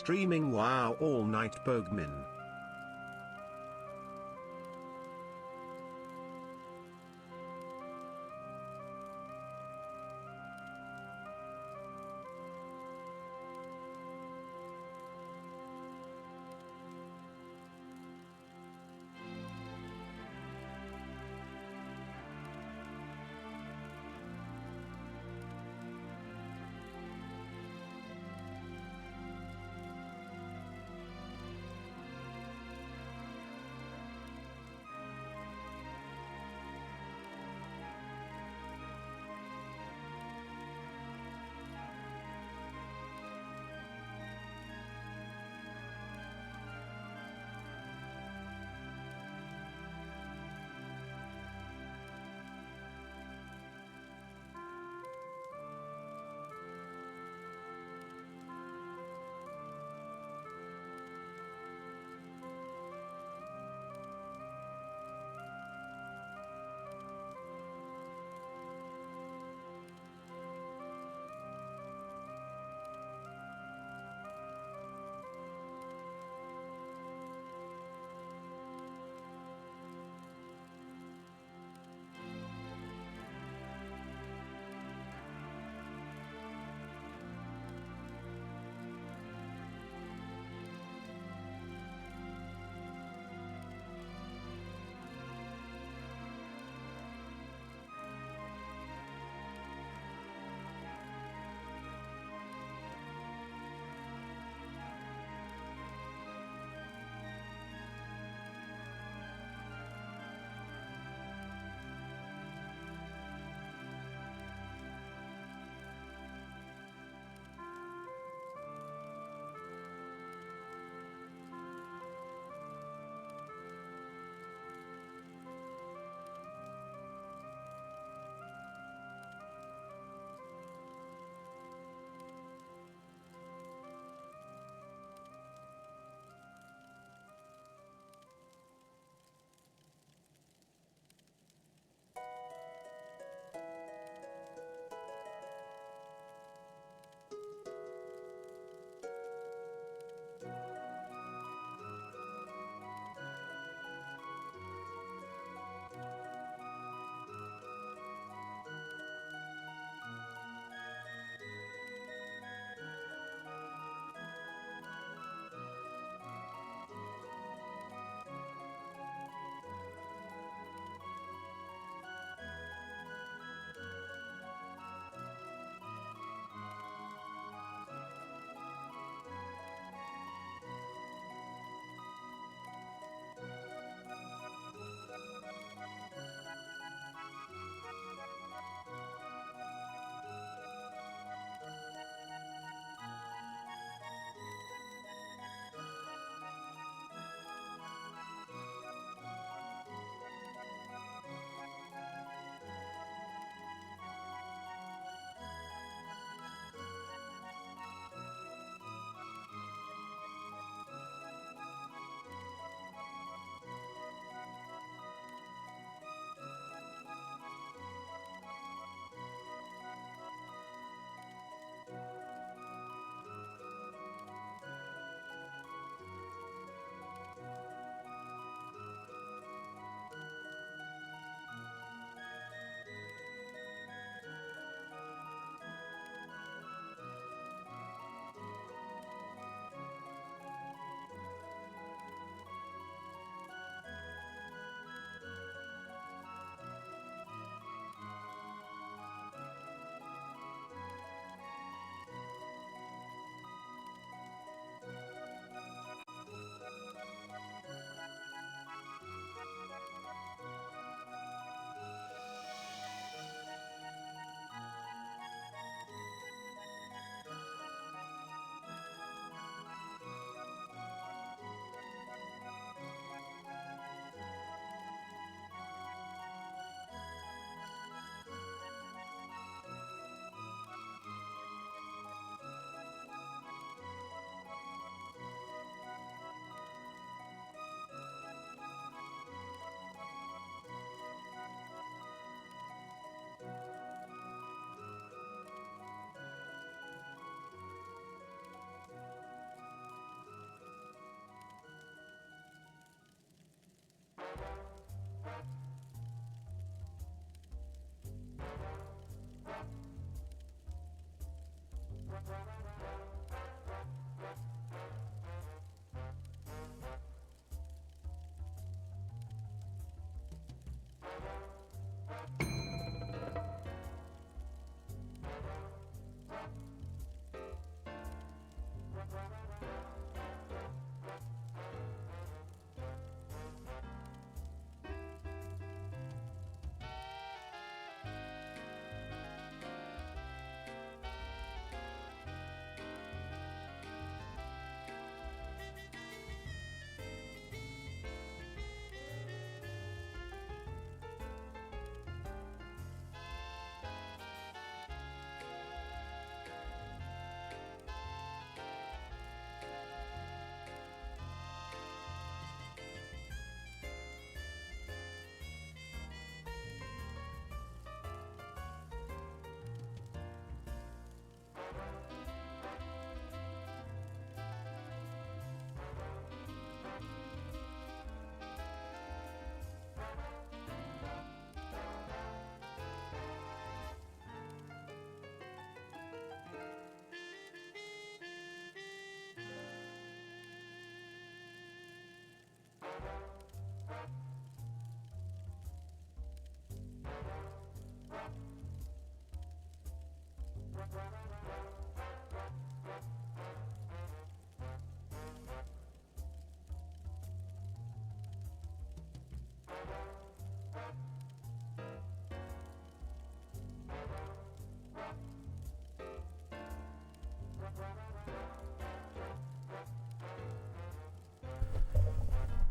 streaming WoW all night, Bogmin.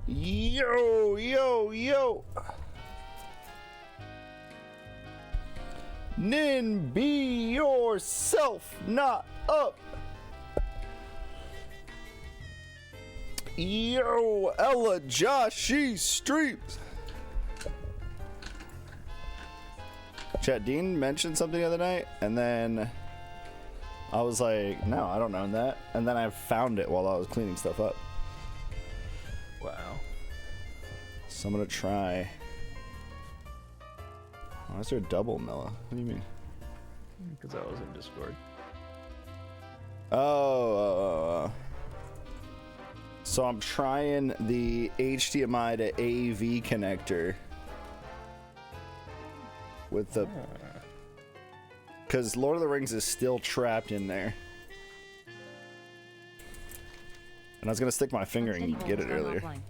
Yo, yo, yo. Nin, be yourself, not up. Yo, Ella, Josh, she streams. Chat, Dean mentioned something the other night, and then I was like, no, I don't know that. And then I found it while I was cleaning stuff up. Wow. So I'm gonna try. Why is there a double, Mella? What do you mean? Because I was in Discord. Oh. So I'm trying the HDMI to AV connector with the, because Lord of the Rings is still trapped in there. And I was gonna stick my finger and get it earlier. Offline.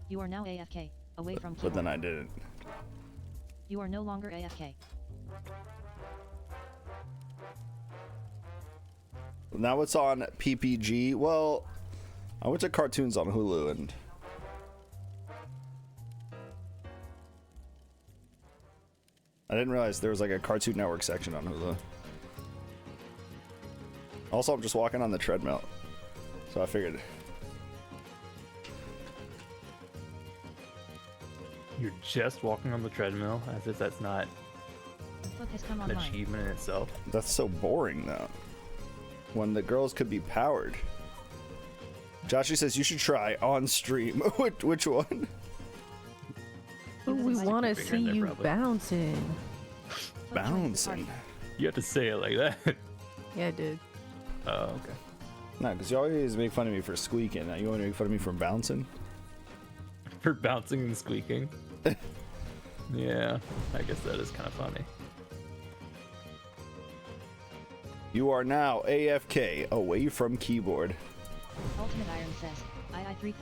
You are now AFK, away from keyboard. But then I didn't. You are no longer AFK. Now it's on PPG. Well, I went to cartoons on Hulu and I didn't realize there was like a Cartoon Network section on Hulu. Also, I'm just walking on the treadmill, so I figured. You're just walking on the treadmill, as if that's not Book has come an online. achievement in itself. That's so boring, though. When the girls could be powered. Joshy says you should try on stream. Which one? We want to see you probably. bouncing. Bouncing. You have to say it like that. Yeah, I did. Oh, okay. No, because you always make fun of me for squeaking. Now you want to make fun of me for bouncing? For bouncing and squeaking. Yeah, I guess that is kind of funny. You are now AFK, away from keyboard. Ultimate Iron says, I 3/3.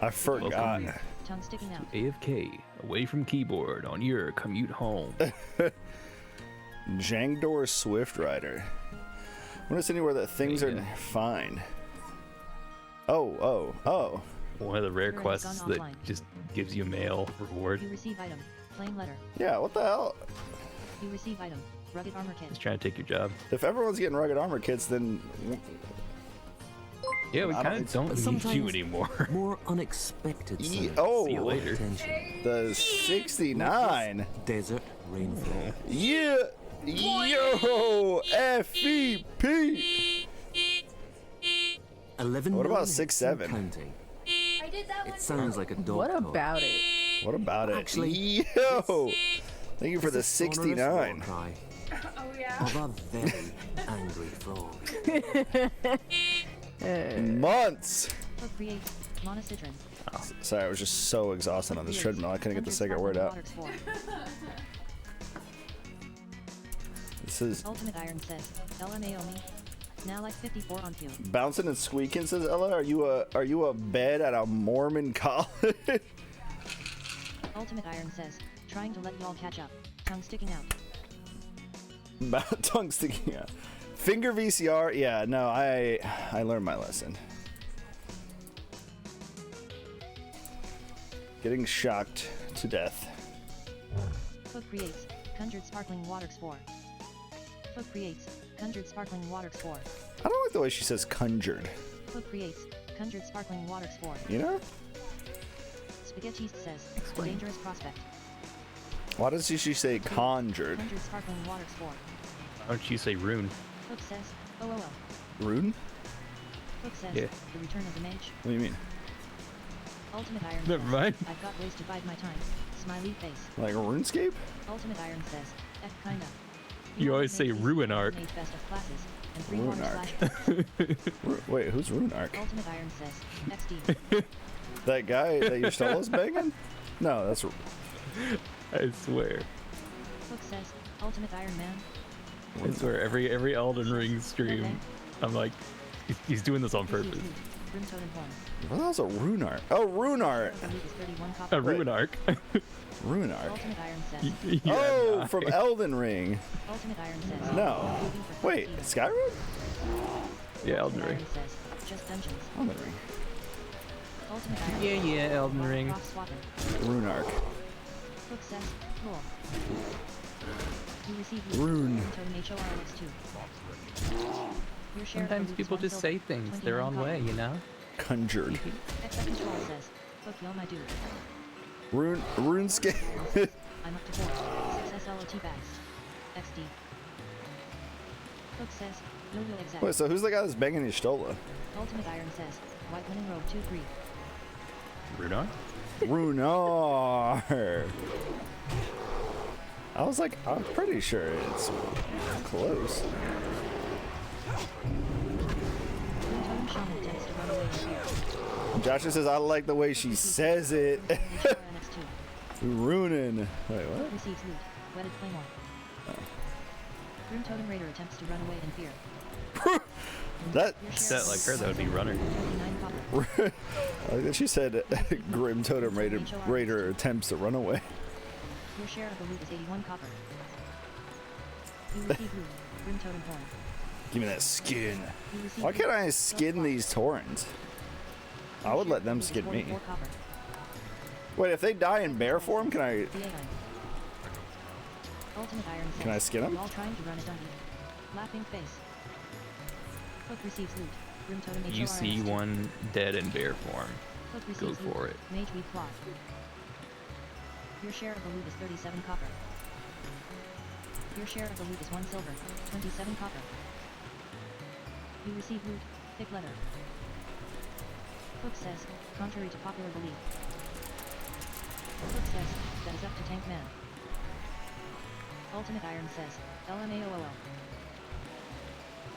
I forgot. Welcome. Tongue sticking out. AFK, away from keyboard on your commute home. Jangdor Swift Rider. I want to see anywhere that things are fine. Oh. One of the rare Your has quests gone that offline. just gives you mail reward. You receive item. Flame letter. Yeah, what the hell? You receive item. Rugged armor kit. Just trying to take your job. If everyone's getting rugged armor kits, then Yeah, we I kind of don't- don't need sometimes you anymore. More unexpected signs. oh, See you later. Attention. the 69. Desert rainfall. Yeah, yo, FEP. 11 What about million 6'7"? counting. I did that one. It sounds like a dog What collar. about it? What about it? Actually, Yo, thank you for the It's a sonorous 69. war cry. Oh of a very angry frog. Months. Hook creates monocidrin. Sorry, I was just so exhausted on this treadmill. I couldn't get the second word out. This is Ultimate Iron says, LMAO me. Now like 54 on Q. bouncing and squeaking. Says Ella, are you a bed at a Mormon college? Ultimate Iron says, trying to let y'all catch up. Tongue sticking out. Tongue sticking out. Finger VCR. Yeah, no, I learned my lesson. Getting shocked to death. Hook creates, conjured sparkling water spore. Hook creates, conjured sparkling water spore. I don't like the way she says conjured. Hook creates, conjured sparkling water spore. You know? Spaghetti says, Explain. dangerous prospect. Why does she say conjured? Conjured sparkling water spore. Why don't you say rune? Hook says, OOO. Rune? Hook says, Yeah. the return of the mage. What do you mean? Ultimate Iron Never says, mind. I've got ways to bide my time. Smiley face. Like RuneScape? Ultimate Iron says, kinda. You always say ruin arc. Made best of classes, and 3 Ruin water arc. slash. Wait, who's Runeark? Ultimate Iron says, XD. That guy that your Stola's banging? No, that's I swear. Hook says, Ultimate Iron Man. I swear, every Elden Ring stream, Okay. I'm like, he's doing this on Receives purpose. loot. Grim Totem Horn. what the hell's a Runeark? Oh, Runeark. The loot is 31 copper. A ruin arc. Runeark. Ultimate Iron says, Yeah, Oh, nah. from Elden Ring. Ultimate Iron says, No. moving for Wait, 15. Skyrim? Yeah, Elden Ultimate Ring. Iron says, just dungeons. Elden Ring. Ultimate Iron Yeah, says, yeah, Elden rock, Ring. rock, swatter. Runeark. Hook says, cool. You receive loot. Rune. Totem HORX2. Your share of the Sometimes loot is people 1 just silver, say things 21 their own copper. way, you know? Conjured. Extra Control says, hook yo my dude. RuneScape. I'm up to 4. 6 SLOT bags. XD. Hook says, no real exact. Wait, so who's the guy that's banging your Stola? Ultimate Iron says, white winning road 2-3. Ruin arc? Runar. I was like, I'm pretty sure it's close. Totem Shaman tends to run away in fear. Joshua says, I like the way she says it. HOR NX2. Ruining. Wait, what? Receives loot. Wedded Claymore. Grim Totem Raider attempts to run away in fear. That. Your share That like her, that would be runner. 29 copper. I like that she said, Grim Totem Raider attempts to run away. Your share of the loot is 81 copper. You receive loot. Grim Totem Horn. Give me that skin. You receive Why loot. can't I skin these Taurens? I would let them skin me. 44 copper. Wait, if they die in bear form, can I? VAI. Ultimate Iron says, Can I skin 'em? Y'all trying to run a dungeon. Laughing face. Hook receives loot. Grim Totem You HOR see NX2. one dead in bear form. Hook Go receives loot. for it. Mage Weave Cloth. Your share of the loot is 37 copper. Your share of the loot is 1 silver, 27 copper. You receive loot, thick letter. Hook says, contrary to popular belief. Hook says, that is up to Tank Man. Ultimate Iron says, LMAOOL.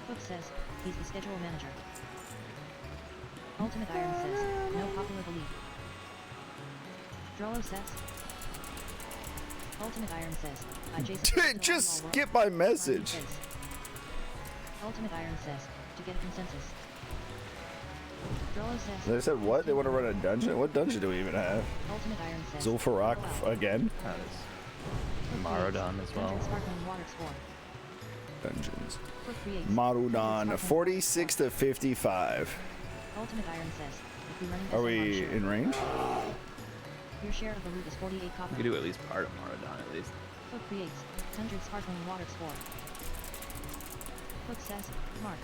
Hook says, he's the schedule manager. Ultimate Iron says, no popular belief. Drollo says, Ultimate Iron says, I Jason. Just skip my message. Ultimate Iron says, to get a consensus. Drollo says, They said what? They want to run a dungeon? What dungeon do we even have? Ultimate Iron says, Zul'Farrak again? That is Marodon as well. Sparkling water spore. Dungeons. Hook creates. Marudon, 46 to 55. Ultimate Iron says, if we run Are we in range? Your share of the loot is 48 copper. We could do at least part of Marodon at least. Hook creates. 100 sparkling water spore. Hook says, Mark.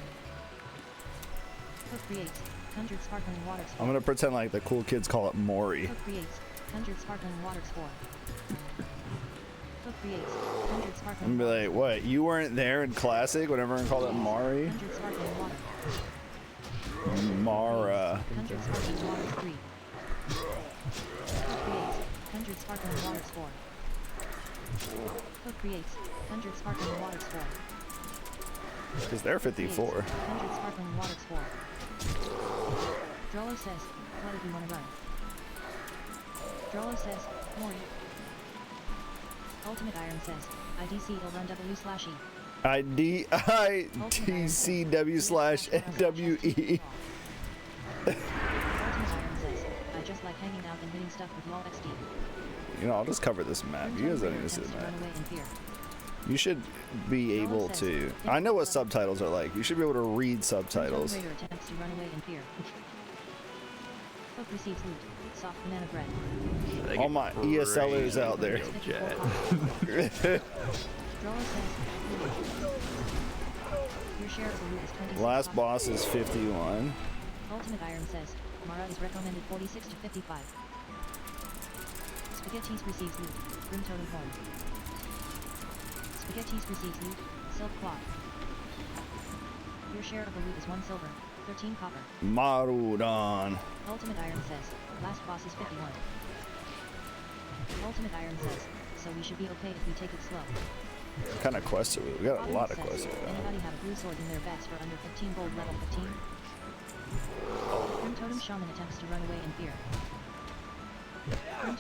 Hook creates. 100 sparkling water spore. I'm gonna pretend like the cool kids call it Mori. Hook creates. 100 sparkling water spore. Hook creates. 100 sparkling I'm gonna be like, what? You weren't there in Classic when everyone called it Mari? 100 sparkling water. Mara. 100 sparkling water 3. Hook creates. 100 sparkling water spore. Hook creates 100 sparkling water spore. Because they're 54. 100 sparkling water spore. Drollo says, what if you want to run? Drollo says, Mori. Ultimate Iron says, IDC will run W/E. IDCW/NWE. Ultimate Iron says, I just like hanging out and hitting stuff with LOL XD. You know, I'll just cover this map. You guys don't need to see the map. Run away in fear. You should be able to. I know what subtitles are like. You should be able to read subtitles. Raider attempts to run away in fear. Hook receives loot. Soft banana bread. All my ESLers out there. Chat. Drollo says, your share of the loot is 26. Last boss is 51. Ultimate Iron says, Mara is recommended 46 to 55. Spaghettis receives loot. Grim Totem Horn. Spaghettis receives loot. Silk Cloth. Your share of the loot is 1 silver, 13 copper. Marudon. Ultimate Iron says, last boss is 51. Ultimate Iron says, so we should be okay if we take it slow. What kind of quests are we? We got a lot of Says, quests. anybody have a blue sword in their bets for under 15 gold level 15? Grim Totem Shaman attempts to run away in fear.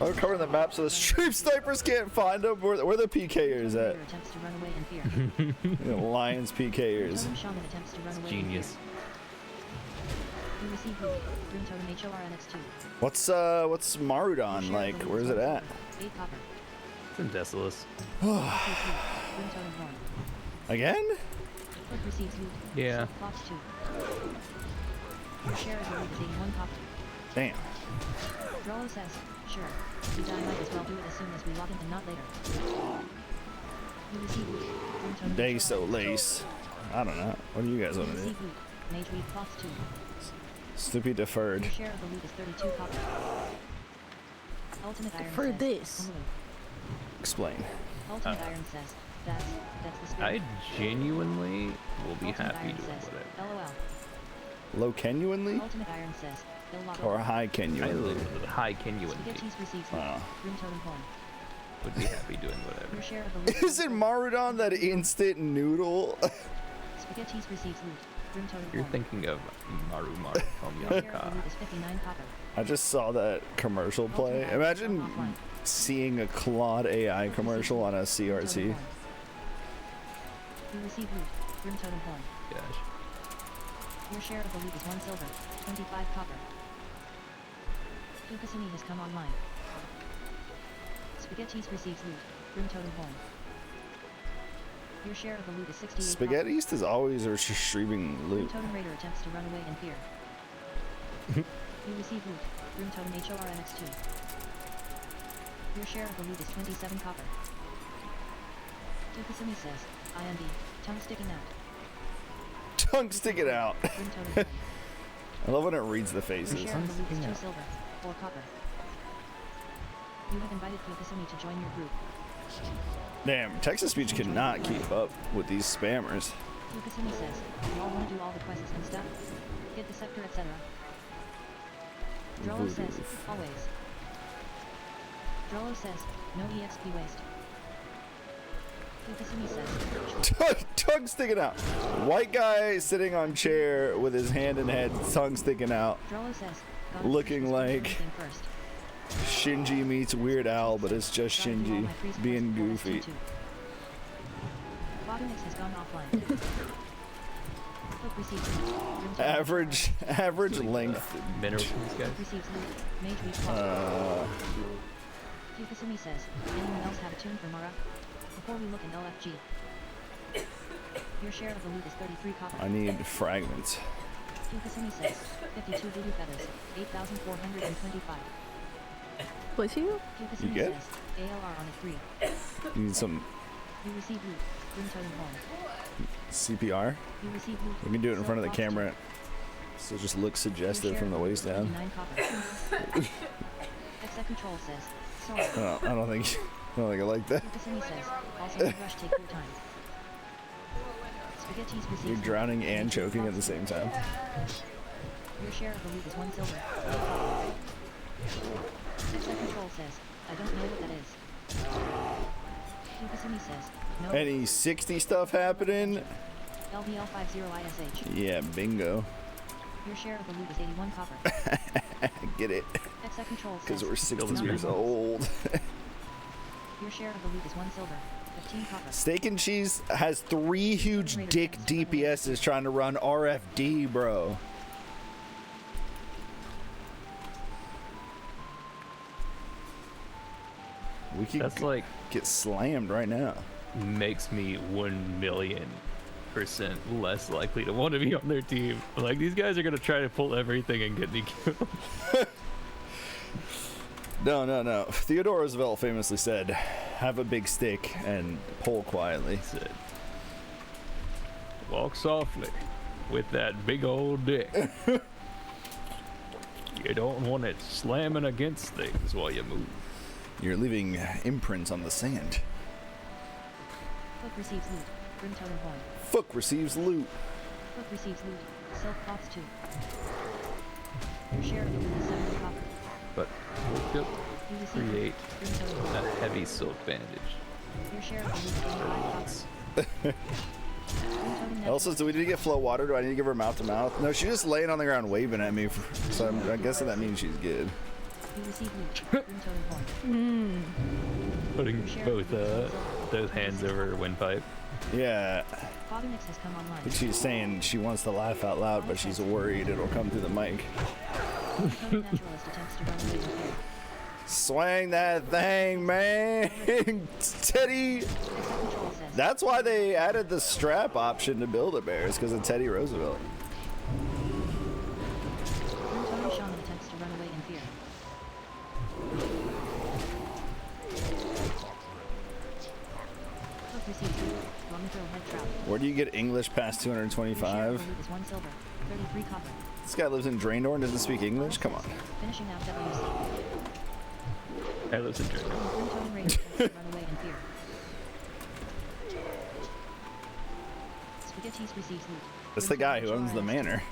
I'm covering the map so the stream snipers can't find them. Where the PKers at? Raider attempts to run away in fear. The Lions PKers. Totem Shaman attempts to run away Genius. in fear. You receive loot. Grim Totem HORNX2. What's Marudon like? Where's it at? 8 copper. It's in Desolus. Grim Totem Horn. Again? Hook receives loot. Yeah. Silk Cloth 2. Your share of the loot is 81 copper. Damn. Drollo says, sure. If we die, might as well do it as soon as we log in and not later. You receive loot. Grim Totem Day HORNX2. so lace. I don't know. What do you guys You want to do? receive loot. Mage Weed Cloth 2. Snoopy deferred. Your share of the loot is 32 copper. Ultimate Iron For says, this. "Ooh." Explain. Ultimate Iron says, that's the spirit. I genuinely will be Ultimate happy Iron doing says, whatever. LOL. Low genuinely? Ultimate Iron says, Bill Lotto. Or high I genuinely? high genuinely Spaghettis receives loot. Wow. Grim Totem Horn. would be happy doing whatever. Your share of the loot. Isn't Marudon that instant noodle? Spaghettis receives loot. Grim Totem You're Horn. thinking of Maru Tom Your share of the Yamka. loot is 59 copper. I just saw that commercial play. Imagine seeing a Claude AI commercial on a CRT. You receive loot. Grim Totem Horn. Gosh. Your share of the loot is 1 silver, 25 copper. Fukasumi has come online. Spaghettis receives loot. Grim Totem Horn. Your share of the loot is 68 Spaghetti East is always retrieving Grim loot. Totem Raider attempts to run away in fear. You receive loot. Grim Totem HORNX2. Your share of the loot is 27 copper. Fukasumi says, IMD, tongue sticking out. Tongue sticking out. Grim Totem Horn. I love when it reads the Your faces. share of the loot is sticking 2 out. silver, 4 copper. You have invited Fukasumi to join your group. Damn, Texas Speech cannot keep up with these spammers. Fukasumi says, you all want to do all the quests and stuff? Get the scepter, etc. Drollo Voodoo. says, always. Drollo says, no EXP waste. Fukasumi says, Tongue sticking out. White guy sitting on chair with his hand in head, tongue sticking out. Drollo says, gotta Looking finish like everything first. Shinji meets Weird Al, but it's just Gotta do all Shinji my freeze being quests before goofy. S22. Botanix has gone offline. Hook receives loot. Grim Totem Average length. Minerals, guys. Hook receives loot. Mage Weed Cloth. Fukasumi says, anyone else have a tune for Mara? Before we look in LFG. Your share of the loot is 33 copper. I need fragments. Fukasumi says, 52 voodoo feathers, 8,425. Was you? Fukasumi You get? says, ALR on a 3. You need some You receive loot. Grim Totem Horn. CPR. You receive loot. We can do it in front of the Silk camera, so it just looks Your suggestive share from the of waist loot is down. 99 copper. Exec Control says, sorry. I don't think I like that. Fukasumi says, also no rush, take your time. Spaghettis receives You're loot. drowning and Mage Weed choking at Cloth the same time. Your share of the loot is 1 silver. Exec Control says, I don't know what that is. Fukasumi says, no. Any 60 stuff happening? LBL50ISH. Yeah, bingo. Your share of the loot is 81 copper. Get it? Exa Control Because says, we're 60 no years memos. old. Your share of the loot is 1 silver, 15 copper. Steak and Cheese has 3 huge dick DPSs trying to run RFD, bro. We could That's like get slammed right now. makes me 1,000,000% less likely to want to be on their team. Like, these guys are gonna try to pull everything and get me killed. No. Theodore Roosevelt famously said, "Have a big stick and pull quietly." Said, walk softly with that big old dick. You don't want it slamming against things while you move. You're leaving imprints on the sand. Hook receives loot. Grim Totem Horn. Fook receives loot. Hook receives loot. Silk Cloths 2. Your share of the loot is 70 copper. But we'll You receive create Grim Totem a Horn. heavy silk bandage. Your share of the loot is 85 copper. Grim Totem Elsa, do we need to get Flo water? Do I need to give her mouth to mouth? No, she's just laying on the ground waving at me. So I'm guessing that means she's good. You receive loot. Grim Totem Horn. Putting both those hands over her windpipe. Yeah. Father Nix has come online. I think she's saying she wants to laugh out loud, but she's worried it'll come through the mic. Grim Totem Naturalist attempts to run away with fear. Swing that thing, man! Teddy! Exa Control says, That's why they added the strap option to Build-A-Bears, because of Teddy Roosevelt. Grim Totem Shaman attempts to run away in fear. Hook receives loot. Long throw head trout. Where do you get English past Your share of 225? the loot is 1 silver, 33 copper. This guy lives in Draenor and doesn't speak English? Come on. Finishing out WC. I live in Germany. Grim Totem Raider attempts to run away in fear. Spaghettis receives loot. That's Grim the guy Totem who owns the HRIS. manor.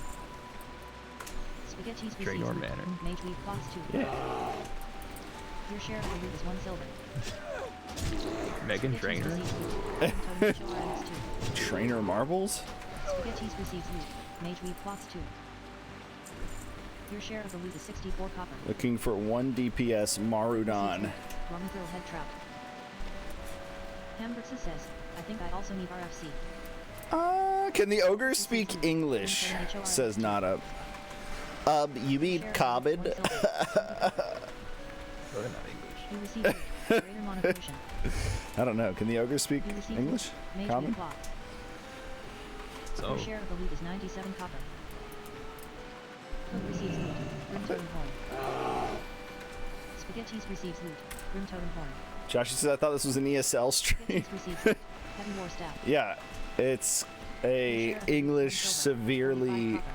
Spaghettis receives Draenor loot. Manor. Mage Weave Cloths 2. Yeah. Your share of the loot is 1 silver. Megan Spaghettis Trainer. receives loot. Grim Totem HRIS 2. Trainer Marbles? Spaghettis receives loot. Mage Weave Cloths 2. Your share of the loot is 64 copper. Looking for 1 DPS Marudon. Long throw head trout. Hamburgsa says, I think I also need RFC. Can the ogre speak English? Says Nada. You mean Common? Oh, they're not English. You receive loot. Greater monopotion. I don't know. Can the ogre speak You receive English? loot. Mage Common? Weave Cloth. So, Your share of the loot is 97 copper. Hook receives loot. Grim Totem Horn. Spaghettis receives loot. Grim Totem Horn. Josh says, I thought this was an ESL stream. Spaghettis receives loot. Heavy War Staff. Yeah, it's a Your share of the loot is English 1 silver, severely 25 copper.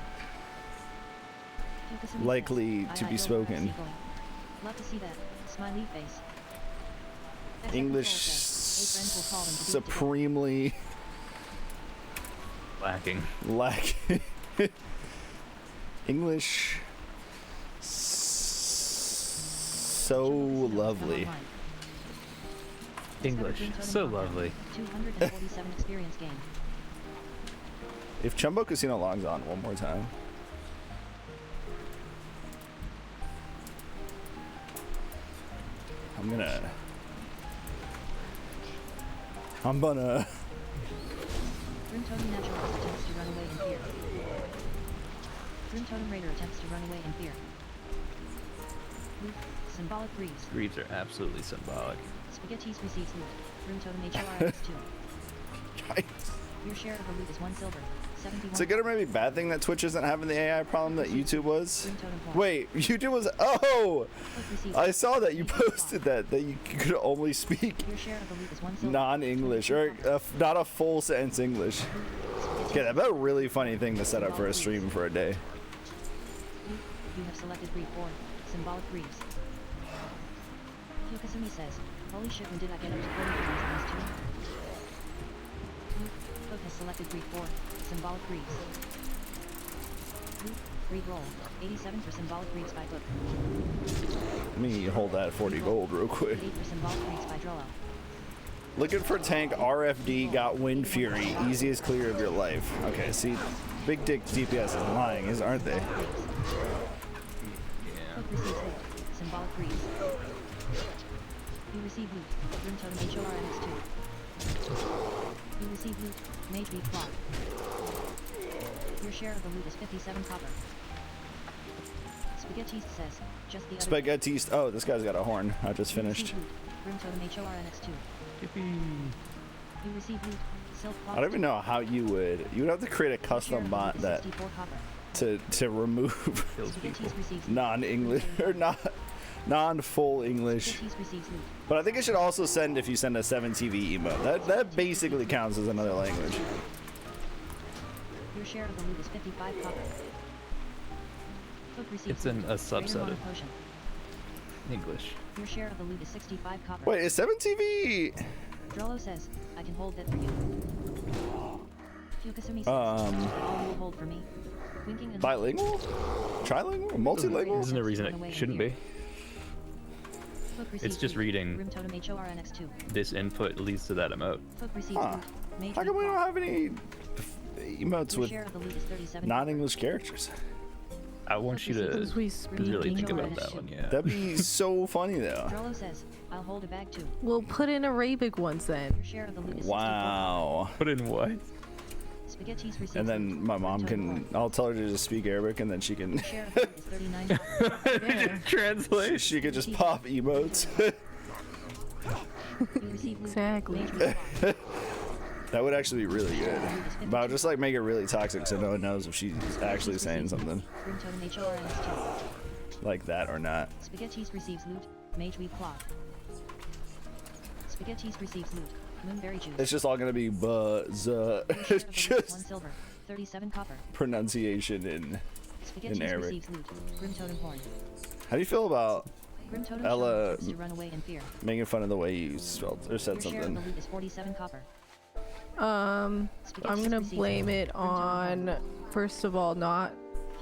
Fukasumi likely says, to be I spoken. RFC going. Love to see that. Smiley face. Exa English Control says, 8 friends will call them to beat together. supremely lacking. lacking. English so lovely. English. So lovely. 247 experience gain. If Chumbo Casino logs on one more time. I'm gonna Grim Totem Naturalist attempts to run away in fear. Grim Totem Raider attempts to run away in fear. Loot. Symbolic Greaves. Greaves are absolutely symbolic. Spaghettis receives loot. Grim Totem HRIS 2. Your share of the loot is 1 silver. 71. It's a good or maybe bad thing that Twitch isn't having the AI problem that YouTube was. Grim Totem Horn. Wait, YouTube was. Oh! Hook receives I loot. saw that you Mage Weave posted Cloth. that you could only speak Your share of the loot is 1 silver. non-English or 22 copper. not a full sentence English. Spaghettis Okay, that'd be a really funny thing to set up for a stream for a day. Loot. You have selected Greave 4. Symbolic Greaves. Fukasumi says, holy shit, when did I get up to 40 pounds on this tune? Loot. Hook has selected Greave 4. Symbolic Greaves. Loot. Greave roll. 87 for Symbolic Greaves by Hook. Let me hold that 40 gold real quick. 8 for Symbolic Greaves by Drollo. Looking for tank RFD, got Wind Fury, easiest clear of your life. Okay, see, Big Dick DPS is lying, aren't they? Hook receives loot. Symbolic freeze. You receive loot. Room totem HORNX2. You receive loot. Mage Weave Clock. Your share of the loot is 57 copper. Spaghettiste says, just the other Spaghettiste. Oh, this guy's got a horn. I just You receive finished. loot. Room totem HORNX2. You receive loot. Silk I don't even know how you would have to create a custom bot that to remove non-English or non-full English. But I think it should also send if you send a 7TV emote. That basically counts as another language. Your share of the loot is 55 copper. Hook receives It's in loot. a subset Greater of Potion. English. Your share of the loot is 65 copper. Wait, is 7TV? Drollo says, I can hold that for you. Fukasumi says, all you will hold for me. Winking and Bilingual? Trilingual? Multilingual? There's no reason it shouldn't be. Hook receives It's just loot. reading Room totem HORNX2. this input leads to that emote. Hook receives Huh. loot. Mage How come we Weave don't Clock. have any emotes Your with share of the loot is 37 non-English characters? I want you to Because we speak really think English. about that one, yeah. That'd be so funny though. Drollo says, I'll hold a bag too. We'll put in Arabic ones then. Your share of the loot is 64 Wow. Put in what? Spaghettis receives And then loot. my mom Room totem can, I'll tell her to just speak Arabic and then she can, Your share of the loot is 39 copper. Translate. she could just pop emotes. You receive loot. Exactly. Mage Weave Clock. That would actually be really good. But I'll just like make it really toxic so no one knows if she's actually saying something Room totem HORNX2. like that or not. Spaghettis receives loot. Mage Weave Clock. Spaghettis receives loot. Moonberry juice. It's just all gonna be Your share of the loot is 1 just silver. 37 copper. pronunciation in Spaghettis Arabic. receives loot. Grim totem horn. How do you feel about Grim totem Ella attempts to run away in fear. making fun of the way you spelled or said Your share of the something? loot is 47 copper. I'm gonna blame it on, first of all, not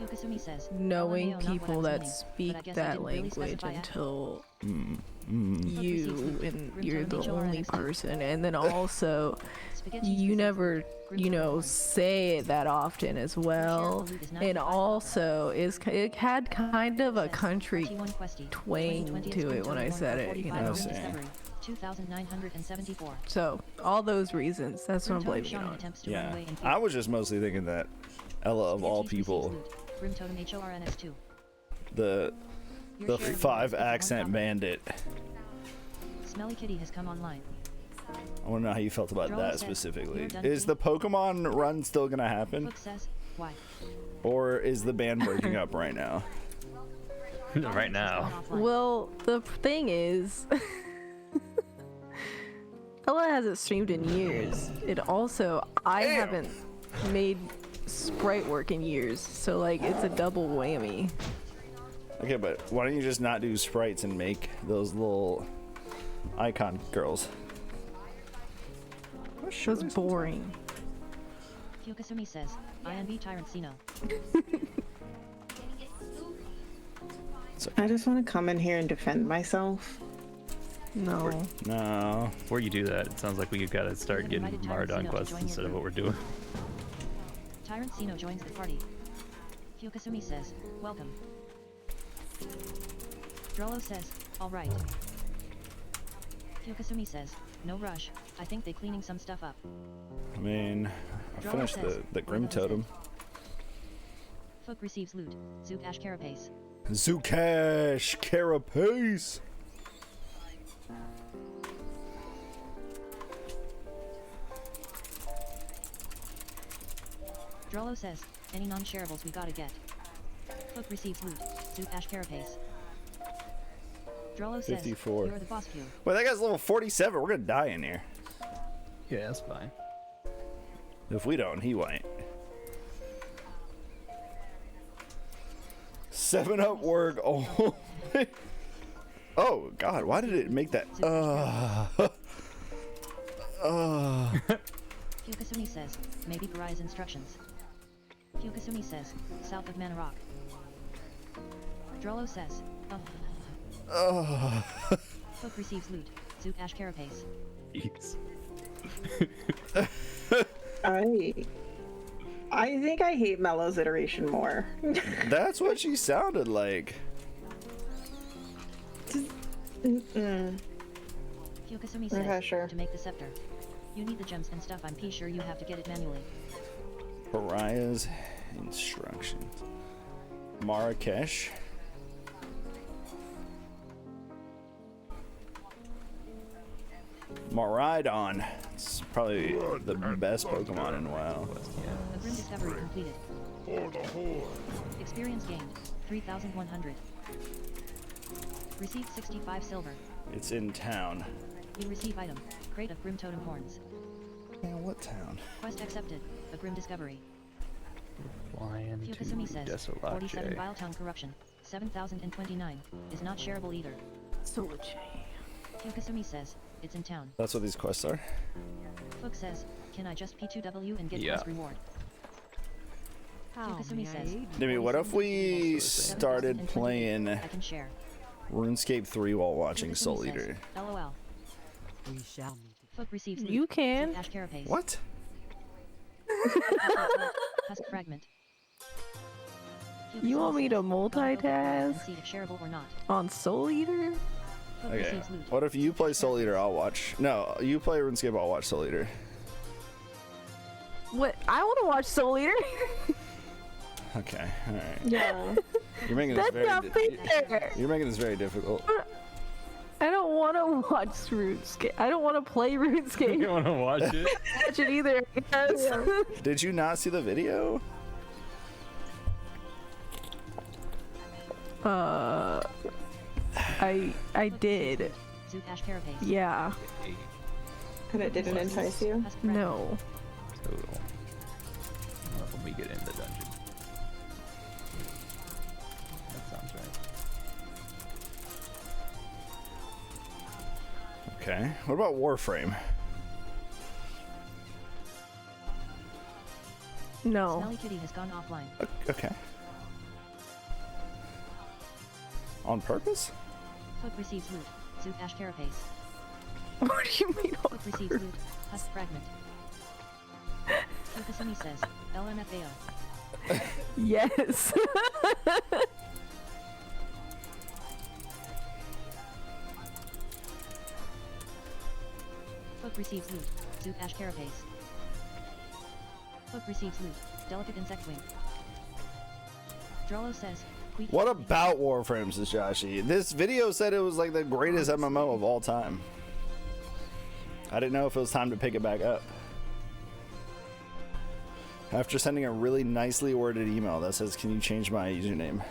Fukasumi says, knowing LMAO not what I people was that meaning, speak but I guess I that didn't really language specify until Hook receives you loot. and Grim you're totem the only HORNX2. person, and then also Spaghettis you receives never, loot. Grim you totem know, horn. say it that often as well, loot is and 95 also it had kind of a Says, country RT1 Questy, twang 2020 to it when I Grim said totem it, you horn know. for 45 Okay. Discovery, 2,974. So all those reasons, that's what I'm Grim totem blaming it Shaman on. attempts to run Yeah, away in fear. I was just mostly thinking that Ella of all Spaghettis receives people, loot. Grim totem HORNX2. the Your the share of the loot 5 is 1 accent copper. bandit. Smelly Kitty has come online. I want to know how you felt about Draw that says, specifically. "You're done Is the eating?" Pokemon run still gonna happen, Hook says, why? or is the band breaking up right now? Right now. Well, the thing is, Ella hasn't streamed in years. It also, I Damn. haven't made sprite work in years, so like it's a double whammy. Okay, but why don't you just not do sprites and make those little icon girls? It was boring. Fukasumi says, INV Tyrant Sino. I just want to come in here and defend myself. No. No. Before you do that, it sounds like we gotta start getting invited Tyrant Mardon Sino to quests join your instead of group. what we're doing. Tyrant Sino joins the party. Fukasumi says, welcome. Drollo says, alright. Fukasumi says, no rush, I think they cleaning some stuff up. I mean, I Drollo finished says, the Grim "Where those Totem. Fook receives loot. Zook Ash Carapace. Zukash Carapace. Drollo says, any non-shareables we gotta get. Fook receives loot. Zook Ash Carapace. Drollo says, 54. you're the boss few. Wait, that guy's level 47. We're gonna die in here. Yeah, that's fine. If we don't, he won't. 7-Up work. Oh. Oh God! Why did it make that? Fukasumi says, maybe Garai's instructions. Fukasumi says, south of Mana Rock. Drollo says, Fook receives loot. Zook Ash Carapace. Jeez. I think I hate Mellow's iteration more. That's what she sounded like. Mm-mm. Hyokasumi says, Okay, sure. to make the scepter, you need the gems and stuff. I'm sure you have to get it manually. Pariah's instructions. Marrakesh. Maridon. It's probably the best Pokemon in WoW. A Grim Discovery completed. Experience gained, 3,100. Received 65 silver. It's in town. You receive item, crate of Grim Totem Horns. Man, what town? Quest accepted, a Grim Discovery. Flying Hyokasumi says, to 47 Desolache. Vile Town Corruption, 7,029, is not shareable either. Soliche. Hyokasumi says, it's in town. That's what these quests are? Fook says, can I just P2W and get Yeah. quest reward? Hyokasumi says, Nimi, what if we 7,029, started playing I can share. RuneScape 3 while watching Hyokasumi Soul says, Eater? LOL. We shall meet. Fook receives You loot. can. Ash Carapace. What? Husk fragment. You want me to Hyokasumi says, "Gonna go and multitask see if shareable or not." on Soul Eater? Fook Okay. receives loot. What if you play Soul Eater, I'll watch. No, you play RuneScape, I'll watch Soul Eater. What? I want to watch Soul Eater. Okay, alright. Yeah. You're making this That's very not fair. You're making this very difficult. I don't want to watch RuneScape. I don't want to play You RuneScape. want to watch it? Watch it either. I guess. Did you not see the video? I did. Zoot Ash Carapace. Yeah. And it didn't entice you? Husk fragment. No. Total. When we get in the dungeon. That sounds right. Okay. What about Warframe? No. Smelly Kitty has gone offline. Okay. On purpose? Fook receives loot. Zoot Ash Carapace. What do you mean? Fook receives loot. Husk fragment. Hyokasumi says, LMFAO. Yes. Fook receives loot. Zoot Ash Carapace. Fook receives loot. Delicate Insect Wing. Drollo says, What about Warframe, says Joshi? This video said it was like the greatest MMO of all time. I didn't know if it was time to pick it back up. After sending a really nicely worded email that says, can you change my username?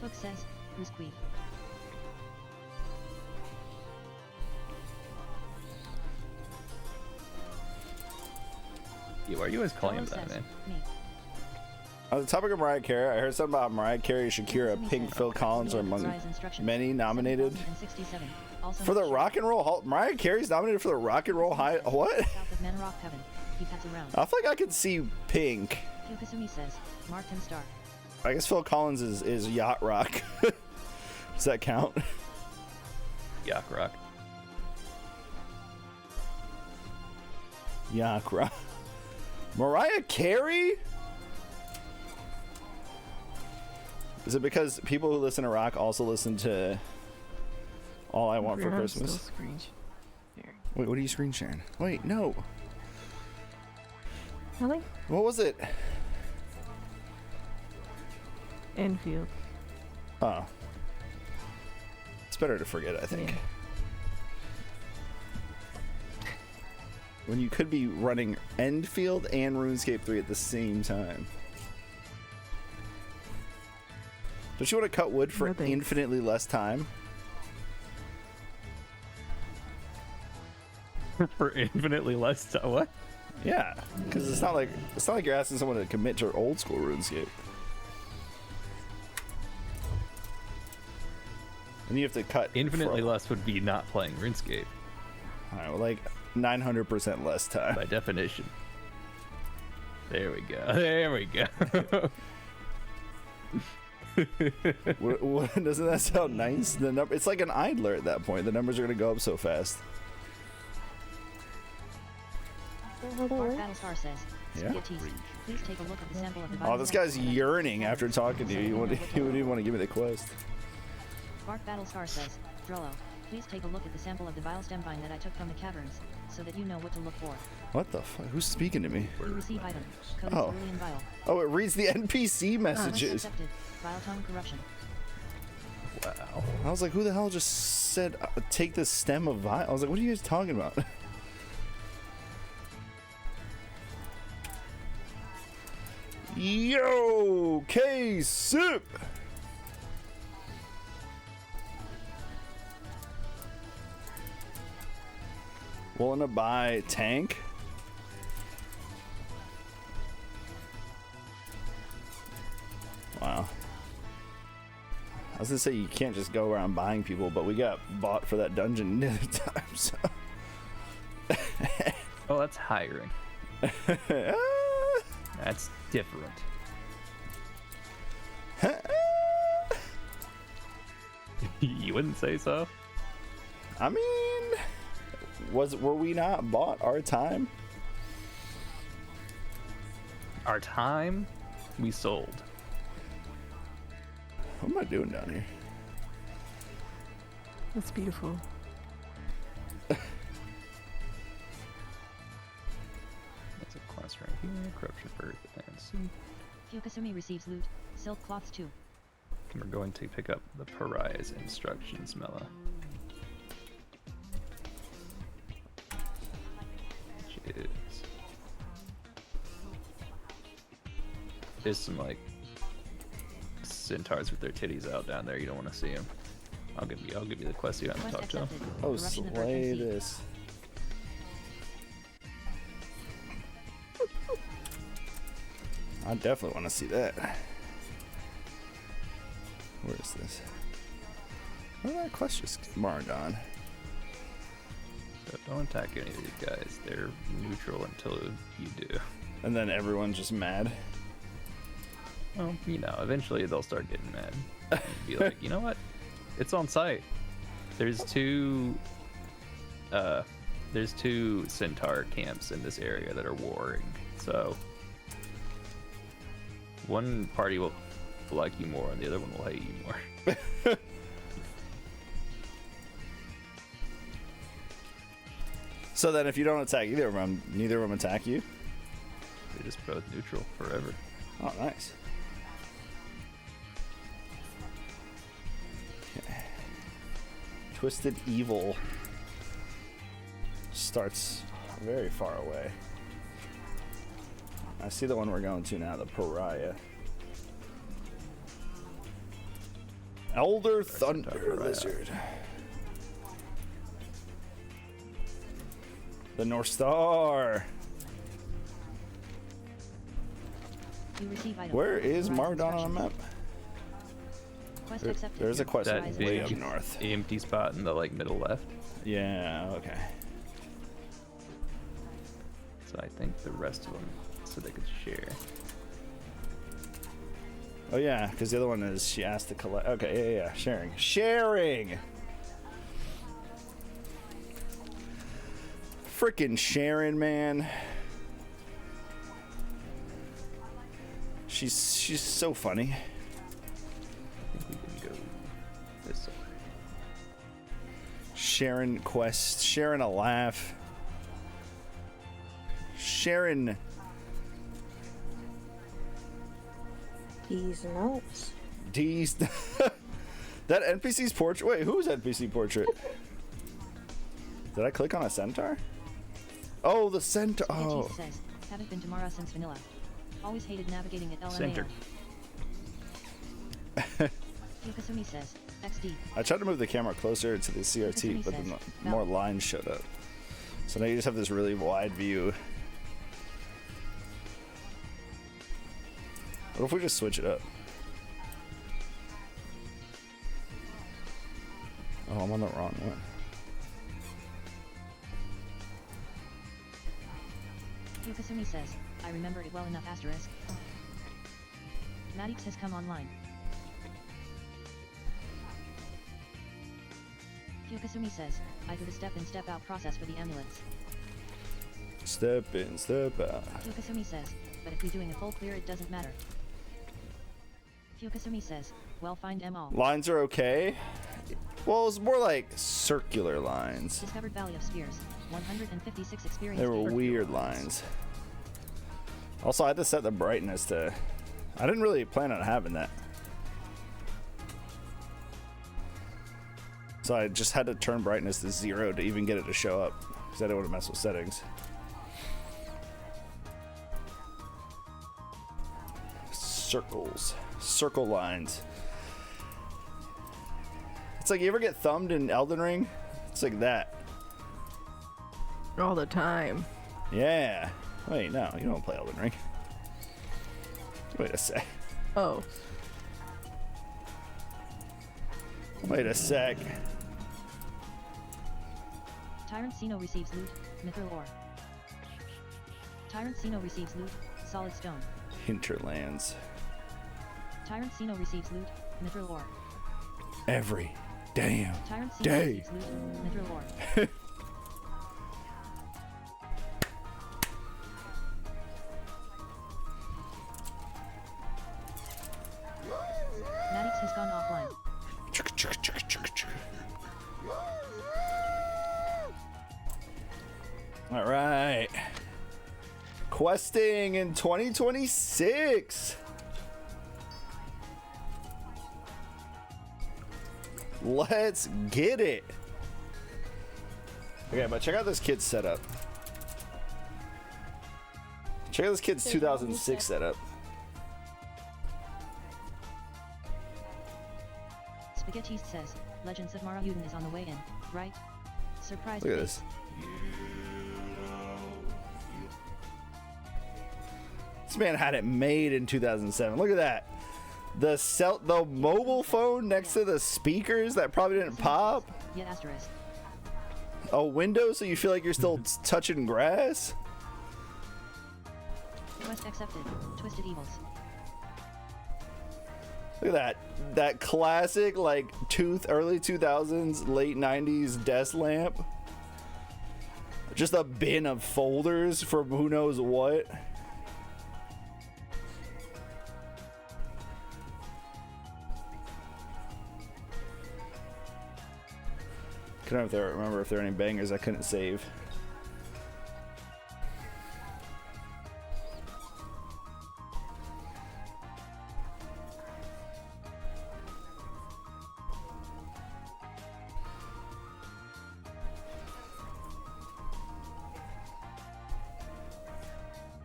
Fook says, who's Queef? Yeah, why are you always calling him Drollo that, says, man? me. On the topic of Mariah Carey, I heard something about Mariah Carey, Shakira, Hyokasumi Pink, says, Phil Collins are Zoot among Rise Instruction. many nominated 7,067. Also for the not Rock and Roll Hall. Mariah Carey's nominated for the Rock and Roll High. What? South of Manorock Heaven. He pats around. I feel like I could see Pink. Hyokasumi says, marked and star. I guess Phil Collins is Yacht Rock. Does that count? Yak Rock. Yacht Rock. Mariah Carey? Is it because people who listen to rock also listen to All I Want for Christmas? Wait, what are you screen sharing? Wait, no. Nothing. What was it? Enfield. Oh. It's better to forget, I think. Yeah. When you could be running Enfield and RuneScape 3 at the same time. Don't you want to cut wood for No thanks. infinitely less time? For infinitely less time. What? Yeah, because it's not like you're asking someone to commit to old school RuneScape. And you have to cut Infinitely less would be not playing RuneScape All right, well, like 900% less time. by definition. There we go. There we go. Doesn't that sound nice? The number, it's like an idler at that point. The numbers are gonna go up so fast. Mark Battlestar says, Yeah. Spaghettis, please take a look at the sample of the Oh, this guy's yearning after talking to you. He wouldn't even want to give me the quest. Mark Battlestar says, Drollo, please take a look at the sample of the vile stem vine that I took from the caverns, so that you know what to look for. What the fuck? Who's speaking to me? You receive item, code Oh. cerulean vile. Oh, it reads the NPC messages. Accepted, vile tongue corruption. Wow. I was like, who the hell just said, take the stem of vile? I was like, what are you guys talking about? Yo, K-Sip! Willing to buy tank? Wow. I was gonna say you can't just go around buying people, but we got bought for that dungeon the other time, so. Oh, that's hiring. That's different. You wouldn't say so? I mean, were we not bought our time? Our time, we sold. What am I doing down here? That's beautiful. That's a quest right here. Corruption of Earth and Sea. Hyokasumi receives loot, silk cloths too. And we're going to pick up the Pariah's instructions, Mela. Which is... There's some, like, centaurs with their titties out down there. You don't want to see them. I'll give you the quest. You don't have to Quest talk to them. accepted. Oh, Corruption of Earth slay and Sea. this. I definitely want to see that. Where is this? Where did that quest just marked on? So don't attack any of these guys. They're neutral until you do. And then everyone's just mad. Well, you know, eventually they'll start getting mad. And be like, you know what? It's on site. There's two centaur camps in this area that are warring. So one party will like you more and the other one will hate you more. So then if you don't attack either of them, neither of them attack you? They're just both neutral forever. Oh, nice. Okay. Twisted Evil starts very far away. I see the one we're going to now, the Pariah. Elder Thunder Pariah. Lizard. The North Star. You receive item. Where is Horizon Mardon on the instructions. map? Quest There- accepted. there's a quest That Horizon way up big north. empty spot in the like middle left. Yeah, okay. So I think the rest of them, so they could share. Oh yeah, because the other one is she asked to collect. Okay, yeah, sharing. Sharing! Frickin' Sharon, man. She's so funny. I think we can go this way. Sharon quest, sharing a laugh. Sharon. He's nuts. D's. That NPC's portrait. Wait, who's NPC portrait? Did I click on a centaur? Oh, the centaur. Spaghettis Oh. says, haven't been to Mara since vanilla. Always hated navigating at LMAO. Center. Yukasumi says, XD. I tried to move the camera closer to the CRT, but then more lines showed up. So now you just have this really wide view. What if we just switch it up? Oh, I'm on the wrong one. Yukasumi says, I remember it well enough asterisk. Maddox has come online. Fukasumi says, I do the step in step out process for the amulets. Step in, step out. Fukasumi says, but if we're doing a full clear it doesn't matter. Fukasumi says, well find them all. Lines are okay. Well, it's more like circular lines. Discovered Valley of Spheres, 156 experience. They were gained. weird lines. Also, I had to set the brightness to... I didn't really plan on having that. So I just had to turn brightness to 0 to even get it to show up. Because I didn't want to mess with settings. Circles. Circle lines. It's like, you ever get thumbed in Elden Ring? It's like that. All the time. Yeah. Wait, no, you don't play Elden Ring. Wait a sec. Oh. Wait a sec. Tyrant Sino receives loot, mithril ore. Tyrant Sino receives loot, solid stone. Hinterlands. Tyrant Sino receives loot, mithril ore. Every damn Tyrant Sino day. receives loot, mithril ore. Maddox has gone offline. All right. Questing in 2026. Let's get it. Okay, but check out this kid's setup. Check out this kid's 2006 setup. Spaghetti says, Legends of Mara Uden is on the way in, right? Surprise. Look at face. this. This man had it made in 2007. Look at that. The mobile phone next to the speakers that probably didn't pop. Yeah, asterisk. A window so you feel like you're still touching grass. Quest accepted. Twisted Evils. Look at that. That classic like early 2000s, late 90s desk lamp. Just a bin of folders from who knows what. Couldn't remember if there are any bangers I couldn't save.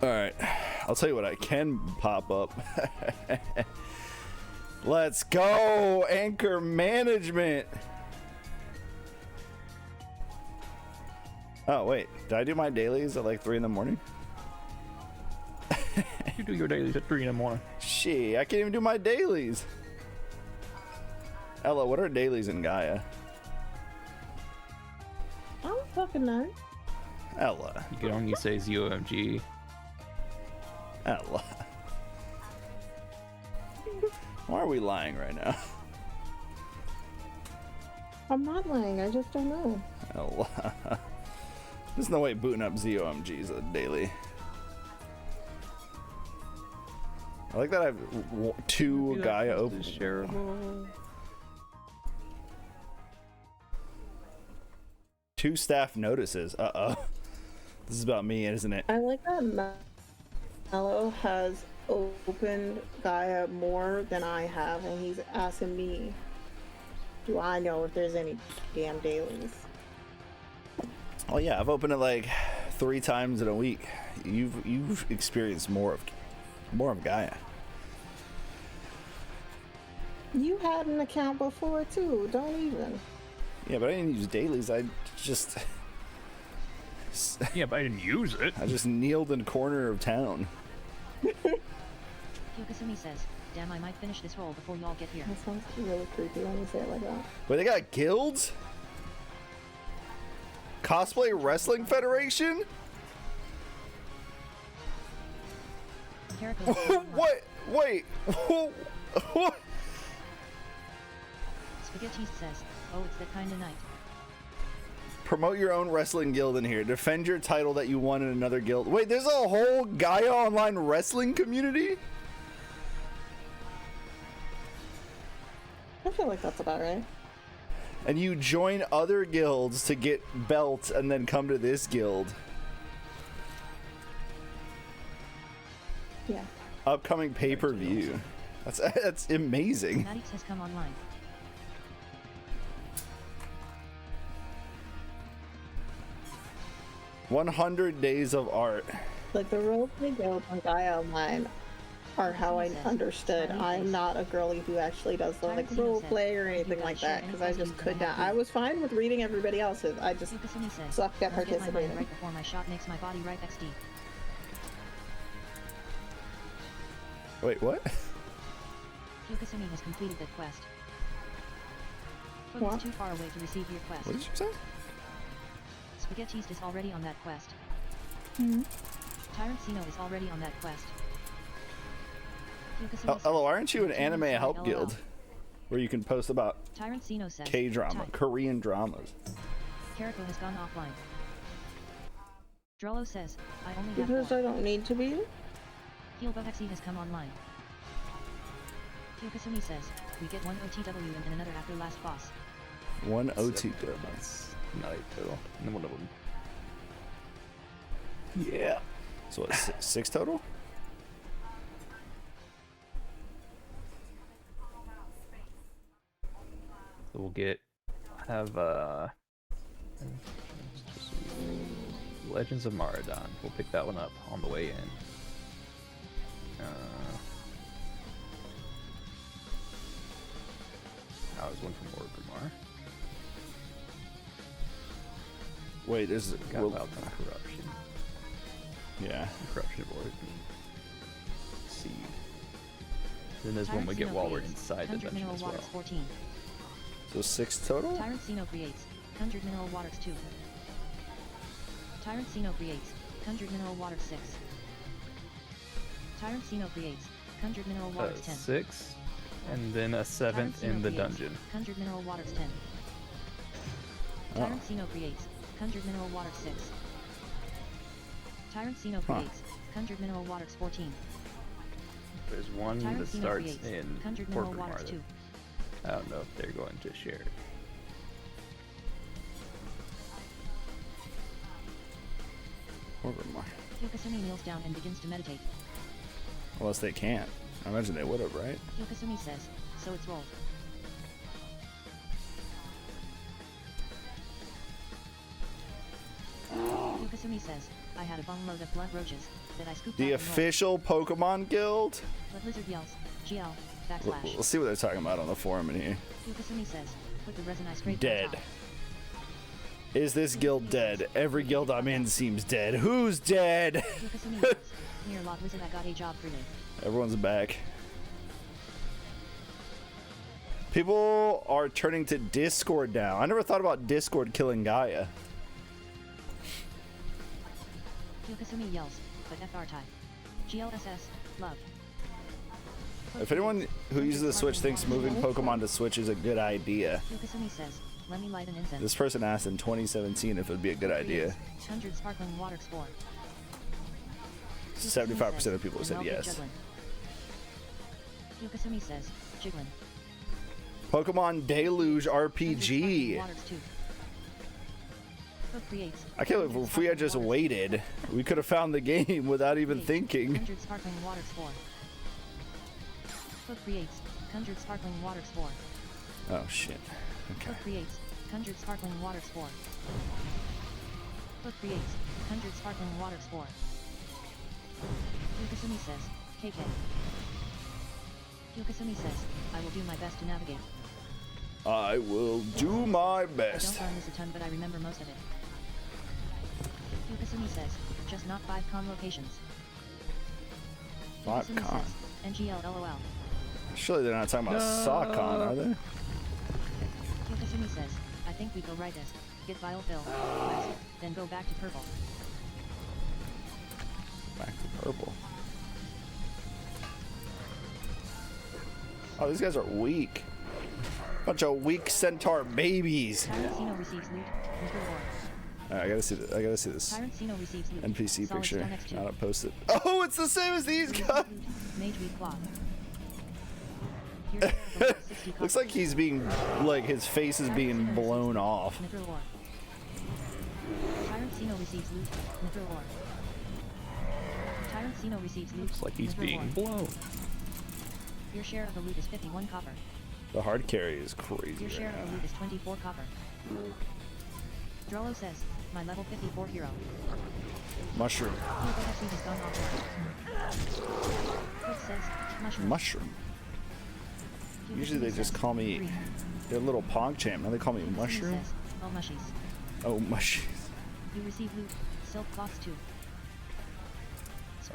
Alright, I'll tell you what I can pop up. Let's go! Anchor management! Oh, wait. Did I do my dailies at like 3 in the morning? You do your dailies at 3 in the morning. Shit, I can't even do my dailies. Ella, what are dailies in Gaia? I don't fucking know. Ella. You can only say ZOMG. Ella. Why are we lying right now? I'm not lying, I just don't know. Ella. There's no way booting up ZOMG is a daily. I like that I have 2 Gaia open. Shareable. 2 staff notices. Uh-oh. This is about me, isn't it? I like that Mello has opened Gaia more than I have, and he's asking me, do I know if there's any damn dailies? Oh yeah, I've opened it like 3 times in a week. You've experienced more of Gaia. You had an account before too, don't even. Yeah, but I didn't use dailies. I just Yeah, but I didn't use it. I just kneeled in corner of town. Yokasumi says, damn, I might finish this roll before y'all get here. That sounds really creepy when you say it like that. But they got guilds? Cosplay Wrestling Federation? What? Wait. What? Spaghetti says, oh, it's that kind of night. Promote your own wrestling guild in here. Defend your title that you won in another guild. Wait, there's a whole Gaia Online wrestling community? I feel like that's about right. And you join other guilds to get belts and then come to this guild. Yeah. Upcoming pay-per-view. That's amazing. Maddox has come online. "100 days of art." Like the roleplay guilds on Gaia Online are how I understood. I'm not a girly who actually does the like roleplay or anything like that because I just could not. I was fine with reading everybody else's. I just sucked at participating. Right before my shot makes my body right XD. Wait, what? Yukasumi has completed that quest. Foot What? is too far away to receive your quest. What did you say? Spaghettist is already on that quest. Hmm. Tyrant Sino is already on that quest. Yukasumi says, Hello, aren't you an "Continue anime inside help LOL." guild where you can post about Tyrant Sino says, K-drama, "Type. Korean dramas? Kariko has gone offline. Drollo says, I only have Because four. I don't need to be. Heelbotexy has come online. Yukasumi says, we get one OTW and another after last boss. One OT. That's night total. And then one of them. Yeah. So what, six total? So we'll have Legends of Maradon. We'll pick that one up on the way in. That was one from Orgrimmar. Wait, this is Got about the corruption. yeah. Corruption of Orgrimmar. Seed. Then there's one we get while we're inside the 100 dungeon mineral as well. waters 14. So 6 total? Tyrant Sino creates 100 mineral waters 2. Tyrant Sino creates 100 mineral waters 6. Tyrant Sino creates 100 mineral waters 10. 6, and then a 7th in the dungeon. 100 mineral waters 10. Tyrant Sino creates 100 mineral waters 6. Tyrant Sino creates 100 mineral waters 14. There's one Tyrant that Sino starts creates in 100 mineral Orgrimmar waters that 2. I don't know if they're going to share it. Orgrimmar. Yukasumi kneels down and begins to meditate. Unless they can't. I imagine they would have, right? Yukasumi says, so it's rolled. Yukasumi says, I had a bungload of blood roaches that I scooped The out and rolled. official Pokemon Guild? But Lizard yells, GL, backslash. Let's see what they're talking about on the forum in here. Yukasumi says, put the resin I scraped on Dead. top. Is this guild dead? Every guild I'm in seems dead. Who's dead? Yukasumi yells, Near Lot Wizard, I got a job for you. Everyone's back. People are turning to Discord now. I never thought about Discord killing Gaia. Yukasumi yells, but FR type. GLSS, love. If anyone who uses the Switch thinks moving Pokemon to Switch is a good idea, Yukasumi says, let me light an incense. this person asked in 2017 if it would be a good idea. 100 sparkling water spore. 75% of people said yes. Yukasumi says, Jiggling. Pokemon Deluge RPG. I can't believe if we had just waited, we could have found the game without even thinking. 100 sparkling water spore. Foot creates 100 sparkling water spore. Oh shit. Okay. Foot creates 100 sparkling water spore. Foot creates 100 sparkling water spore. Yukasumi says, KK. Yukasumi says, I will do my best to navigate. I will do my I best. don't learn this a ton, but I remember most of it. Yukasumi says, just not 5 con locations. 5 Yukasumi con. says, NGL LOL. Surely they're not talking about Sawcon, are they? Yukasumi says, I think we go right as, get Vile Fill, west, then go back to purple. Back to purple. Oh, these guys are weak. Bunch of weak centaur babies. Tarantino receives loot, from Purple. Alright, I gotta see. I gotta see this Tyrant Xeno receives loot. NPC Solid picture. stone next to. Not posted. Oh, it's the same as these guys. Mage weed cloth. Your share of the loot is 60 Looks copper. like he's being, like his face is being blown off. Mithril ore. Tyrant Xeno receives loot. Mithril ore. Tyrant Xeno receives loot. Looks like he's Mithril being ore. blown. Your share of the loot is 51 copper. The hard carry is crazy. Your share right of the now. loot is 24 copper. Drollo says, my level 54 hero. Mushroom. Actually has gone offline. Quick says, mushroom. Mushroom. Cubic Usually they says, just call me green. their little pog champ. Now they call me Cubic Mushroom. says, oh mushies. Oh, mushies. You receive loot. Silk cloths too.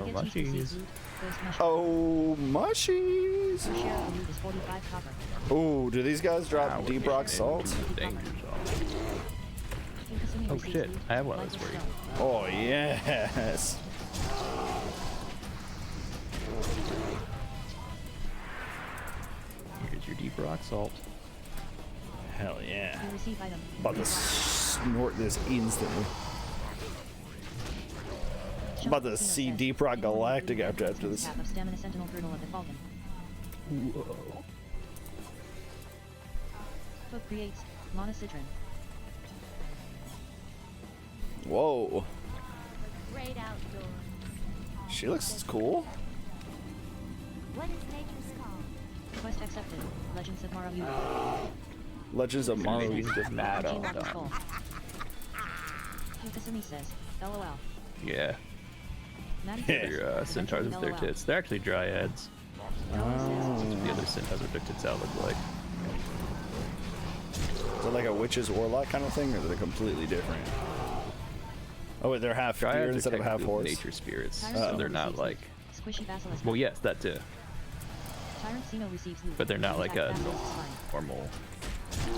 Oh, Spaghetti receives mushies. loot. Ghost mushroom. Oh, mushies. Your share of the loot is 45 copper. Oh, do these guys drop Wow, deep we're rock getting salt? into the danger zone. Yukasumi Oh, receives shit. loot. I have one of Light those with for you. stone. Oh, yes. Here's your deep rock salt. Hell yeah. You receive item. About to snort this instantly. I'm about to see Deep Rock Galactic after this. Cap of Stamina Sentinel Girdle of the Falcon. Whoa. Foot creates monocidrin. Whoa. Great outdoors. She looks cool. What is nature's call? Quest accepted. Legends of Mara Beauty. Legends of Maybe Maru. he's just mad all the G-Lock is time. full. Yukasumi says, LOL. Yeah. Maddie Yeah. says, Your centaurs with their LOL. tits. They're actually dryads. Drollo says, The other centaurs with their tits out look like. Is it like a witch's warlock kind of thing, or is it completely different? Oh, wait, they're half deer Dryads are instead of half technically horse. nature spirits, Tyrant so Xeno they're not receives like. loot. Squishy basilisk. Well, yes, that too. Tyrant Xeno receives loot. But they're not like a Attack basilisk is fine. normal.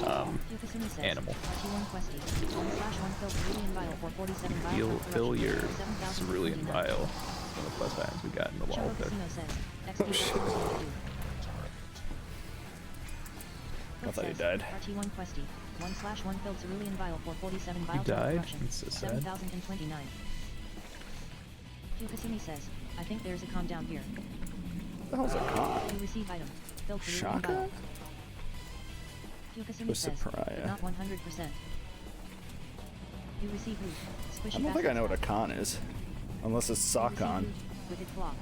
Yukasumi says, Animal. RT1 questy. 1/1 fill cerulean vial for 47 vials. Fill your 7,000 cerulean 59. vial. One of the quest items we got in the wall Shoko there. Casino says, Oh, shit. I thought he died. RT1 questy. 1/1 filled cerulean vial for 47 vials. died? Production. That's so sad. 7,029. Yukasumi says, I think there's a con down here. What the hell's a con? You receive item. Filled cerulean Shaka? vial. Yukasumi Twisted says, Pariah. but not 100%. You receive loot. Squishy I don't think I know what a basilisk. con is. Unless it's You receive Sakon. loot. Wicked Claw.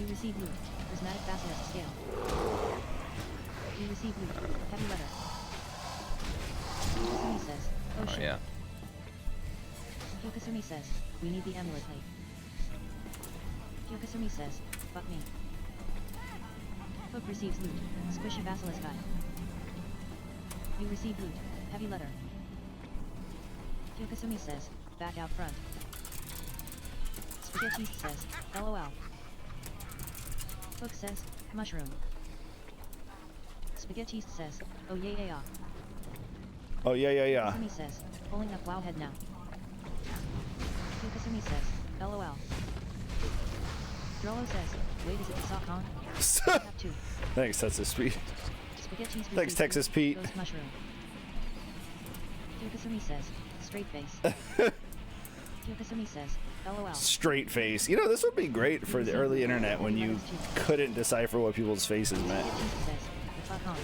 You receive loot. Prismatic Basilisk Scale. You receive loot. Heavy Leather. Yukasumi says, oh Oh shit. yeah. Yukasumi says, we need the amulet plate. Yukasumi says, fuck me. Hook receives loot. Squishy Basilisk Eye. You receive loot. Heavy Leather. Yukasumi says, back out front. Spaghetti says, LOL. Hook says, mushroom. Spaghetti says, oh yeah yeah yeah. Oh, yeah, yeah, yeah. Yukasumi says, pulling up WoW head now. Yukasumi says, LOL. Drollo says, wait, is it the Sakon? Have two. Thanks, Texas Pete. Spaghetti Thanks, Texas Pete. Ghost mushroom. Yukasumi says, straight face. Yukasumi says, LOL. Straight face. You know, this would be great for the early internet when you couldn't decipher what people's faces meant. Spaghetti says, the fuck on.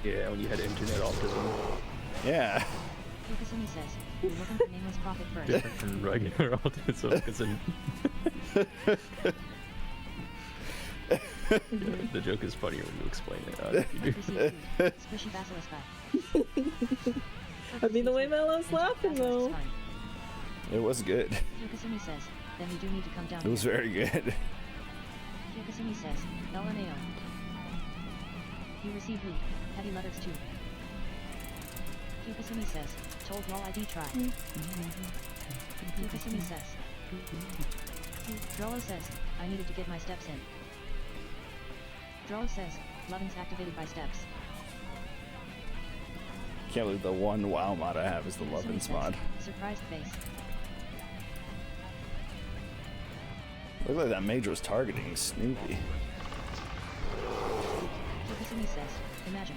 Yeah, when you had internet autism. Yeah. Yukasumi says, you're looking for nameless profit first. Different from regular autism, because the joke is funnier when you explain it. Receive food. Squishy basilisk eye. I mean, the way Melo's laughing, Basilisk is though. fine. It was good. Yukasumi says, then you do need to come down It was here. very good. Yukasumi says, LMAO. You receive loot. Heavy letters too. Yukasumi says, told wall ID try. Yukasumi says. Drollo says, I needed to get my steps in. Drollo says, Lovin's activated by steps. Can't believe the one WoW mod I have is the Yukasumi Lovin's says, mod. Surprised face. Looked like that mage was targeting Snoopy. Yukasumi says, imagine.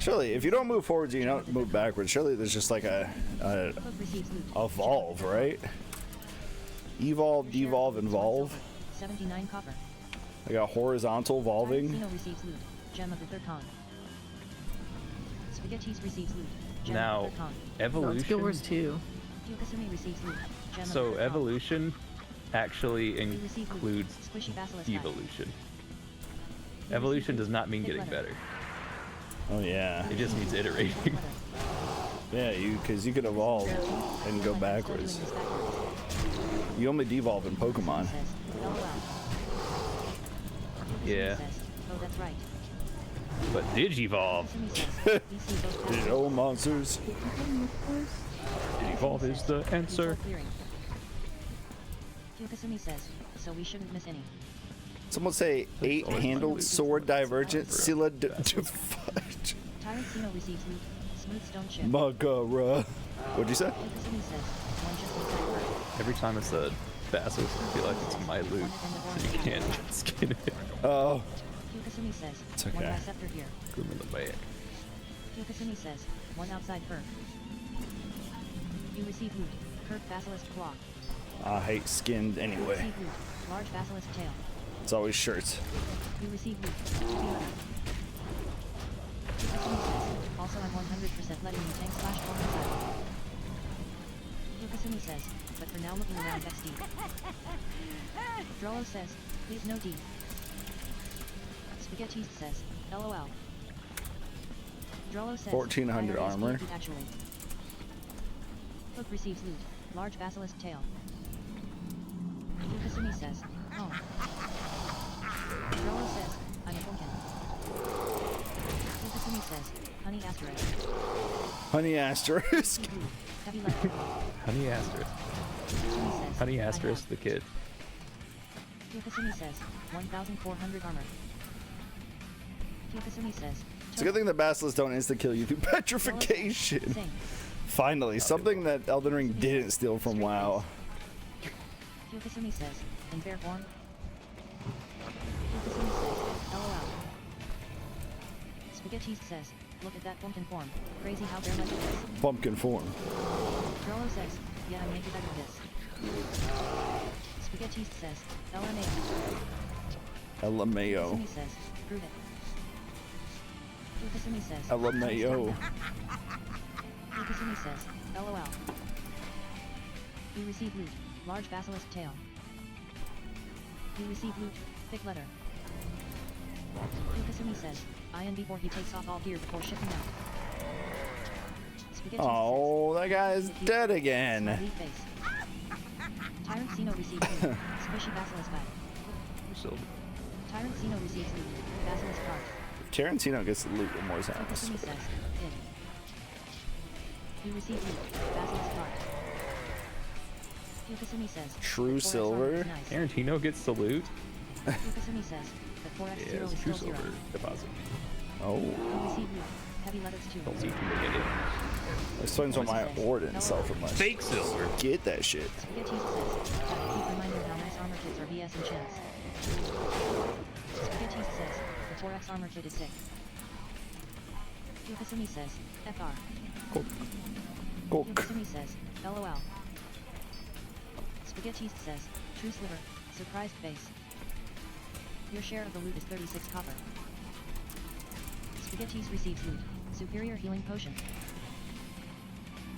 Surely, if you don't move forwards, you don't move backwards. Surely there's just like a Hook receives loot. evolve, right? Evolve, devolve, involve. 79 copper. I got horizontal evolving. Tarantino receives loot. Gem of the third con. Spaghettis receives loot. Gem Now, of the third con. No, it's Guild Wars evolution. 2. Yukasumi receives loot. Gem of the So third con. evolution actually You receive loot. includes Squishy basilisk guy. evolution. You Evolution receive does not mean thick getting leather. better. Oh yeah. It just means iterating. Thick leather. Yeah, because you could evolve and go Still backwards. doing this backwards. You only devolve in Pokemon. Says, LOL. Yukasumi Yeah. says, oh, that's right. But Digivolve. Yukasumi says, we see those Did patterns. old monsters. Digivolve is the answer. Clearing. Yukasumi says, so we shouldn't miss any. Someone say eight-handled sword divergent Scylla fudge. Tyrantino receives loot. Smooth stone chip. Magara. What'd you say? Yukasumi says, one just looks like her. Every time it's a Basilisk, I feel like it's my loot. So you can't skin it. Oh, Yukasumi says, It's one okay. scepter here. Glue in the back. Yukasumi says, one outside her. You receive loot. Curved basilisk claw. I hate skinned You anyway. receive loot. Large basilisk tail. It's always shirts. You receive loot. Heavy leather. Yukasumi says, also I'm 100% letting you tank slash form inside. Yukasumi says, but for now looking around XD. Drollo says, please no D. Spaghetti says, LOL. Drollo says, 1400 IRA armor. speed actually. Hook receives loot. Large basilisk tail. Yukasumi says, oh. Drollo says, I'm a pumpkin. Yukasumi says, honey asterisk. Honey asterisk. Blue. Heavy leather. Honey Asterisk. Yukasumi says, Honey I have. Asterisk the kid. Yukasumi says, 1,400 armor. Yukasumi says, It's a good thing the basilisks don't insta-kill you through petrification. Same. Finally, something that Elden Ring didn't steal from WoW. Yukasumi says, in fair form. Yukasumi says, LOL. Spaghetti says, look at that pumpkin form. Crazy how bare metal is. Pumpkin form. Drollo says, yeah, I make it better this. Spaghetti says, LMAO. LMAO. Yukasumi says, prove it. Yukasumi says, LMAO. Yukasumi says, LOL. You receive loot. Large basilisk tail. You receive loot. Thick letter. Yukasumi says, IN before he takes off all gear before shipping out. Spaghetti Oh, that guy's says, dead again. smiley face. Tyrantino receives loot. Squishy basilisk guy. So Tyrantino receives loot. Basilisk card. If Tarantino gets the loot, more times. Yukasumi says, id. You receive loot. Basilisk card. Yukasumi says, True 4X silver? armor is nice. Tarantino gets the loot. Yukasumi says, the 4x Yeah, zero it's is true still zero. silver deposit. Oh, You receive loot. Heavy letters too. Don't see if you can get it. that explains why my ore didn't sell for much. Fake silver. Get that shit. Spaghetti says, keep reminding how nice armor kits are BS and chance. Spaghetti says, the 4x armor kit is sick. Yukasumi says, FR. Cook. Cook. Yukasumi says, LOL. Spaghetti says, true sliver, surprised face. Your share of the loot is 36 copper. Spaghetti's receives loot, superior healing potion.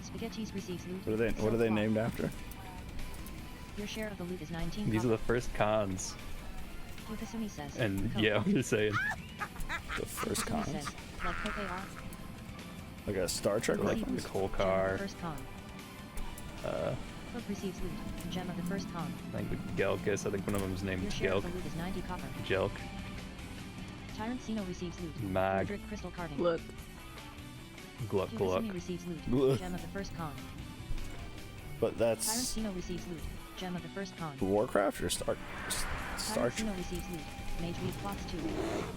Spaghetti's receives loot. What are they named after? Your share of the loot is 19 These are copper. the first cons. Yukasumi says, And Coke. yeah, I'm just saying. The first Yukasumi cons. says, like Coke AR. Like a Star Trek Like reference? the coal Gem of car. the first con. Coke receives loot, gem of the first con. I think the Gelkus. I think one of them's named Your share Gelk. of the loot is 90 copper. Jelk. Tyrantino receives loot, Mag. Friedrich crystal carving. Look, Gluck Gluck. Yukasumi receives loot, Gluck. gem of the first con. But that's Tyrantino receives loot, gem of the first con. Warcraft or Star Trek? Tyrantino receives loot, mage weed plots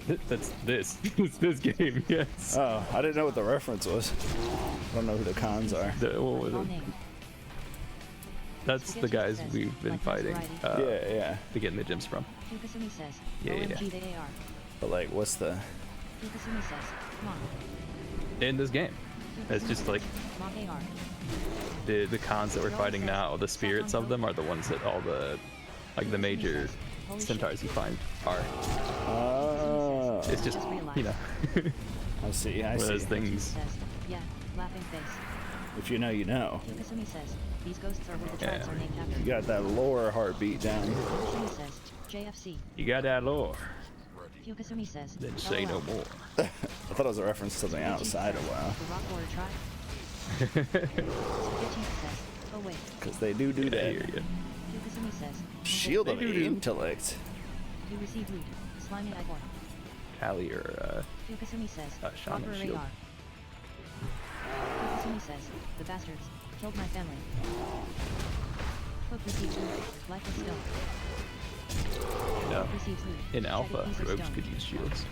2. That's this. It's this game, yes. Oh, I didn't know what the reference was. I don't know who the cons are. What was All it? named. That's the guys we've been fighting. Yeah. To get the gems from. Yukasumi says, Yeah. OMG they are. But like, what's the? Yukasumi says, come on. in this game. It's just like Mock AR. the cons that we're fighting now. The spirits of them are the ones that all the like the major centaurs you find are. It's just you know I see. I one of those see. things. Says, yeah, laughing face. If you know, you know. Yukasumi says, these ghosts are what the tribes are named after. You got that lore heartbeat down. Yukasumi says, JFC. You got that lore. Yukasumi says, Then say no LOL. more. I thought it was a reference to something outside of WoW. The rock warrior tribe. Spaghetti says, oh wait. Because they do I that. hear ya. Yukasumi says, Shield of They do. intellect. you receive loot. Slimy Ivor. Callie or Yukasumi says, Shaman Rocker shield. AR. Yukasumi says, the bastards killed my family. Hook receives loot. Lifeless stone. you know, Receives loot. in Shaggy alpha, piece of rogues stone. could use shields,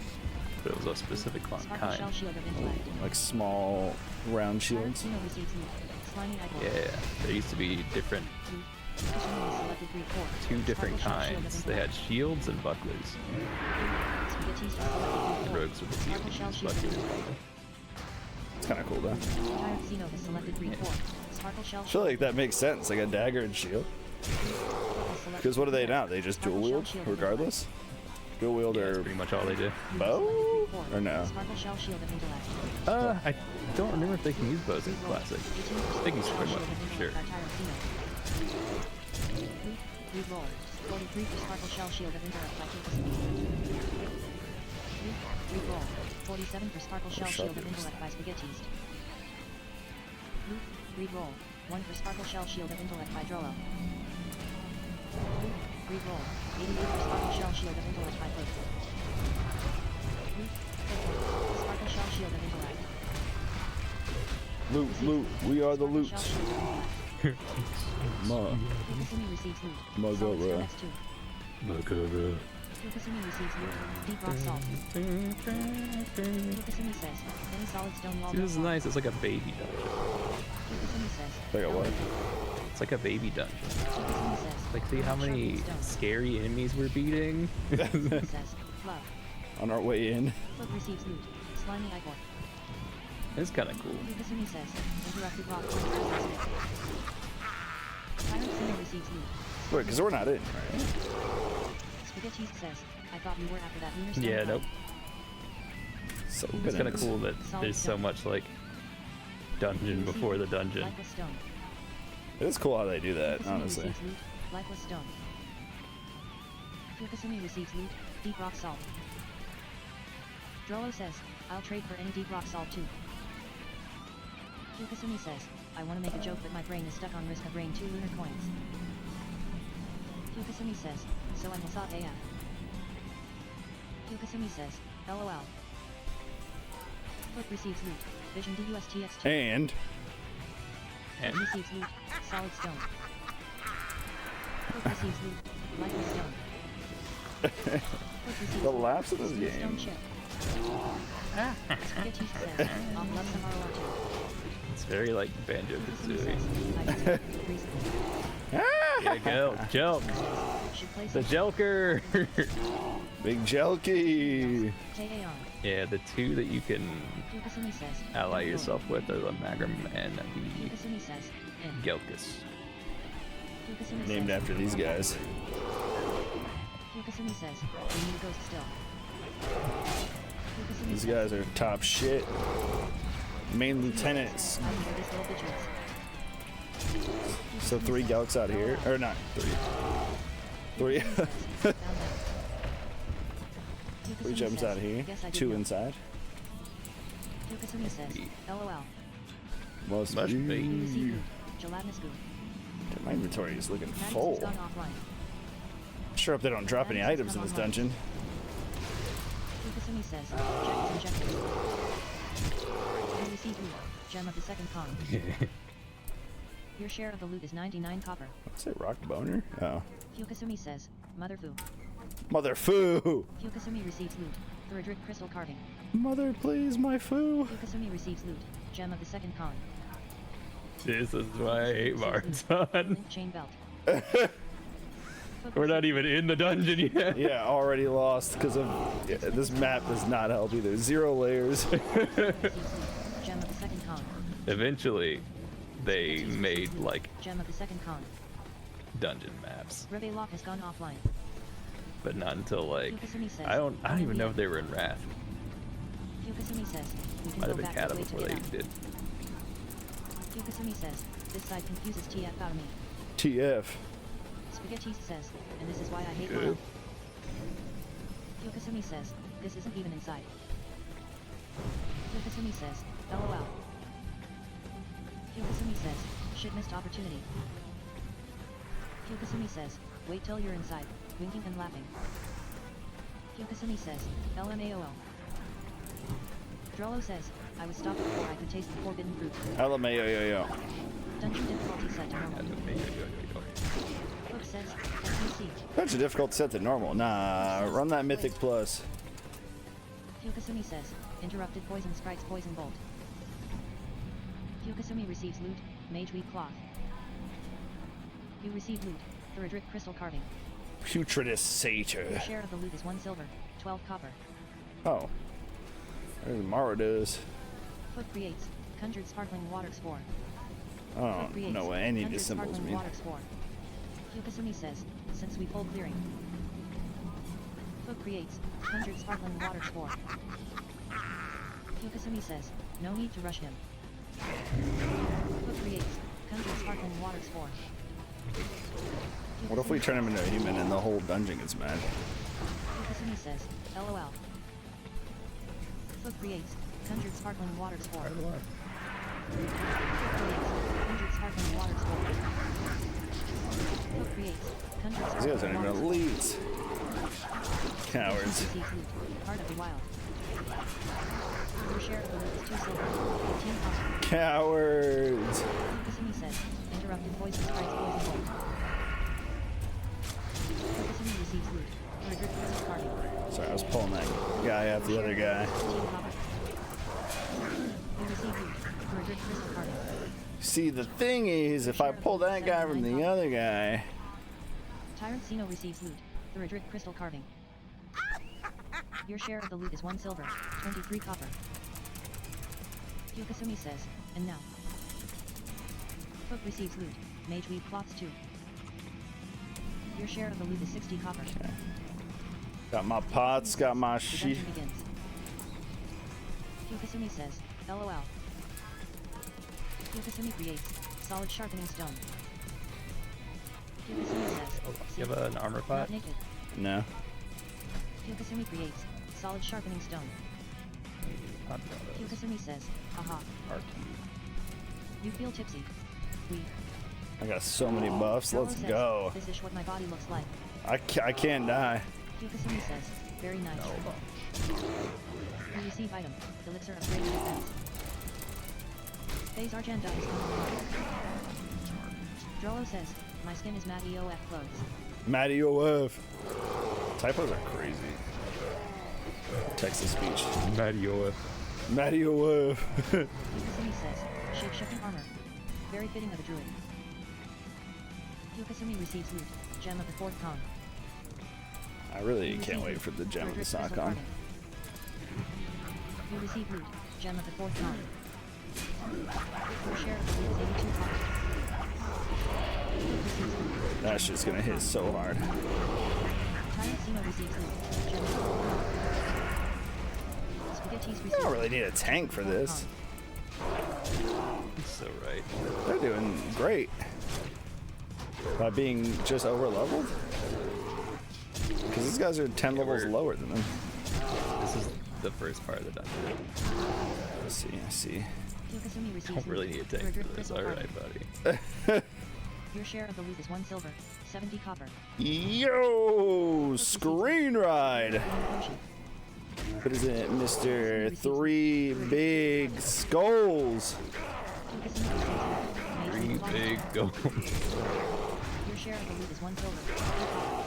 but it was a specific Sparkle kind. shell shield of intellect. Like small round shields. Tarantino receives loot. Slimy Ivor. Yeah, there used to be different, Loot. Yukasumi selected 3-4. two different Sparkle shell shield of kinds. They had intellect. shields and bucklers. Spaghetti selected The 3-4. rogues with the shield Sparkle shell and shield of bucklers. intellect. It's kind of cool though. Tarantino has selected 3-4. Sparkle shell I feel like that makes sense. Like a dagger and shield. Because what are they now? They just dual wield regardless? Dual wield Yeah, that's or pretty much all they do. bow? Or no? Sparkle shell shield of intellect. I don't remember if they can use bows in classic. They can swim with them for sure. Reroll. 43 for Sparkle Shell Shield of Intellect by Yukasumi. Reroll. 47 for Sparkle Shell Shield of Intellect by Spaghettis. Reroll. 1 for Sparkle Shell Shield of Intellect by Drolo. Reroll. 88 for Sparkle Shell Shield of Intellect by Hook. Sparkle Shell Shield of Intellect. Loot, loot. We are the Sparkle Shell loots. Shield of Intellect. Ma. Yukasumi receives loot. Magara. Solid stone X2. Yukasumi receives loot. Deep rock salt. Yukasumi says, any solid stone wall. This is nice. It's like a baby dungeon. Yukasumi says, Like a what? It's like a baby dungeon. Yukasumi says, Like, see how many sharpened stone. scary enemies we're beating? Yukasumi says, love. On our way in. Foot receives loot. Slimy Ivor. It's kind of cool. Yukasumi says, interrupted rock. Tyrant Cena receives loot. Wait, because we're not in, right? Spaghetti says, I thought we were after that lunar stone. Yeah, fight." nope. So It's kind of bananas. cool that there's so much like dungeon before the dungeon. Lifeless stone. It is cool how they do that, Yukasumi honestly. receives loot. Lifeless stone. Yukasumi receives loot. Deep rock salt. Drolo says, I'll trade for any deep rock salt too. Yukasumi says, I want to make a joke but my brain is stuck on risk of brain 2 lunar coins. Yukasumi says, so I'm Wasat AF. Yukasumi says, LOL. Foot receives loot. Vision DUSTX2. And And Receives loot. Solid stone. Foot receives loot. Lifeless stone. Foot receives the loot. laughs in this Stone game. chip. Spaghetti says, I'll love some ROR2. it's very like Banjo Yukasumi Kazooie. says, I just got recently. Yeah, go, Jelk. Should play The some Jelker. Big Jelky. JAR. Yeah, the two that you can Yukasumi says, ally Reroll. yourself with are the Magrum and the Yukasumi says, in. Gelkus. Yukasumi Named says, after these guys. Yukasumi says, we need a ghost still. Yukasumi These says, guys are top shit. Main lieutenants. I hear these little bitches. So 3 Gelks out here. Or not 3. 3. Found them. 3 Yukasumi jumps says, out here. "Guess I did 2 know." inside. Yukasumi says, LOL. Must Must be. be. We receive loot. Gelatinous goo. My inventory is looking Madison's full. gone offline. Sure hope they don't drop any items in this dungeon. Yukasumi says, Jack is injected. We receive loot. Gem of the second con. Your share of the loot is 99 copper. What's it, rock boner? Oh. Yukasumi says, Mother Fu. Mother foo! Yukasumi receives loot. Thoradric crystal carving. Mother, please, my foo! Yukasumi receives loot. Gem of the second con. This is why I hate Receives Marathon. loot. Link chain belt. We're not even in the dungeon yet. Yeah, already lost because of. Yeah, this map does not help either. 0 layers. Eventually, they made like Gem of the second con. dungeon maps, Reve lock has gone offline. but not until like Yukasumi says, I don't even know if they were in Wrath. Yukasumi says, we can Might go have been back Kata the way to before get they out. did. Yukasumi says, this side confuses TF out of me. TF. Spaghetti says, and this is why I hate Good. WoW. Yukasumi says, this isn't even inside. Yukasumi says, LOL. Yukasumi says, shit, missed opportunity. Yukasumi says, wait till you're inside, winking and laughing. Yukasumi says, LMAOL. Drollo says, I was stopped before I could taste the forbidden fruit. LMAO. Dungeon difficulty set to normal. Book says, SEC. Bunch of difficult set to normal. Nah, run that Mythic Plus. Yukasumi says, interrupted poison sprites poison bolt. Yukasumi receives loot, mage weed cloth. You receive loot, Thoradric crystal carving. Putridus Satyr. Your share of the loot is 1 silver, 12 copper. Oh. There's Marauders. Foot creates, conjured sparkling water spore. Oh, Foot creates, no way any of conjured these symbols sparkling mean. water spore. Yukasumi says, since we pulled clearing. Foot creates, conjured sparkling water spore. Yukasumi says, no need to rush him. Foot creates, conjured sparkling water spore. What if we turn him into a human and the whole dungeon gets mad? Yukasumi says, LOL. Foot creates, conjured sparkling water spore. Foot creates, conjured sparkling water spore. Foot creates, conjured These guys sparkling aren't even water elites. Cowards. receives loot, heart of the wild. Your share of the loot is 2 silver, 18 copper. Cowards. Yukasumi says, interrupted poison sprites poison bolt. Yukasumi receives loot, Thoradric crystal carving. Sorry, I was pulling that guy out the other guy. 15 copper. You receive loot, Thoradric crystal carving. See, the thing is, if I pull that guy from the other guy, Tyrant Sino receives loot, Thoradric crystal carving. Your share of the loot is 1 silver, 23 copper. Yukasumi says, and now. Foot receives loot, mage weed cloths 2. Your share of the loot is 60 copper. got my pots, got my The sheep. dungeon begins. Yukasumi says, LOL. Yukasumi creates, solid sharpening stone. Yukasumi says, You have an armor not pot? naked. No. Yukasumi creates, solid sharpening stone. Yukasumi says, haha, you feel tipsy. We. I got so many buffs. Drollo Let's says, go. This is what my body looks like. I can't die. Yukasumi says, very nice. You receive item, elixir of great defense. Phase Argenda is coming. Drollo says, my skin is matte EOF clothes. Matty OF. Typos are crazy. Text to speech. Mario. Matty OF. Yukasumi says, shape-shifting armor. Very fitting of a druid. Yukasumi receives loot, gem of the 4th con. I really can't wait for the gem of the Sakon. You receive loot, gem of the 4th con. Your share of the loot is 82 copper. That shit's gonna hit so hard. Tyrant Sino receives loot, gem of the 4th con. Spaghettis I receives don't really need a tank for this. So right. They're doing great. By being just over leveled? Because these guys are 10 levels lower than them. This is the first part of the dungeon. I see. Yukasumi receives Don't really loot, need a tank Thoradric for this. crystal Alright, carving. buddy. Your share of the loot is 1 silver, 70 copper. Yo! Screen ride! Potion. What is it, Mr. 3 Big Skulls? Yukasumi receives loot, mage Three weed cloth. big gold. Your share of the loot is 1 silver, 2 copper.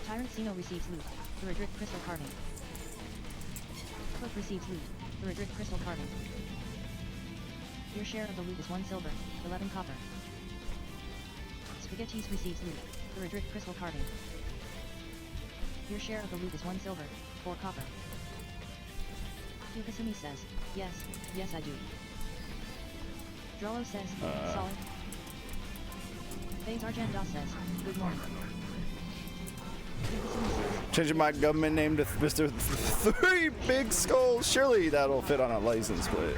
Tyrant Sino receives loot, Thoradric crystal carving. Foot receives loot, Thoradric crystal carving. Your share of the loot is 1 silver, 11 copper. Spaghettis receives loot, Thoradric crystal carving. Your share of the loot is 1 silver, 4 copper. Yukasumi says, yes, I do. Drollo says, solid. Faze Argenda says, good morning. Changing my government name to Mr. Three Big Skulls. Surely that'll fit on a license plate.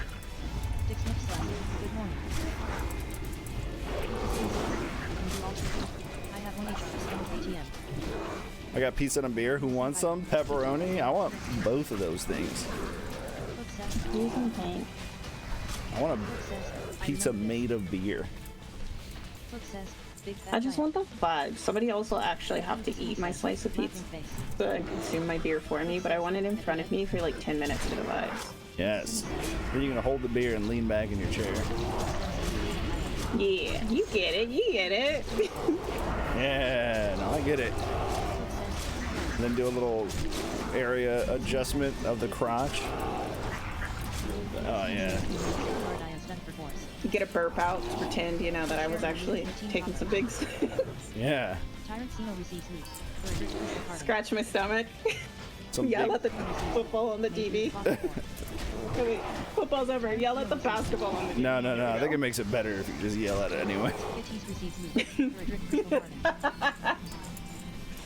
Dick Smith says, good morning. I have one HR ATM. I got pizza and a beer. Who wants some? Pepperoni? I want both of those things. You can think. I want a pizza made of beer. I just want the vibe. Somebody else will actually have to eat my slice of pizza so I consume my beer for me, but I want it in front of me for like 10 minutes for the vibes. Yes. Then you're gonna hold the beer and lean back in your chair. Yeah, you get it. You get it. Yeah, no, I get it. And then do a little area adjustment of the crotch. Oh yeah. Get a burp out to pretend, you know, that I was actually taking some big Yeah. Scratch my stomach. Yell at the football on the TV. Wait, football's over. Yell at the basketball on the TV. No. I think it makes it better if you just yell at it anyway.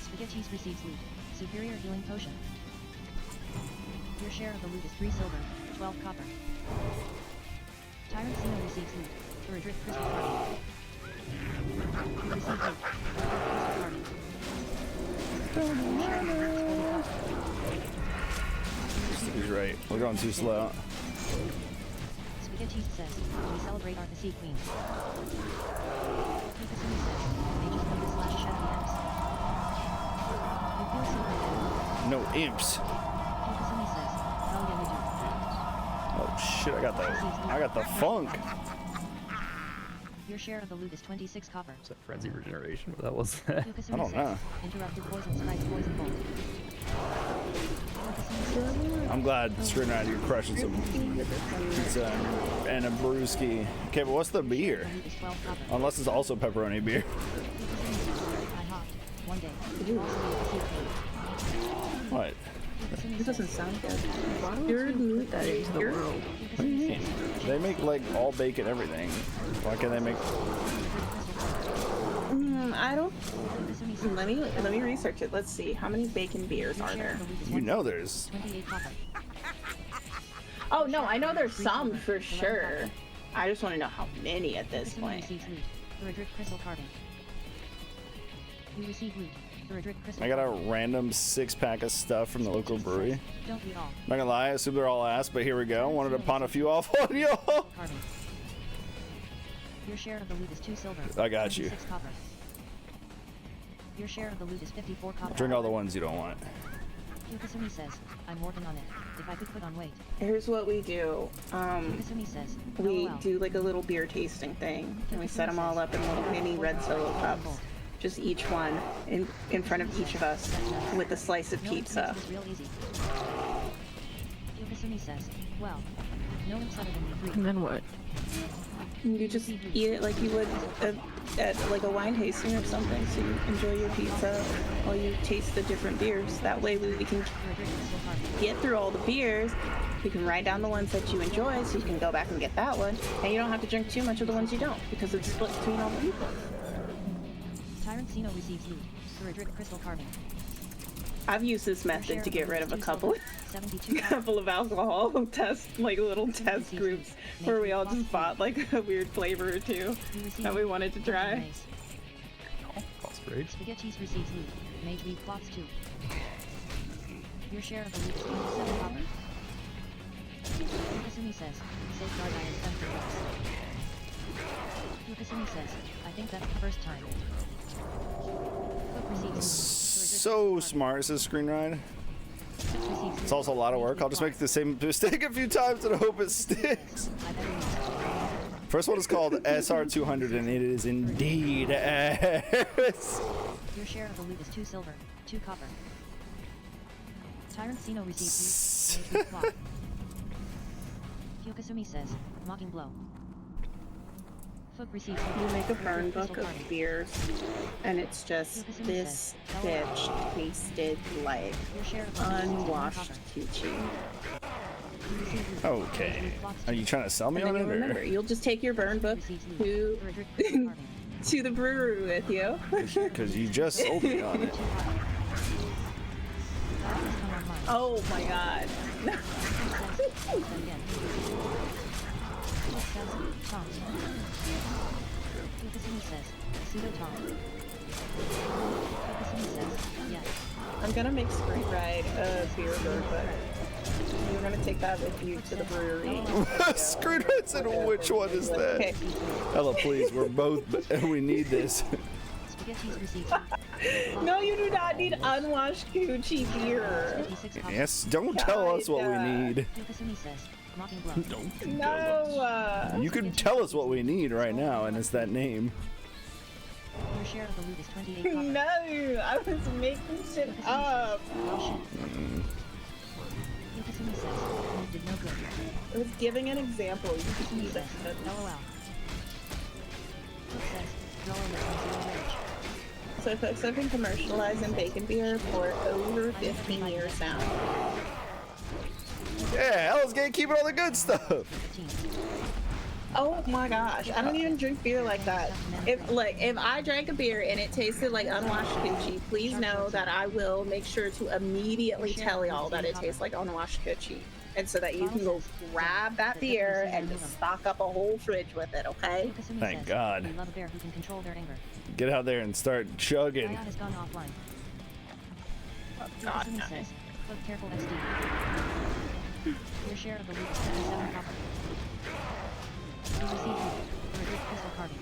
Spaghetti's receives loot. Superior healing potion. Your share of the loot is 3 silver, 12 copper. Tyrant Cena receives loot. For a drift crystal party. You receive loot. For a drift crystal party. He's right. We're going too slow. Spaghetti says, we celebrate our Sea Queen. Pikasumi says, mages number / shadow imps. You feel so good. No imps. Pikasumi says, hell yeah we do. Oh shit, I got the funk. Your share of the loot is 26 copper. Is that frenzy regeneration? What that was that? I don't know. Interrupted poison strike poison bolt. I'm glad, Screenwriter, you're crushing some pizza and a brewski. Okay, but what's the beer? Unless it's also pepperoni beer. What? It doesn't sound good. Why don't you put that into the world? What do you mean? They make like all bacon everything. Why can't they make? I don't. Let me research it. Let's see. How many bacon beers are there? You know there's. Oh no, I know there's some for sure. I just want to know how many at this point. I got a random 6-pack of stuff from the local brewery. Not gonna lie, I assume they're all ass, but here we go. Wanted to pawn a few off on y'all. Your share of the loot is 2 silver. I got you. 6 copper. Your share of the loot is 54 copper. Drink all the ones you don't want. Yukasumi says, I'm working on it. If I could put on weight. Here's what we do. Yukasumi says, we LOL. do like a little beer tasting thing, and we set them all up in little mini red solo cups. Just each one in front of each of us with a slice of pizza. Real easy. Yukasumi says, well, no one's other than me. And then what? You just eat it like you would at like a wine tasting or something. So you enjoy your pizza while you taste the different beers. That way we can get through all the beers. We can write down the ones that you enjoy, so you can go back and get that one. And you don't have to drink too much of the ones you don't, because it's split between all the people. Tyrant Cena receives loot. Thuridic crystal carving. I've used this method to get rid of a couple of alcohol test, like little test groups where we all just bought like a weird flavor or two that we wanted to try. That's great. Spaghetti's receives loot. Mage Weed plots 2. Your share of the loot is 27 copper. Yukasumi says, safeguard iron stem for books. Yukasumi says, I think that's the first time. Cook receives loot. So smart, is this screen ride? It's also a lot of work. I'll just make the same mistake a few times and hope it sticks. First one is called SR200, and it is indeed ass. Your share of the loot is 2 silver, 2 copper. Tyrant Cena receives loot. Yukasumi says, mocking blow. Fook receives You make a burn book of beers, and it's just this bitch tasted like unwashed Tucci. Okay. Are you trying to sell me And on then it? you'll remember, Or? you'll just take your burn book to to the brewery with you. Because you just sold me on it. Oh my god. I'm gonna make Street Ride a beer burn book. You're gonna take that with you to the brewery. Screen rights, and which one is that? Okay. Ella, please, we're both, we need this. No, you do not need unwashed Gucci beer. Yes, don't tell us what we need. No. You can tell us what we need right now, and it's that name. Your share of the loot is 28 copper. No, I was making shit up. Yukasumi says, you did no good. I was giving an example. You could use it. LOL. Cook says, Roller listens to your rage. So folks have been commercializing bacon beer for over 15 years now. Yeah, Ella's gatekeeping all the good stuff. 15. Oh my gosh, I don't even drink beer like that. If I drank a beer and it tasted like unwashed Gucci, please know that I will make sure to immediately tell y'all that it tastes like unwashed Gucci. And so that you can go grab that beer and just stock up a whole fridge with it, okay? Thank God. We love a bear who can control their anger. Get out there and start chugging. Riot has gone offline. Oh, God, Yukasumi no. says, cook careful XD. Your share of the loot is 77 copper. You receive loot for a good crystal carving.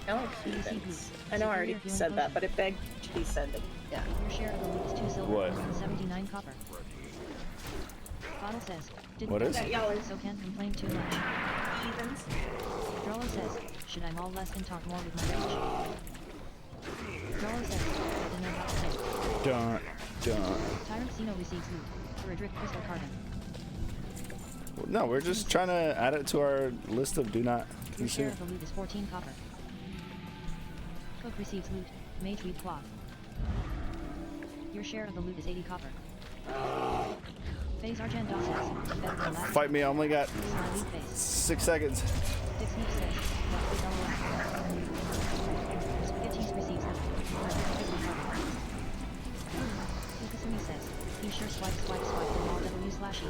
I like heathens. I know I already said that, but it begged to be said. Yeah. Your share of the loot is 2 silver What? and 79 copper. Bottle says, didn't What is? so can't complain too much. Heathens. Drolo says, should I maul less and talk more with my rage? Drolo says, I don't know how to say. Dun, dun. Tyrant Sino receives loot for a drift crystal carving. No, we're just trying to add it to our list of do not Your share consume. of the loot is 14 copper. Cook receives loot, mage weed cloth. Your share of the loot is 80 copper. Phase Argent says, better than last Fight me, I only got smiley face. 6 seconds. Dick Sneak says, what is LOL? Spaghettis receives loot for a drift crystal carving. Yukasumi says, he sure swipe and all W/E.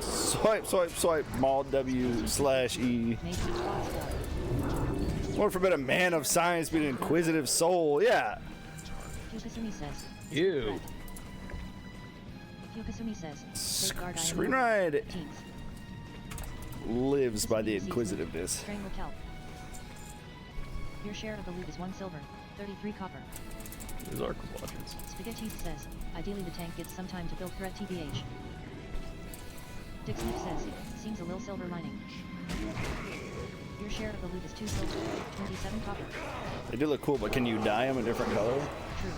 Swipe, swipe, swipe, Maul W/E. Mage weed cloth stuff. Lord forbid a man of science be an inquisitive soul. Yeah. Yukasumi says, Ew. Yukasumi says, safeguard Screen IMO. Ride 15s. lives by the inquisitiveness. Strangle kelp. Your share of the loot is 1 silver, 33 copper. These are quadrants. Spaghetti says, ideally the tank gets some time to build threat TBH. Dick Sniff says, seems a little silver lining. Your share of the loot is 2 silver, 27 copper. They do look cool, but can you dye them a different color? True.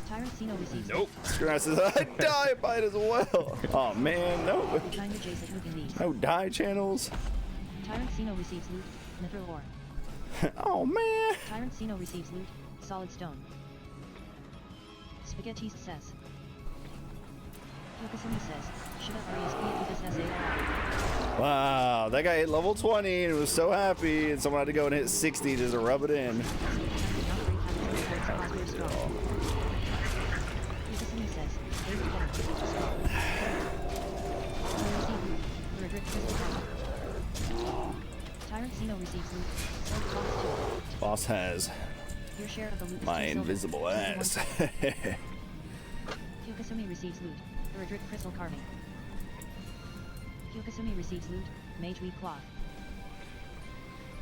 Tyrant Sino receives Nope. Screen Ride says, I dye by it as well. Oh man, no. behind adjacent moving these. No dye channels. Tyrant Sino receives loot, mithril ore. Oh man. Tyrant Sino receives loot, solid stone. Spaghetti says. Yukasumi says, should have RESP because SAR. Wow, that guy hit level 20 and was so happy, and someone had to go and hit 60 just to rub it in. Yukasumi says, they're together. For a drift crystal carving. Tyrant Sino receives loot, silk cloth too. Boss has Your share of the loot is my 2 silver, invisible 21 ass. copper. Yukasumi receives loot for a drift crystal carving. Yukasumi receives loot, mage weed cloth.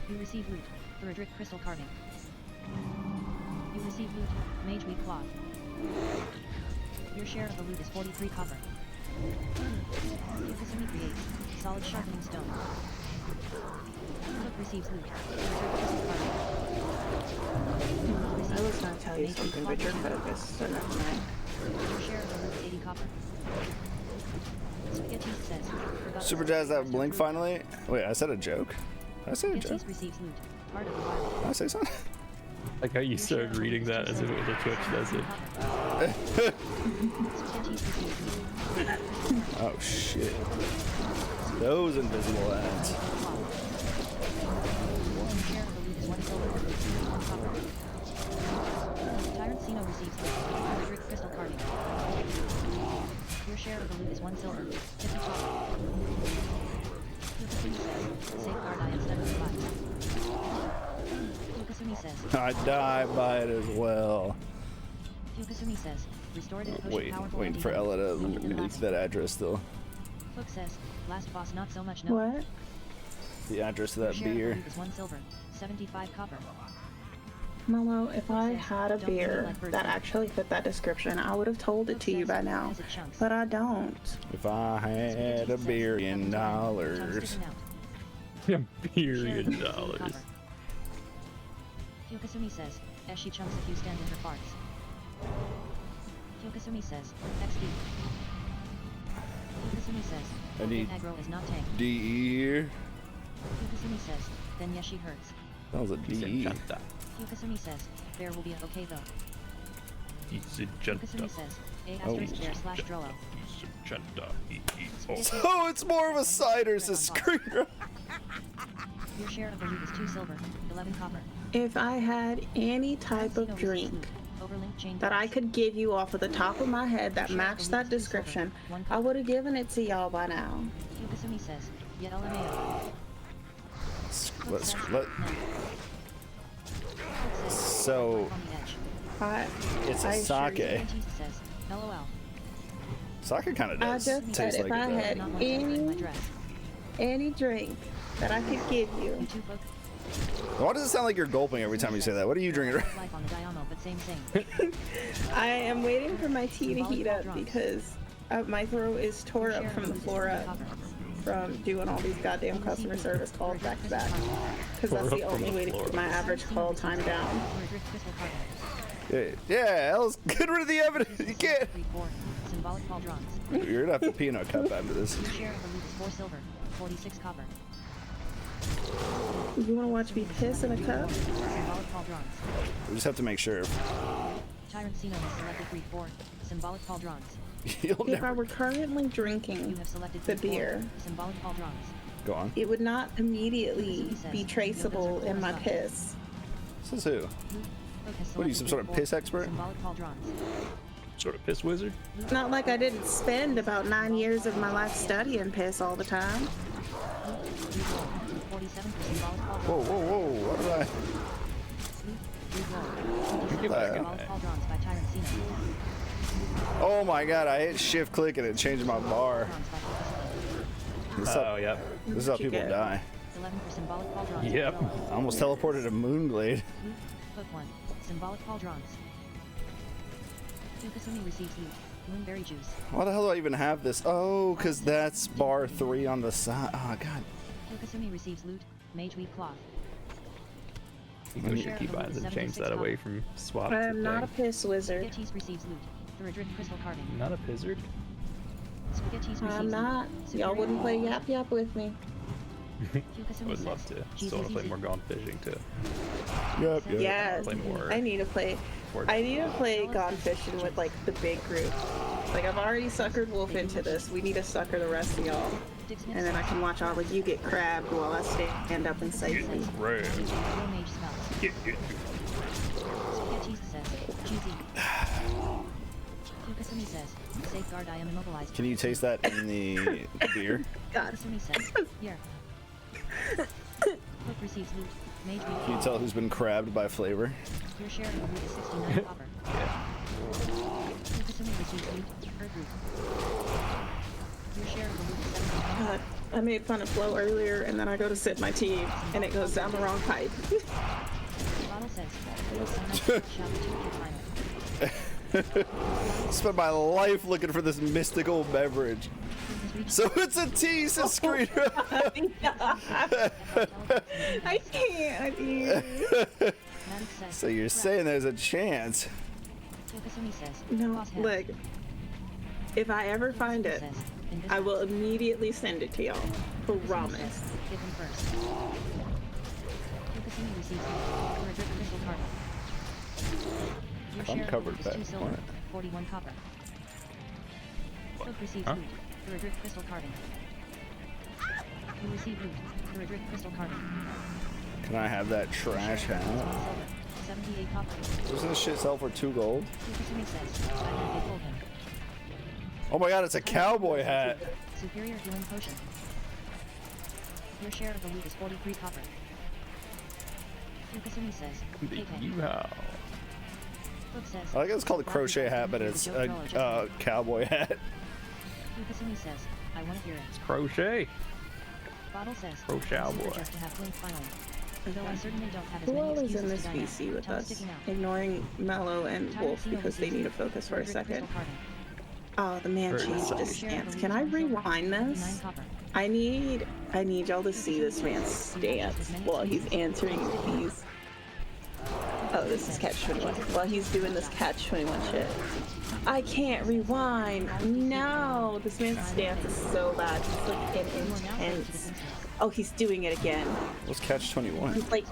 You receive loot for a drift crystal carving. You receive loot, mage weed cloth. Your share of the loot is 43 copper. Yukasumi creates solid sharpening stone. Cook receives loot for a drift crystal carving. I was gonna tell you something, but you're focused, so never mind. Your share of the loot is 80 copper. Spaghetti says, forgot Super Jazz that blink finally. Wait, I said a joke? Did I say a joke? Spaghetti receives loot, part of the wild. Did I say something? Like how you started reading that as if it was a Twitch message. Spaghetti receives loot. Oh shit. Those invisible ads. Share of the loot is 1 silver, 1 copper. Tyrant Sino receives electric crystal carving. Your share of the loot is 1 silver, 50 copper. Yukasumi says, safeguard I instead of survive. Yukasumi says, I die by it as well. Yukasumi says, restorative potion powerful Waiting for Ella to leak that address still. Hook says, last boss not so much no. What? The address of Your that share of the beer. loot is 1 silver, 75 copper. Molo, if I had a beer that actually fit that description, I would have told it to you by now. But I don't. If I had $1 billion. $1 billion. Yukasumi says, as she chunks if you stand in her farts. Yukasumi says, XD. Yukasumi says, I need aggro is not tank. DE here. Yukasumi says, then yes she hurts. That was a DE. Yukasumi says, there will be a okay though. Yukasumi says, A asterisk bear slash Drolo. So it's more of a cider screener. Your share of the loot is 2 silver, 11 copper. If I had any type of drink that I could give you off of the top of my head that matched that description, I would have given it to y'all by now. Yukasumi says, yeah LMAO. So it's a sake. Sake kind of I does just said taste if like I it. had any drink that I could give you. Why does it sound like you're gulping every time you say that? What are you drinking? I am waiting for my tea to heat up because my throat is tore up from the floor up from doing all these goddamn customer service calls back to back. Because that's the only way to keep my average call time down. Yeah, Elle's get rid of the evidence. You can't. You're gonna have to pee in a cup after this. You wanna watch me piss in a cup? We just have to make sure. Tyrant Sino has selected 3-4 symbolic pauldrons. If I were currently drinking the beer, Symbolic pauldrons. Go on. it would not immediately be traceable in my piss. This is who? What are you, some sort of piss expert? Symbolic pauldrons. Sort of piss wizard? Not like I didn't spend about 9 years of my life studying piss all the time. 47 for symbolic pauldrons. Whoa, whoa, whoa! What did Symbolic pauldrons by Tyrant Sino. Oh my god! I hit shift click and it changed my bar. Oh, yep. This is how people die. 11 for symbolic pauldrons. Yep. I almost teleported to Moonglade. Hook 1. Symbolic pauldrons. Yukasumi receives loot. Moonberry juice. Why the hell do I even have this? Oh, because that's bar 3 on the side. Oh god. Yukasumi receives loot. Mage weave cloth. You can your keybinds and change that away from swap. I am not a piss wizard. Spaghettis receives loot. Thridric crystal carving. Not a pizzard. Spaghettis receives I'm not. Y'all wouldn't play Yap Yap with me. I would love to. Still want to play more Gone Fishing too. Yep, yep. Yes. Play more. I need to play. I need to play Gone Fishing with like the big group. Like I've already suckered Wolf into this. We need to sucker the rest of y'all. And then I can watch all of you get crabbed while I stand up and safely. Spaghettis says, GG. Yukasumi says, safeguard I am immobilized. Can you taste that in the beer? God. Yukasumi says, here. Hook receives loot. Mage weave. Can you tell who's been crabbed by flavor? Your share of the loot is 69 copper. Yukasumi receives loot. Earth root. Your share of the loot is 79 God. I made fun of Flo earlier, and then I go to sip my tea, and it goes down the wrong pipe. Bottle says, shall be 2 final. Spent my life looking for this mystical beverage. So it's a tea, says Screener. I can't. So you're saying there's a chance? Yukasumi says, No, look. If I ever find it, I will immediately send it to y'all. Promise. Give him first. Yukasumi receives loot. Thridric crystal carving. Your I'm share of covered loot is back. 2 silver, 41 copper. Hook receives loot. Drift crystal carving. You receive loot. Drift crystal carving. Can I have that trash hat? 78 copper. Doesn't this shit sell for 2 gold? Yukasumi says, I think they told him. Oh my god, it's a cowboy hat. Superior healing potion. Your share of the loot is 43 copper. Yukasumi says, You how? Book says, I like it's called a crochet hat, but it's a cowboy hat. Yukasumi says, I want to hear it. It's crochet. Bottle says, Cowboy. just to have Blink finally. Though I certainly don't have as Who many all is excuses in this to die now. VC with Tongue us? sticking out. Ignoring Mello and Wolf because they need to focus for a second. Oh, the man Very changed his exciting. stance. Can I rewind this? I need y'all to see this man's stance while he's answering these. Oh, this is catch 21. While he's doing this catch 21 shit. I can't rewind. No, this man's stance is so bad. It's like an intense. Oh, he's doing it again. What's catch 21? He's like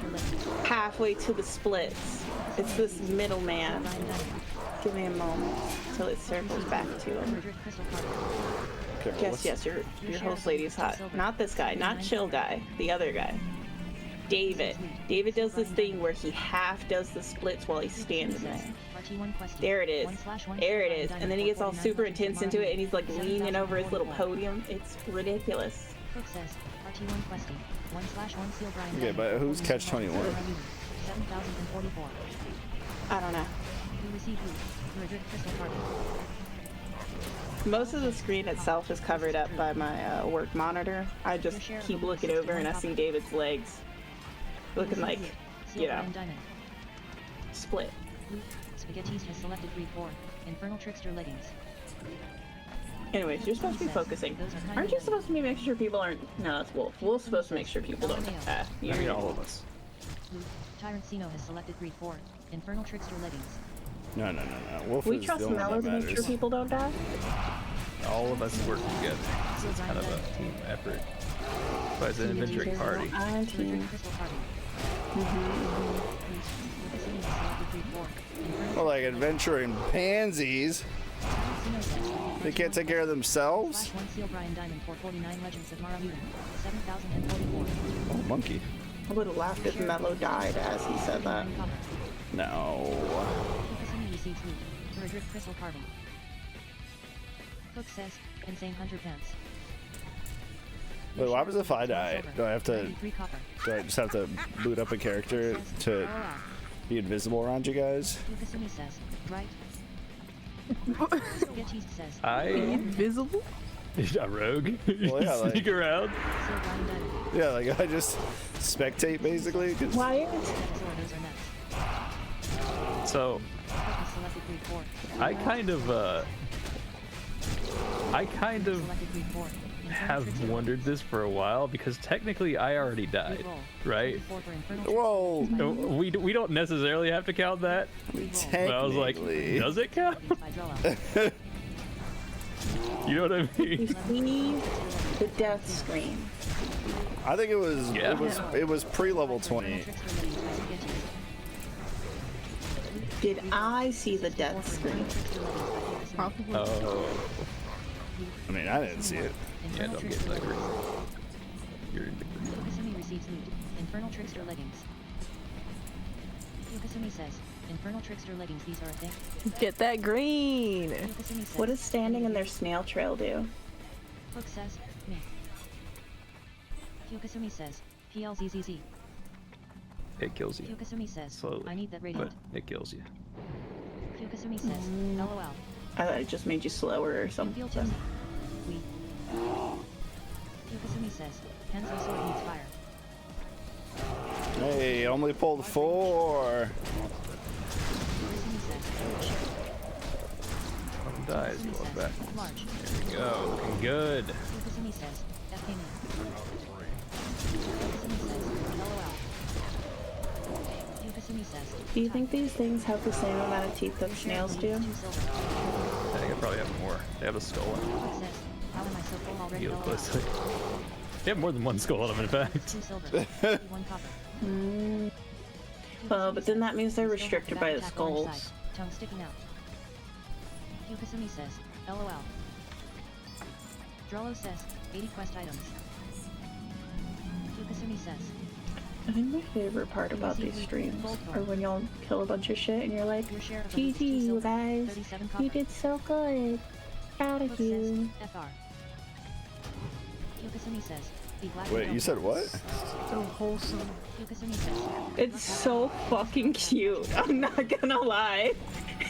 halfway to the splits. It's this middleman. Give me a moment till it circles back to him. Okay, Yes, your host lady is hot. Not this guy, not chill guy, the other guy. David. David does this thing where he half does the splits while he's standing there. There it is. There it is. And then he gets all super intense into it and he's like leaning over his little podium. It's ridiculous. Okay, but who's catch 21? I don't know. Most of the screen itself is covered up by my work monitor. I just keep looking over and I see David's legs. Looking like, you know, split. Spaghettis has selected 3-4. Infernal Trickster leggings. Anyways, you're supposed to be focusing. Aren't you supposed to be making sure people aren't... No, that's Wolf. Wolf's supposed to make sure people don't... I mean, all of us. Tyrant Sino has selected 3-4. Infernal Trickster leggings. No. Wolf We is trust the only Mello one to that make sure matters. people don't die? All of us work together. So it's kind of a team effort. But it's an adventuring party. I'm team. Well, like adventuring pansies. They can't take care of themselves? Oh, monkey. I would have laughed if Mello died as he said that. No. Cook says, insane hunter pants. Wait, what happens if I die? Do I have to... Do I just have to boot up a character to be invisible around you guys? Yukasumi says, right? Invisible? A rogue? Well, yeah, like- Sneak around? Yeah, like I just spectate basically. 'Cause Why? So, I kind of have wondered this for a while because technically I already died, right? Whoa. We don't necessarily have to count that. But I was like, Technically. does it count? You know what I You mean? see the death screen. I think it was Yeah. it was pre-level 20. Did I see the death screen? Probably. Oh, I mean, I didn't see it. yeah, don't get like you're Yukasumi receives loot. Infernal Trickster leggings. Yukasumi says, Infernal Trickster leggings, these are a thing. Get that green. Yukasumi says, What does standing in their snail trail do? Book says, me. Yukasumi says, PLZZZ. it kills you Yukasumi says, slowly, I need that but radiant. it kills you. Yukasumi says, LOL. I thought it just made you slower or Feel something. tested. We. Yukasumi says, Kenzo sword needs fire. Hey, only pulled 4. Yukasumi says, sure. One dies, Yukasumi go says, back. large. There we go, looking good. Yukasumi says, FK me. Yukasumi says, LOL. Yukasumi says, Do you think these things have the same amount of teeth that snails do? 2 silver. I think I probably have more. They have a skull on them. Book says, how am I so full already? Heal LOL. closely. They have more than one skull on them, in fact. 2 silver. 1 copper. But then that means they're restricted by the skulls. Tongue sticking out. Yukasumi says, LOL. Drollo says, 80 quest items. Yukasumi says, I think my favorite part about these streams are when y'all kill a bunch of shit and you're like, GG, you guys, you did so good. Proud of you. FR. Yukasumi says, be black. Wait, you said what? So wholesome. Yukasumi says, It's so fucking cute. I'm not gonna lie.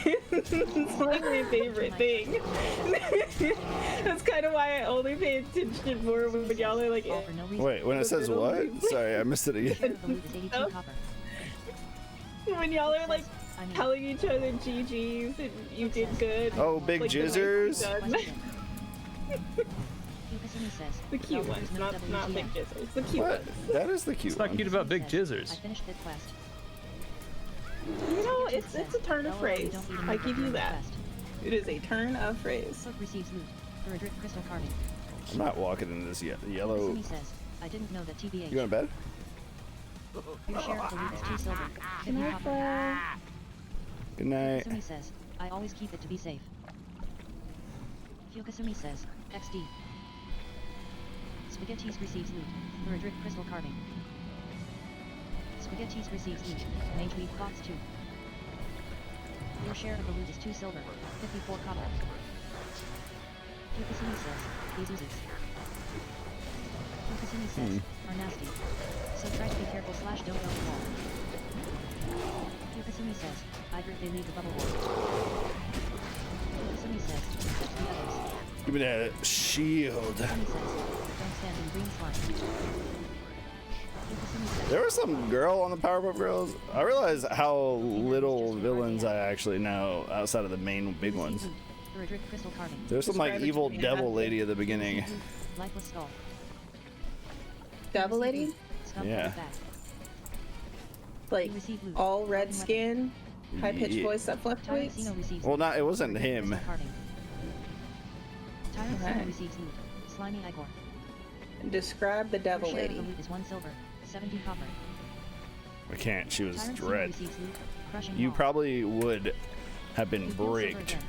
It's like my favorite thing. That's kind of why I only pay attention more when y'all are like. Wait, when it says what? Sorry, I missed it again. When y'all are like telling each other GGs and you did good. Oh, big like, jizzers. The cute ones, not big jizzers. The cute What? ones. That is the cute What's not one. cute about big jizzers? I finished hit quest. You know, it's a turn of phrase. I give you that. It is a turn of phrase. Hook receives loot. For a drift crystal carving. I'm not walking into this yellow. Yukasumi says, I didn't know that TBH. You going to bed? Your share of the loot is 2 silver. 50 copper. Good night. Yukasumi says, I always keep it to be safe. Yukasumi says, XD. Spaghettis receives loot. For a drift crystal carving. Spaghettis receives loot. Mage weed cloths 2. Your share of the loot is 2 silver. 54 copper. Yukasumi says, these oozes. Yukasumi says, are nasty. So try to be careful / don't go the wall. Yukasumi says, I'd they leave the bubble wall. Yukasumi says, touch the others. Give me that shield. Yukasumi says, don't stand in green slime. Yukasumi says, There was some girl on the Powerpuff Girls. I realized how little villains I actually know outside of the main big ones. for a drift crystal carving. There's some like Describe it evil to me. devil lady at the beginning. Lifeless skull. Devil lady? Stump Yeah. back. Like, all red skin, high pitched Yeah. voice that fluctuates? Tyrant receives Well, loot. not. It wasn't him. Crystal carving. Tyrant Okay. receives loot. Slimy Igor. Describe the devil Your share of the lady. loot is 1 silver. 70 copper. I can't. She was Tyrant dread. receives loot. Crushing You wall. probably would have been 15 silver bricked. again.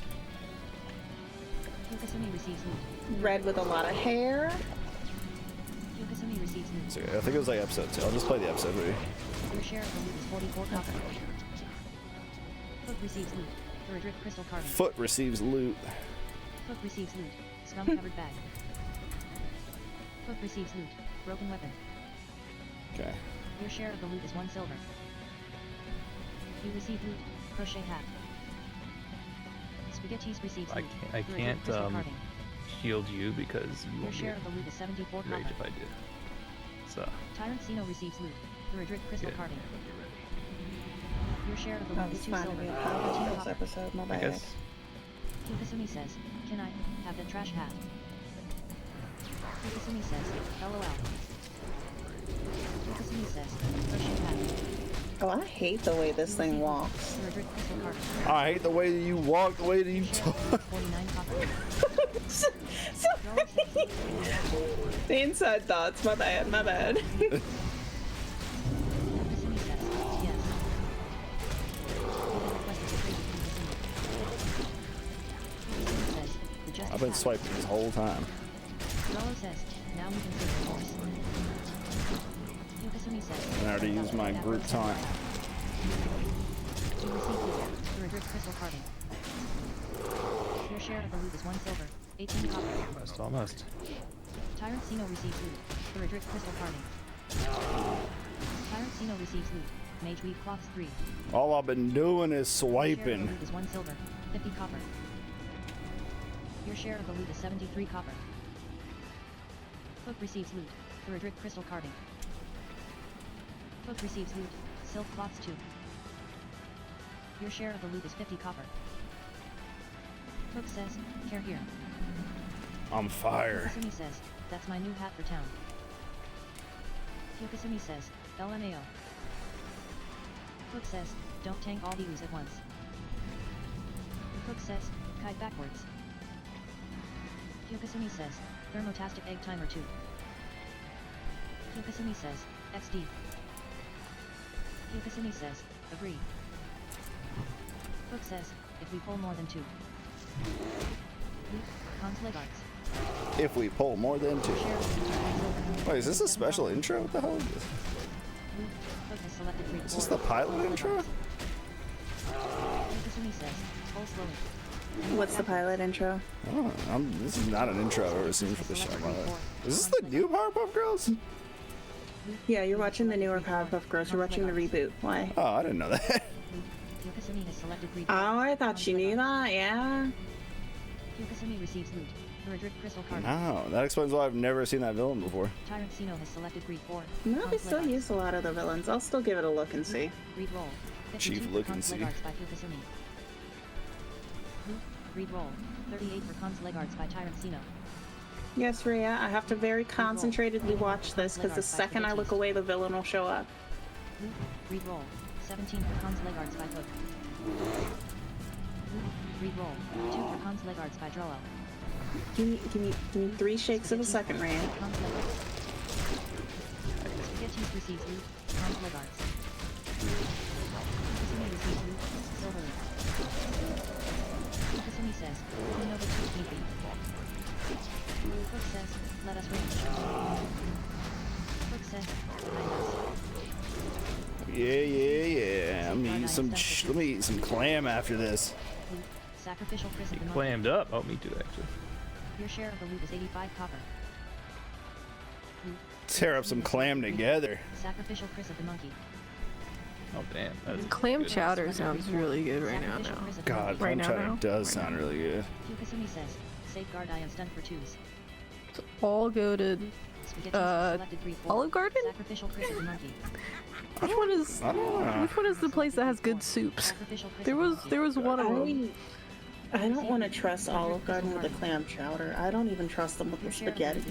Yukasumi receives loot. Red with a lot of hair. Yukasumi receives loot. So I think it was like episode 2. I'll just play the episode with you. Your share of the loot is 44 copper. Hook receives loot. For a drift crystal carving. Foot receives loot. Hook receives loot. Scum covered bag. Hook receives loot. Broken weapon. Okay. Your share of the loot is 1 silver. You receive loot. Crochet hat. Spaghettis receives I loot. can't, for a drift crystal carving. shield you because you Your won't share get of the loot is 74 rage copper. if I do. So, Tyrant Sino receives loot. For a drift crystal good. carving. Your share of the I loot is was 2 finding silver. a 15 Powerpuff copper. episode, my I bad. guess Yukasumi says, can I have that trash hat? Yukasumi says, LOL. Yukasumi says, crochet hat. Oh, I hate the way this thing walks. For a drift crystal carving. I hate the way that you walk, the way that you talk. 49 copper. The inside thoughts, my bad, my bad. Yukasumi says, yes. You have requested to trade with Yukasumi. Yukasumi says, the justice I've been hat. swiping this whole time. Rollo says, now we can take the horse. Yukasumi says, I already used my group taunt. You receive loot for a drift crystal carving. Your share of the loot is 1 silver. 18 copper. almost. Tyrant Sino receives loot for a drift crystal carving. Tyrant Sino receives loot. Mage weave cloths 3. All I've been doing is Your share of the swiping. loot is 1 silver. 50 copper. Your share of the loot is 73 copper. Hook receives loot for a drift crystal carving. Hook receives loot. Silk cloths 2. Your share of the loot is 50 copper. Hook says, care here. I'm fire. Yukasumi says, that's my new hat for town. Yukasumi says, LMAO. Hook says, don't tank all the ooze at once. Hook says, kite backwards. Yukasumi says, thermotastic egg timer 2. Yukasumi says, XD. Yukasumi says, agree. Hook says, if we pull more than 2. Loot, cons leg arts. if we pull more than 2. Wait, is this a special intro? What the hell is this? Is this the pilot intro? What's the pilot intro? Oh, this is not an intro I've ever seen for the show. Is this the new Powerpuff Girls? Yeah, you're watching the newer Powerpuff Girls. You're watching the reboot. Why? Oh, I didn't know that. Oh, I thought you knew that. Yeah. No, that explains why I've never seen that villain before. No, we still use a lot of the villains. I'll still give it a look and see. Chief look and see. Read roll. 38 for Cons Legards by Tyrancino. Yes, Rhea, I have to very concentratedly watch this because the second I look away, the villain will show up. Read roll. 17 for Cons Legards by Hook. Read roll. 2 for Cons Legards by Drollo. Give me 3 shakes of a second, Rhea. Spaghetti's receives loot. Cons Legards. Kasumi receives loot. Silver loot. Kasumi says, we know the truth need be. Hook says, let us range. Hook says, behind us. Yeah. Let me eat some clam after this. Sacrificial Chris of the Clammed up. Oh, me too, actually. Your share of the loot is 85 copper. Tear up some clam together. Sacrificial Chris of the monkey. Oh, damn. That's Clam chowder sounds really good right now. God, clam chowder does sound really good. Kasumi says, safeguard I am stunned for 2s. All go to Olive Garden? Sacrificial Chris of the monkey. Which one is the place that has good soups? There was one of them. I don't want to trust Olive Garden with the clam chowder. I don't even trust them with the spaghetti.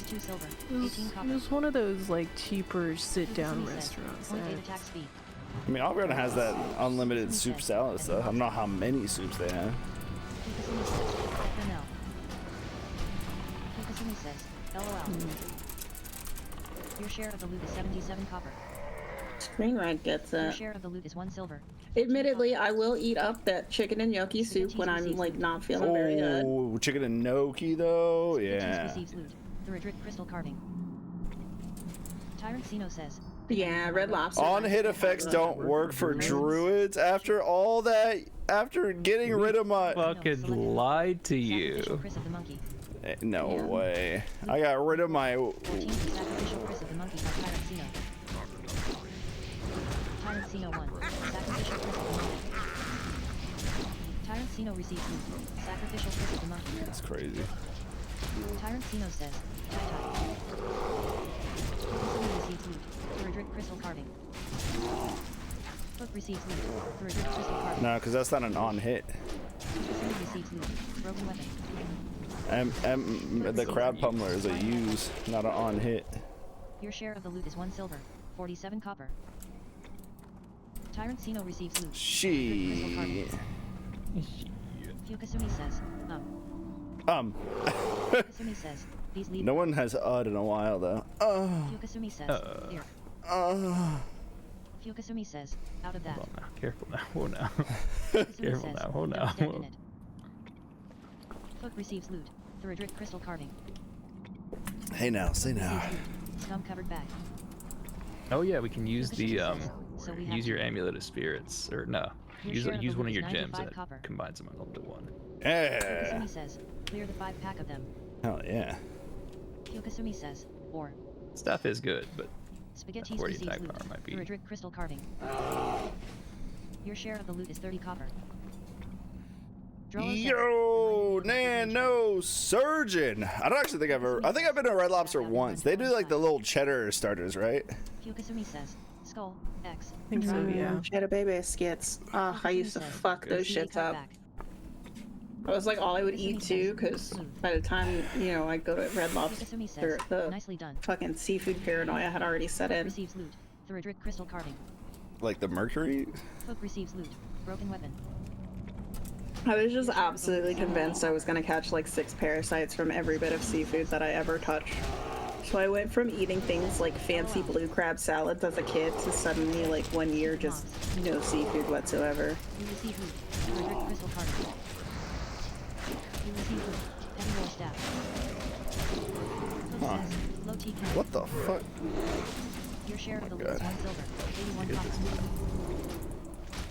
It was one of those like cheaper sit-down restaurants. I mean, Olive Garden has that unlimited soup salad stuff. I don't know how many soups they have. Kasumi says, LOL. Your share of the loot is 77 copper. Screen Rant gets Your it. share of the loot is 1 silver. Admittedly, I will eat up that chicken and gnocchi soup when I'm like not feeling very good. Oh, chicken and gnocchi though, yeah. Receives loot. The Redrick crystal carving. Tyrancino says. Yeah, Red Lobster. On-hit effects don't work for druids after all that. After getting rid of my. Fucking lied to you. Chris of the monkey. No way. I got rid of my. 14 sacrificial Chris of the monkey by Tyrancino. Tyrancino 1. Sacrificial Chris of the monkey. Tyrancino receives loot. Sacrificial Chris of the monkey. That's crazy. Tyrancino says, tie. Kasumi receives loot. Redrick crystal carving. Hook receives loot. Redrick crystal carving. No, because that's not an on-hit. Kasumi receives loot. Broken weapon. The crowd pummeler is a use, not an on-hit. Your share of the loot is 1 silver. 47 copper. Tyrancino receives loot. She. Kasumi says, Kasumi says, these leave. No one has in a while though. Kasumi says, here. Kasumi says, out of that. Well, now. Careful now. Whoa now. Kasumi Careful says, now. Whoa now. don't step in it. Hook receives loot. The Redrick crystal carving. Hey now, say now. Scum covered bag. Oh yeah, we can use the So we have use your amulet of spirits, or no, Your use share of the one of loot your is gems 95 and copper. it combines them all into one. Yeah. Kasumi says, clear the 5-pack of them. Hell yeah. Kasumi says, or Stuff is good, but Spaghetti's 40 receives attack loot. power might be. The Redrick crystal carving. Your share of the loot is 30 copper. Drollo says, Yo, Nano Surgeon. I don't actually think I've ever. I think I've been to Red Lobster once. They do like the little cheddar starters, right? Kasumi says, skull, X. I think so, yeah. Cheddar Baby skits. I used to fuck those shits up. That was like all I would eat too, because by the time, I go to Red Lobster, the Nicely done. fucking seafood paranoia had already set in. Receives loot. The Redrick crystal carving. Like the mercury. Hook receives loot. Broken weapon. I was just absolutely convinced I was gonna catch like 6 parasites from every bit of seafood that I ever touched. So I went from eating things like fancy blue crab salads as a kid to suddenly like 1 year just no seafood whatsoever. You receive loot. The Redrick crystal carving. You receive loot. Heavy roll staff. Huh. Says, low T count. What the fuck? Your share of the loot God. is 1 silver, 81 copper.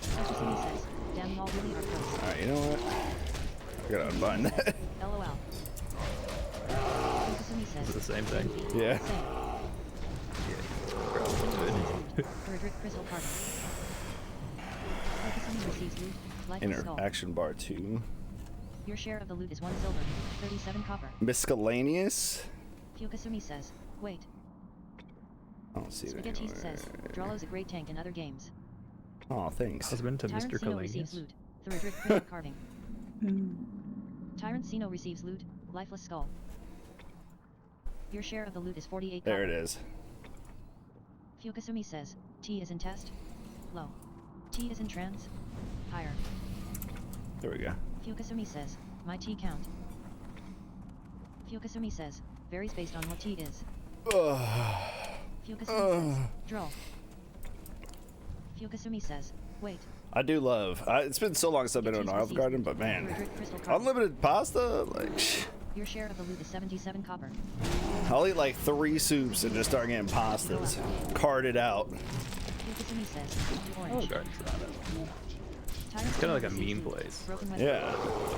Focusing says, damn y'all really are close. Alright, you know what? I gotta unbind that. LOL. Focusing Is says, it the same thing? Yeah. same. Frederick Crystal Carter. Focusing receives loot, life of skull. Interaction bar 2. Your share of the loot is 1 silver, 37 copper. Miscellaneous? Fukasumi says, wait. I don't see it Spaghetti anywhere. says, Drollo's a great tank in other games. Oh, thanks. Husband to Mr. Tyrant receives Kalanius. loot, Frederick Crystal Carving. Tyrant receives loot, lifeless skull. Your share of the loot is 48 There copper. it is. Fukasumi says, T is in test. Low. T is in trans. Higher. There we go. Fukasumi says, my T count. Fukasumi says, varies based on what T is. Fukasumi says, draw. Fukasumi says, wait. I do love. It's been so long since I've been to an Olive Garden, but man, unlimited pasta, like, Your share of the loot is 77 copper. I'll eat like 3 soups and just start getting pastas carted out. Fukasumi says, Oh, orange. Garden Toronto. It's kinda like a meme place. Yeah.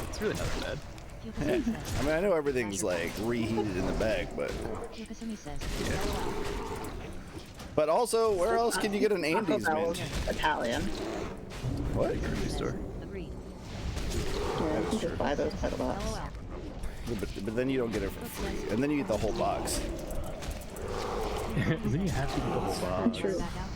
It's really not bad. Fukasumi says, I mean, I know everything's like reheated in the bag, but Fukasumi says, but also, where else can you get an Andes Taco mint? Bell's Italian. What? Grocery store. agreed. Yeah, you can just buy those by the box. LOL. But then you don't get it for free, and then you get the whole box. And then you have to get the whole box. True. Back out.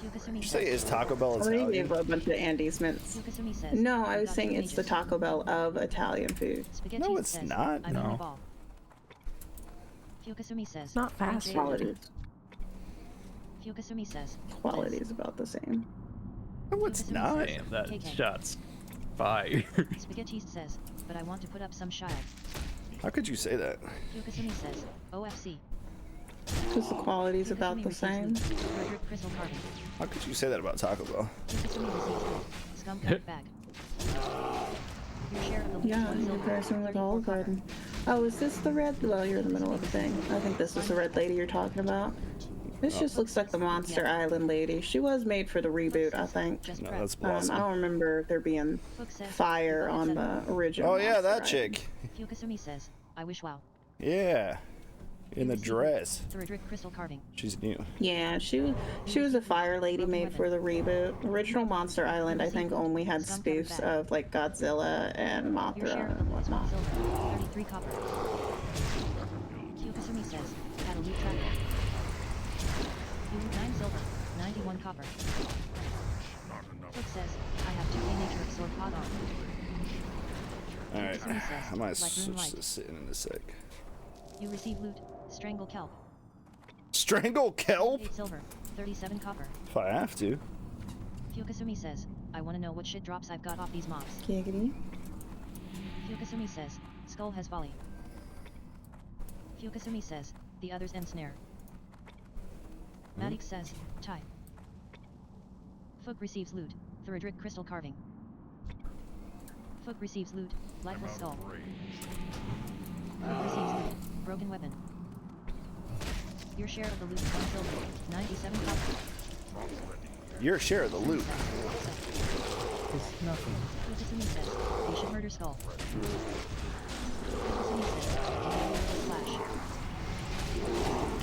Fukasumi Did you say says, is Taco Bell I already Italian? gave a bunch of Andes mints. Fukasumi says, No, I was got saying two it's the majors. Taco Bell of Italian food. Spaghetti No, it's says, not. I'm No. on the ball. Fukasumi says, It's not fast range food. eight. Quality. Fukasumi says, Quality is about the same. No, it's not. Damn, that KK. shot's fire. Spaghetti says, but I want to put up some shield. How could you say that? Fukasumi says, OFC. Because the quality is about Fukasumi the receives same. loot, Frederick Crystal Carving. How could you say that about Taco Bell? Fukasumi receives loot, scum cut bag. Your share of the loot is Yeah, 1 in silver, comparison with 34 Olive copper. Garden. Oh, is this the red? Well, you're in the middle of the thing. I think this is the red lady you're talking about. This just looks like the Monster Island lady. She was made for the reboot, I think. Just No, prep. that's I Blossom. don't remember there being Hook says, fire on the original. Oh yeah, Monster that Island. chick. Fukasumi says, I wish wow. Yeah, in the dress. Frederick Crystal Carving. She's new. Yeah, she was a fire lady made for the reboot. Original Monster Island, I think, only had spoofs of like Godzilla and Your share Mothra of and the loot is 1 whatnot. silver, 33 copper. Fukasumi says, had a loot tracker. You loot 9 silver, 91 copper. Hook says, I have 2K nature absorb hot arm. All right, Fukasumi says, I might like switch moonlight. to sitting in a sec. You receive loot, strangle kelp. Strangle kelp? 8 silver, 37 copper. If I have to. Fukasumi says, I want to know what shit drops I've got off these mobs. Giggity. Fukasumi says, skull has volley. Fukasumi says, the others ensnare. Maddix says, tie. Fook receives loot, Frederick Crystal Carving. Fook receives loot, lifeless skull. Fook receives loot, broken weapon. Your share of the loot is 1 silver, 97 copper. Your share of the loot. It's nothing. Fukasumi says, you should murder skull. Fukasumi says, flash.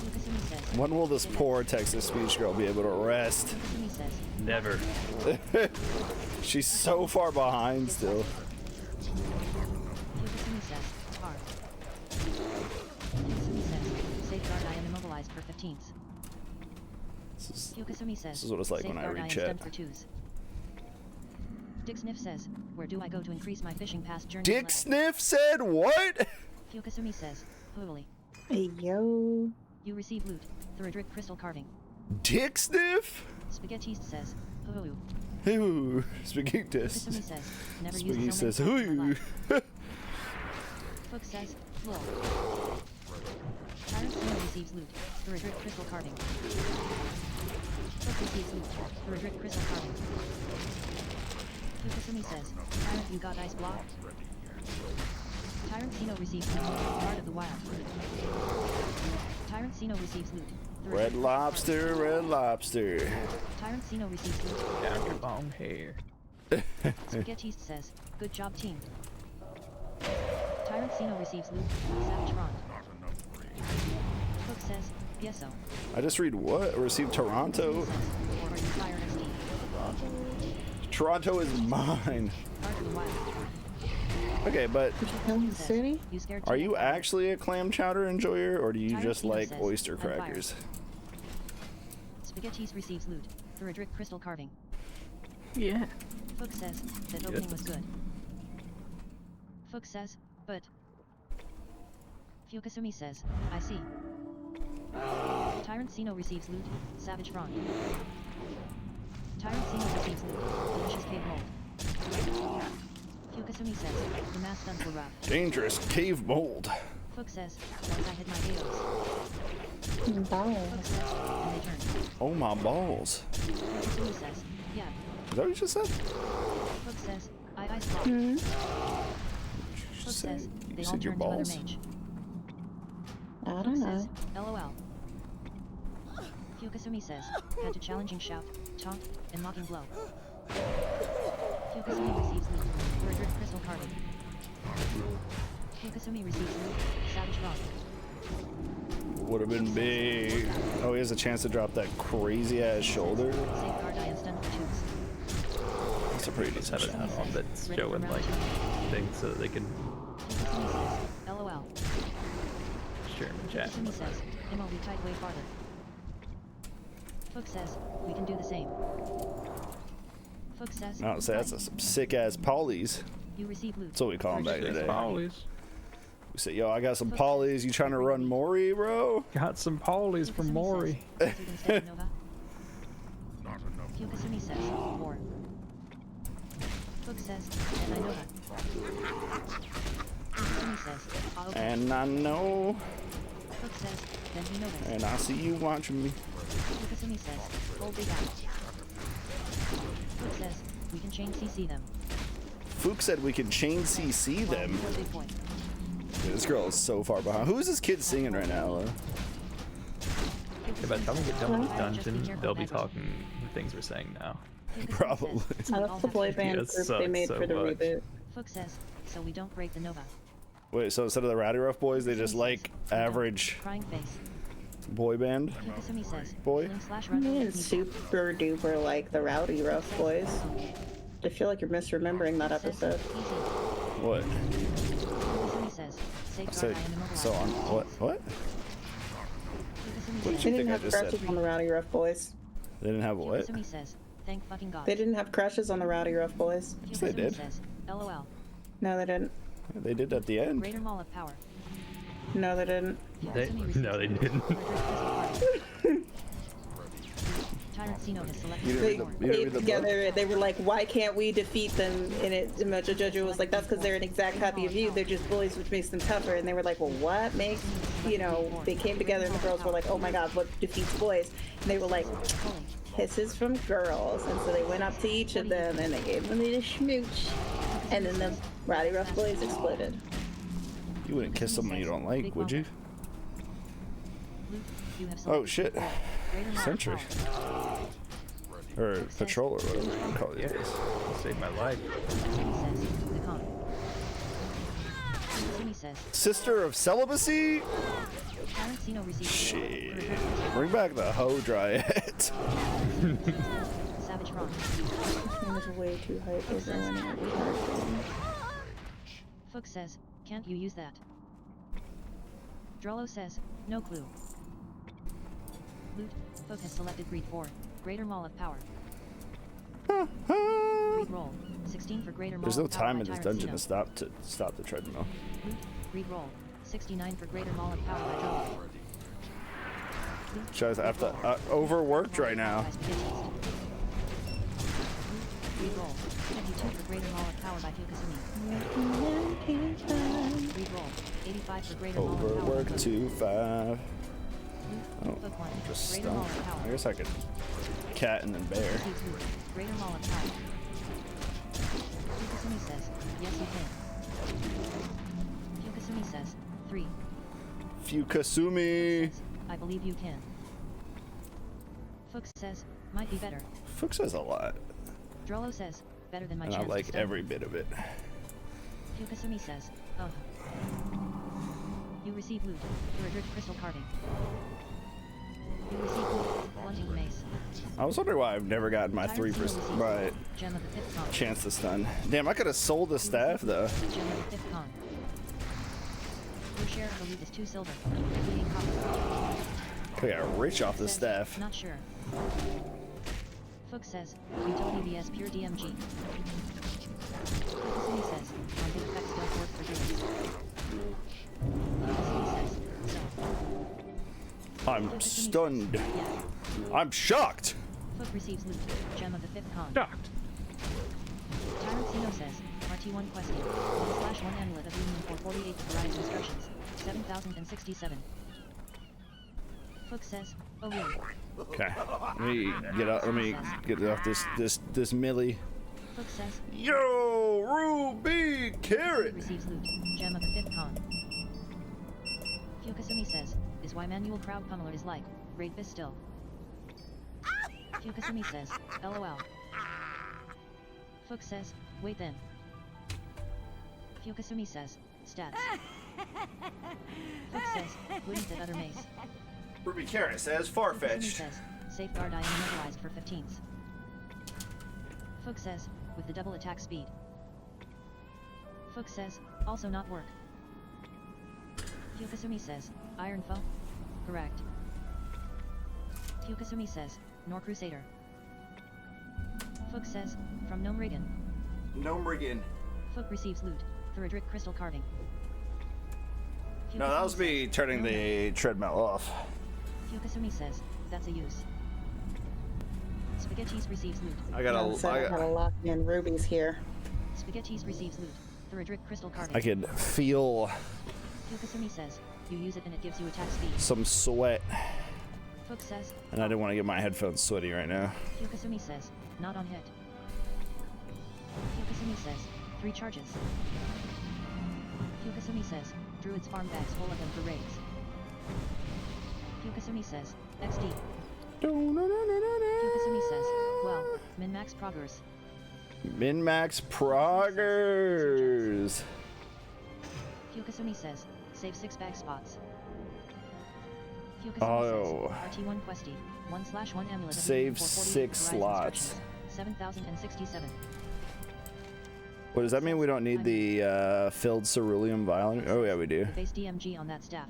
Fukasumi says, When will this poor Texas speech girl be able to rest? Fukasumi says, Never. She's so far behind still. Fukasumi says, hard. Fukasumi says, safeguard I am immobilized for 15s. Fukasumi says, This is what it's like when I safeguard read am chat. stunned for 2s. Dick Sniff says, where do I go to increase my fishing past journey Dick level? Sniff said what? Fukasumi says, holy. Hey yo. You receive loot, Frederick Crystal Carving. Dick Sniff? Spaghetti says, hoo. Ooh, spaghetti Fukasumi test. says, never Spaghetti use says, so many times in my ooh. life. Fook says, lol. Tyrant Sino receives loot, Frederick Crystal Carving. Fook receives loot, Frederick Crystal Carving. Fukasumi says, Tyrant you got ice block? Tyrant Sino receives loot. Heart of the Wild. Tyrant Sino receives loot. Red Lobster, Red Lobster. Tyrant Sino receives loot. Down your long hair. Spaghettist says, good job team. Tyrant Sino receives loot. Savage Ron. Hook says, yeso. I just read what? Receive Toronto? Or are you fired SD? Toronto is mine. Heart of the Wild. Okay, but City? You scared are to you death. actually a clam chowder enjoyer, or do you Tyrant just Sino like says, oyster "I'm fired." crackers? Spaghettist receives loot. Thuridric crystal carving. Yeah. Fook says, that opening was good. Fook says, but... Fukasumi says, I see. Tyrant Sino receives loot. Savage Front. Tyrant Sino receives loot. Delicious cave mold. Fukasumi says, the mass stunts were rough. Dangerous cave mold. Fook says, once I hit my AOs. Fook says, and they turned. Oh my balls. Fukasumi says, yeah. Is that what you just said? Fook says, I saw. You Fook just says, said, they you all said your turned to Mother balls. Mage. I Fook don't says, know. LOL. Fukasumi says, had to challenging shout, taunt, and mocking blow. Fukasumi receives loot. Thuridric crystal carving. Fukasumi receives loot. Savage rock. Would have been big. Oh, he has a chance to drop that crazy ass shoulder. Safeguard I am stunned for tubes. That's a pretty Just decent have it shot. on that's showing like things so that they can Fukasumi says, LOL. share them in chat. Fukasumi says, Imo we tied way farther. Fook says, we can do the same. Fook says, No, say that's some sick ass polys. you receive loot. That's what we call them back in the day. Pollies. We say, yo, I got some polys. You trying to run Mori, bro? Got some pollies from Mori. Fukasumi says, war. Fook says, and I know that. Fukasumi says, okay. And I know, Fook says, then he knows. and I see you watching me. Fukasumi says, hold big out. Fook says, we can chain CC them. Fook said we can chain CC them. Big point. Dude, this girl is so far behind. Who is this kid singing right now? Yeah, by the time we get done with this dungeon, they'll be talking the things we're saying now. Probably. That's the boy band It group they made sucks for the so much. reboot. Fook says, so we don't break the Nova. Wait, so instead of the Rowdy Rough Boys, they just like average Crying face. boy band? Fukasumi says, Boy? run Man, super duper like the Rowdy Rough Boys. I feel like you're misremembering that episode. What? Fukasumi says, I safeguard said, I am immobilized. so on. What? What? Fukasumi What did says, you They think didn't I have just said? crushes on the Rowdy Rough Boys. They didn't have what? Fukasumi says, thank fucking God. They didn't have crushes on the Rowdy Rough Boys. Yes, they Fukasumi did. says, LOL. No, they didn't. They did at the end. Greater Mall of Power. No, they didn't. No, they didn't. Tyrant Sino has selected You They didn't read the came book? together. They were like, "Why can't we defeat them?" And Mojo Jojo was like, "That's because they're an exact copy of you. They're just bullies, which makes them tougher." And they were like, "Well, what makes?" You know, they came together, and the girls were like, "Oh my God, what defeats boys?" And they were like, "Kisses from girls." And so they went up to each of them, and they gave them a smooch. And then the Rowdy Rough Boys exploded. You wouldn't kiss someone you don't like, would you? You have Oh shit. Greater Mall of Sentry. Power. Or patrol or whatever you call it. Yes. Saved my life. Fukasumi says, the con. Fukasumi says, Sister of Celibacy? Tyrant Sino receives Shit. Bring back the hoe dryad. Savage Ron. It was way too hype over when it was hard. Fook says, can't you use that? Drollo says, no clue. Loot, Fook has selected Greed 4, Greater Mall of Power. Greed roll, 16 for Greater Mall There's no of Power time by in this Tyrant dungeon Sino. to stop the treadmill. Loot, Greed roll, 69 for Greater Mall of Power by Drollo. Loot, Shows I have Greed to roll, overworked right now. by Spaghettist. Loot, Greed roll, 52 for Greater Mall of Power by Fukasumi. Greed roll, 85 for Greater Mall of Power by Overworked Fook. 2-5. Oh, Fook 1, I'm just Greater Mall stunned. of Power. I guess I could cat and then bear. Receives loot. Greater Mall of Power. Fukasumi says, yes you can. Fukasumi says, 3. Fukasumi. Says, I believe you can. Fuk says, might be better. Fuck says a lot, Drollo says, better than my and I chance to like study. every bit of it. Fukasumi says, ugh. You receive loot, through a drift crystal carving. You receive loot, blunting mace. I was wondering why I've never gotten my 3%, my Gem of the 5th con. chance to stun. Damn, I could have sold the staff though. Gem of the 5th con. Your share of the loot is 2 silver, 3 copper. I got rich off the Says, staff. Not sure. Fuk says, utility vs pure DMG. Fukasumi says, on big effects don't work for dreams. Fukasumi says, so. I'm Fukasumi stunned. Says, yeah. I'm shocked. Fuk receives loot, gem of the 5th con. Shocked. Tyrant Sino says, RT1 questing, 1/1 amulet of union for 48 various instructions, 7067. Fuk says, oh really? Okay, let me get up. Let me get off this Millie. Fuk says, Yo, Ruby Fuk Carrot. receives loot, gem of the 5th con. Fukasumi says, is why manual crowd pummeler is like, great bis still. Fukasumi says, LOL. Fuk says, wait then. Fukasumi says, stats. Fuk says, wouldn't that other mace? Ruby Carrot says Fukasumi far-fetched. says, safeguard I am immobilized for 15s. Fuk says, with the double attack speed. Fuk says, also not work. Fukasumi says, Iron Foe? Correct. Fukasumi says, Nor Crusader. Fuk says, from Gnome Riggin. Gnome Riggin. Fuk receives loot, through a Drick crystal carving. No, that was Fukasumi me says, turning no, the treadmill off. Fukasumi says, that's a use. Spaghettis receives loot. I gotta lock in rubies here. Spaghettis receives loot, through a Drick crystal carving. I can feel Fukasumi says, you use it and it gives you attack speed. some sweat, Fuk says, and I didn't want to get my headphones sweaty right now. Fukasumi says, not on hit. Fukasumi says, 3 charges. Fukasumi says, druids farm bags full of them for raids. Fukasumi says, XD. Fukasumi says, well, min-max proggers. Min-max proggers. Fukasumi says, save 6 bag spots. Fukasumi Oh. says, RT1 questy, 1/1 amulet of Save union for 48 6 horizon slots. instructions, 7067. What does that mean? We don't need the filled cerulean violin? Oh yeah, we do. Base DMG on that staff.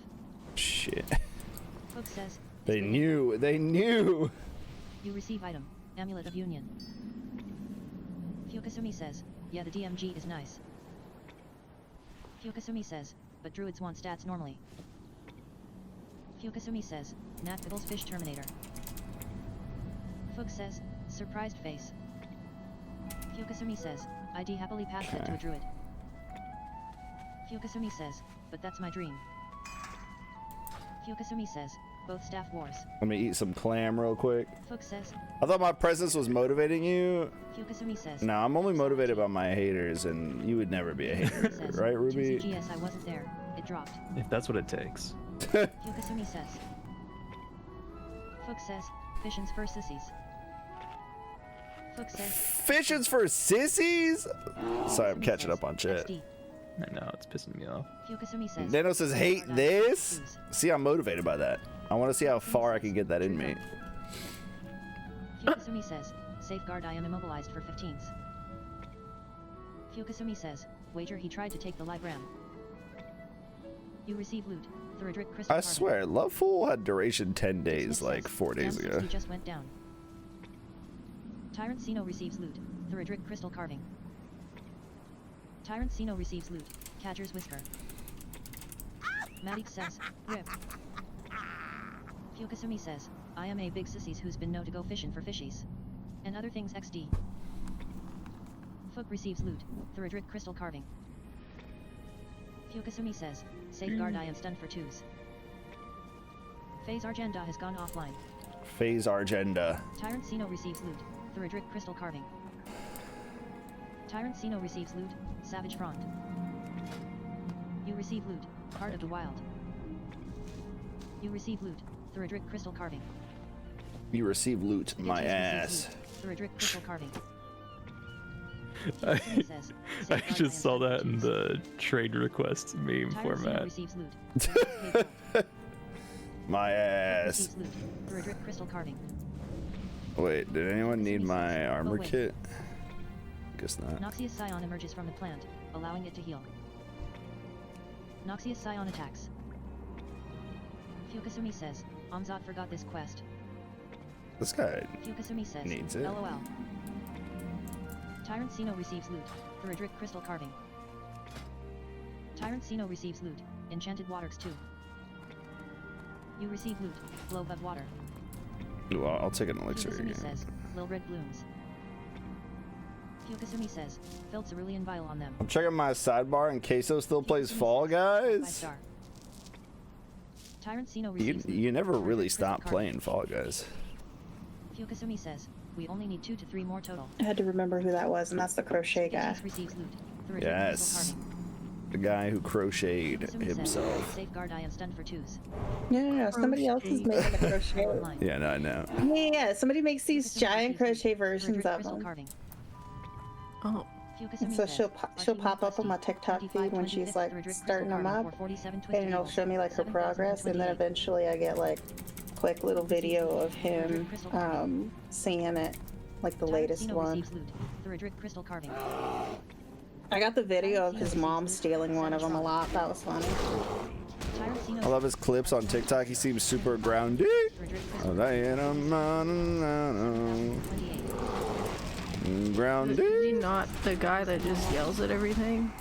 Shit. Fuk says, They knew. They knew. you receive item, amulet of union. Fukasumi says, yeah the DMG is nice. Fukasumi says, but druids want stats normally. Fukasumi says, Nat Biddle's fish terminator. Fuk says, surprised face. Fukasumi says, ID happily passed that to a druid. Fukasumi says, but that's my dream. Fukasumi says, both staff wars. Let me eat some clam real quick. Fuk says, I thought my presence was motivating you. Fukasumi says, No, I'm only motivated by my haters, and you would never be a hater, says, right, Ruby? GS I wasn't there, it dropped. If that's what it takes. Fukasumi says. Fuk says, fissions for sissies. Fuk says, Fissions for sissies? Sorry, I'm Fukasumi catching says, up on chat. XD. I know, it's pissing me off. Fukasumi says, Nano says, hate this? See, I'm motivated by that. I want to see how far I can get that in me. Fukasumi says, safeguard I am immobilized for 15s. Fukasumi says, wager he tried to take the live ram. You receive loot, through a Drick crystal I carving. swear, Loveful had duration 10 days, Smith like says, 4 days Dam ago. 60 just went down. Tyrant Sino receives loot, through a Drick crystal carving. Tyrant Sino receives loot, Cadger's Whisker. Maddie says, rip. Fukasumi says, I am a big sissies who's been known to go fishing for fishies. And other things XD. Fuk receives loot, through a Drick crystal carving. Fukasumi says, safeguard I am stunned for 2s. Phase Argenda has gone offline. Phase Argenda. Tyrant Sino receives loot, through a Drick crystal carving. Tyrant Sino receives loot, Savage Front. You receive loot. Heart of the Wild. You receive loot. Thuridric crystal carving. You receive loot, my ass. Thuridric crystal carving. I just saw that in the trade request meme format. Receives loot. My ass. Receives loot. Thuridric crystal carving. Wait, did anyone need my armor kit? Guess not. Noxious Scion emerges from the plant, allowing it to heal. Noxious Scion attacks. Fukasumi says, Amzat forgot this quest. This guy Fukasumi says, needs it. LOL. Tyrant Sino receives loot. Thuridric crystal carving. Tyrant Sino receives loot. Enchanted Waters 2. You receive loot. Globe of water. Ooh, I'll take an elixir Fukasumi again. says, Lil Red blooms. Fukasumi says, filled cerulean vial on them. I'm checking my sidebar in Queso still plays Fall Guys. Tyrant Sino receives You never loot. really Crystal stop carving. playing Fall Guys. Fukasumi says, we only need 2 to 3 more total. I had to remember who that was, and that's the crochet guy. Spaghettis receives loot. Thuridric crystal Yes. carving. The guy who crocheted Fukasumi himself. says, safeguard I am stunned for 2s. No. Somebody else is making a crochet. Online. Yeah, no, I know. Yeah, somebody makes these Fukasumi giant receives crochet loot. versions Thuridric of crystal them. carving. Oh. Fukasumi So says, she'll pop up on my TikTok feed when she's like starting them up, and it'll show me like her progress, and then eventually I get like quick little video of him seeing it, like the latest one. Thuridric crystal carving. I got the video of his mom stealing one of them a lot. That was funny. I love his clips on TikTok. He seems super grounded. Grounded. Is he not the guy that just yells at everything?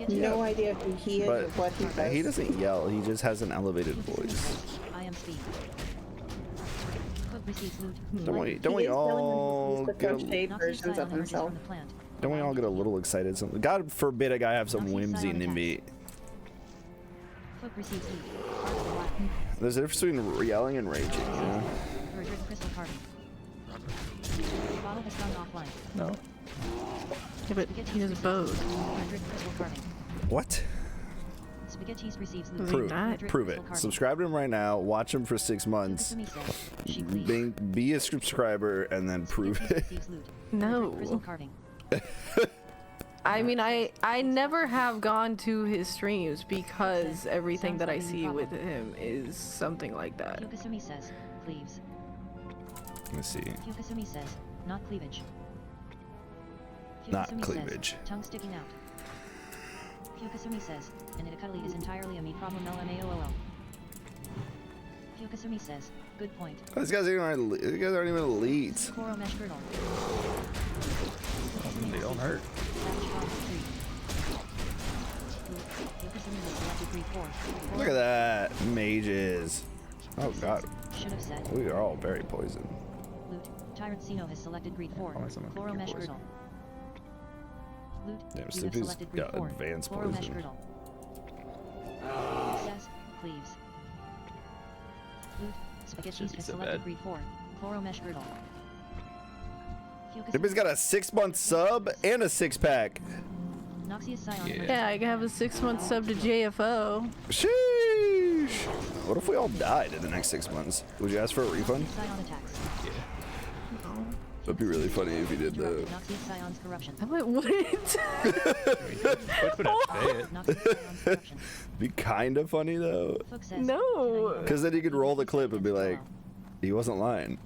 No idea who he is or But what he does. he doesn't yell. He just has an elevated voice. I am speed. Cook receives loot. Don't we He is telling all him to get crochet a, versions of himself. don't we all get a little excited? Something. God forbid a guy have some whimsy in me. Cook receives loot. Heart of the Wild. There's a difference between yelling and raging. You know? Thuridric crystal carving. Bottle has gone offline. No. Yeah, but he has a bow. Thuridric crystal carving. What? Spaghettis receives loot. Does he Prove, not? Thuridric prove crystal it. carving. Subscribe to him right now. Watch him for 6 months. Fukasumi says, she please. Be a subscriber and then prove Spaghettis it. receives loot. No. Thuridric crystal carving. I mean, I never have gone to his streams because everything that I see with him is something like that. Fukasumi says, cleaves. Let me see. Fukasumi says, not cleavage. Not Fukasumi cleavage. Says, tongue sticking out. Fukasumi says, an itakali is entirely a me problem LMAOOL. Fukasumi says, good point. Oh, these guys aren't even elite. Koro mesh girdle. They don't hurt. Savage Dog 3. Fukasumi was selected grade 4. Look at that. Mages. Oh god. Should have said. We are all very poisoned. Loot. Tyrant Sino has selected grade 4. Why someone Chloro think mesh you're girdle. Loot. Damn, You have Snoopy's selected grade got 4. advanced Chloro mesh poison. girdle. Says, cleaves. Loot. Spaghettis Shouldn't be has so selected bad. grade 4. Chloro mesh girdle. Everybody's got a 6-month sub and a 6-pack. Noxious Scion. Yeah. Yeah, I can have a 6-month sub to JFO. Sheesh. What if we all died in the next 6 months? Would you ask for a refund? Scion attacks. Yeah. That'd be really funny if you did that. Noxious Scion's corruption. I wouldn't. Put a fit. Noxious Scion's corruption. Be kind of funny though. Fuck says, No. Because then you could roll the clip and be like, he wasn't lying.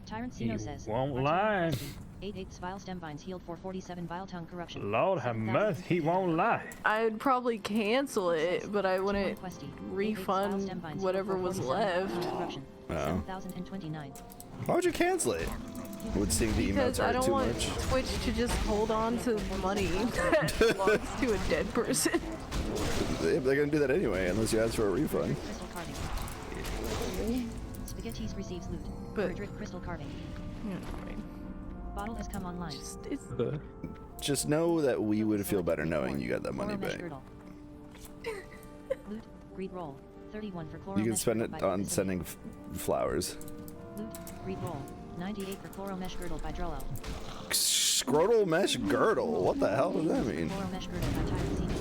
Tyrant Sino You says, won't Archer lie. Crusty, 8/8 vile stem vines healed for 47 vile tongue corruption. Lord have mercy, he won't lie. I would probably cancel it, but I wouldn't refund whatever was left. Oh. 7,029. Why would you cancel it? Would seem the Because emotes I are don't too want much. Twitch to just hold on to money that belongs to a dead person. They're gonna do that anyway, unless you ask for a refund. Crystal carving. Spaghettis receives loot. But- Thuridric crystal carving. You know, right. Bottle has come online. It's Just know that we would feel better knowing you got that money Chloro mesh back. girdle. Loot. Greed roll. 31 for chloro You can mesh spend girdle it by on Fukasumi. sending flowers. Loot. Greed roll. 98 for chloro mesh girdle by Drello. Scrotal mesh girdle. What the hell does that mean? Chloro mesh girdle by Tyrant Sino.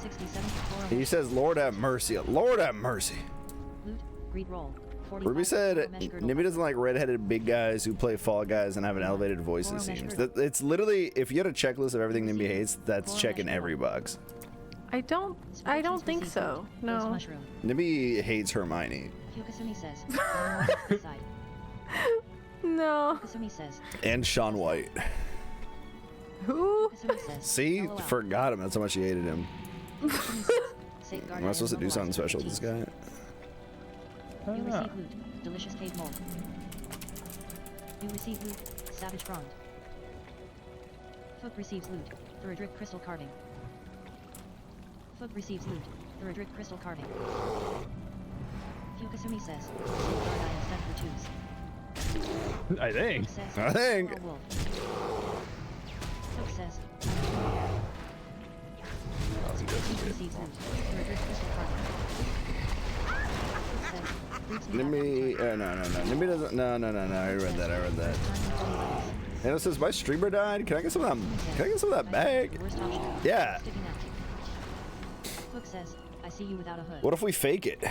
67 floral He mesh. says, Lord have mercy. Lord have mercy. Loot, greed roll. 45 Ruby said floral mesh girdle Nimby buffer. doesn't like redheaded big guys who play Fall Guys and have an elevated voice, it seems. It's literally, if you had a checklist of everything Nimby hates, that's checking every box. I don't think so. Ghost No. mushroom. Nimby hates Hermione. Hyukasumi says. "Anyone else decide?" No. Hyukasumi says. And Sean White. Who? Hyukasumi says. See? "LOL." Forgot him. That's how much he hated him. Hyukasumi says, "Safeguard Am I supposed to do and something immobilize special with this guy? You receive loot. Delicious cave mold. You receive loot. Savage frond. Fook receives loot. Thuridric crystal carving. Fook receives loot. Thuridric crystal carving. Hyukasumi says. Safeguard I am sent for twos. I think. Fook says. I think. "Coral wolf." Fook says. Fook receives loot. Thuridric crystal carving. Fook says. "Freaks me out every Nimby, time." no. Nimby doesn't, no. I read that. Time with only And it says, my streamer died. Can I get some of that? Can I get some of that bag? Worst option. Yeah. Sticking out. Hook says, I see you without a hood. What if we fake it?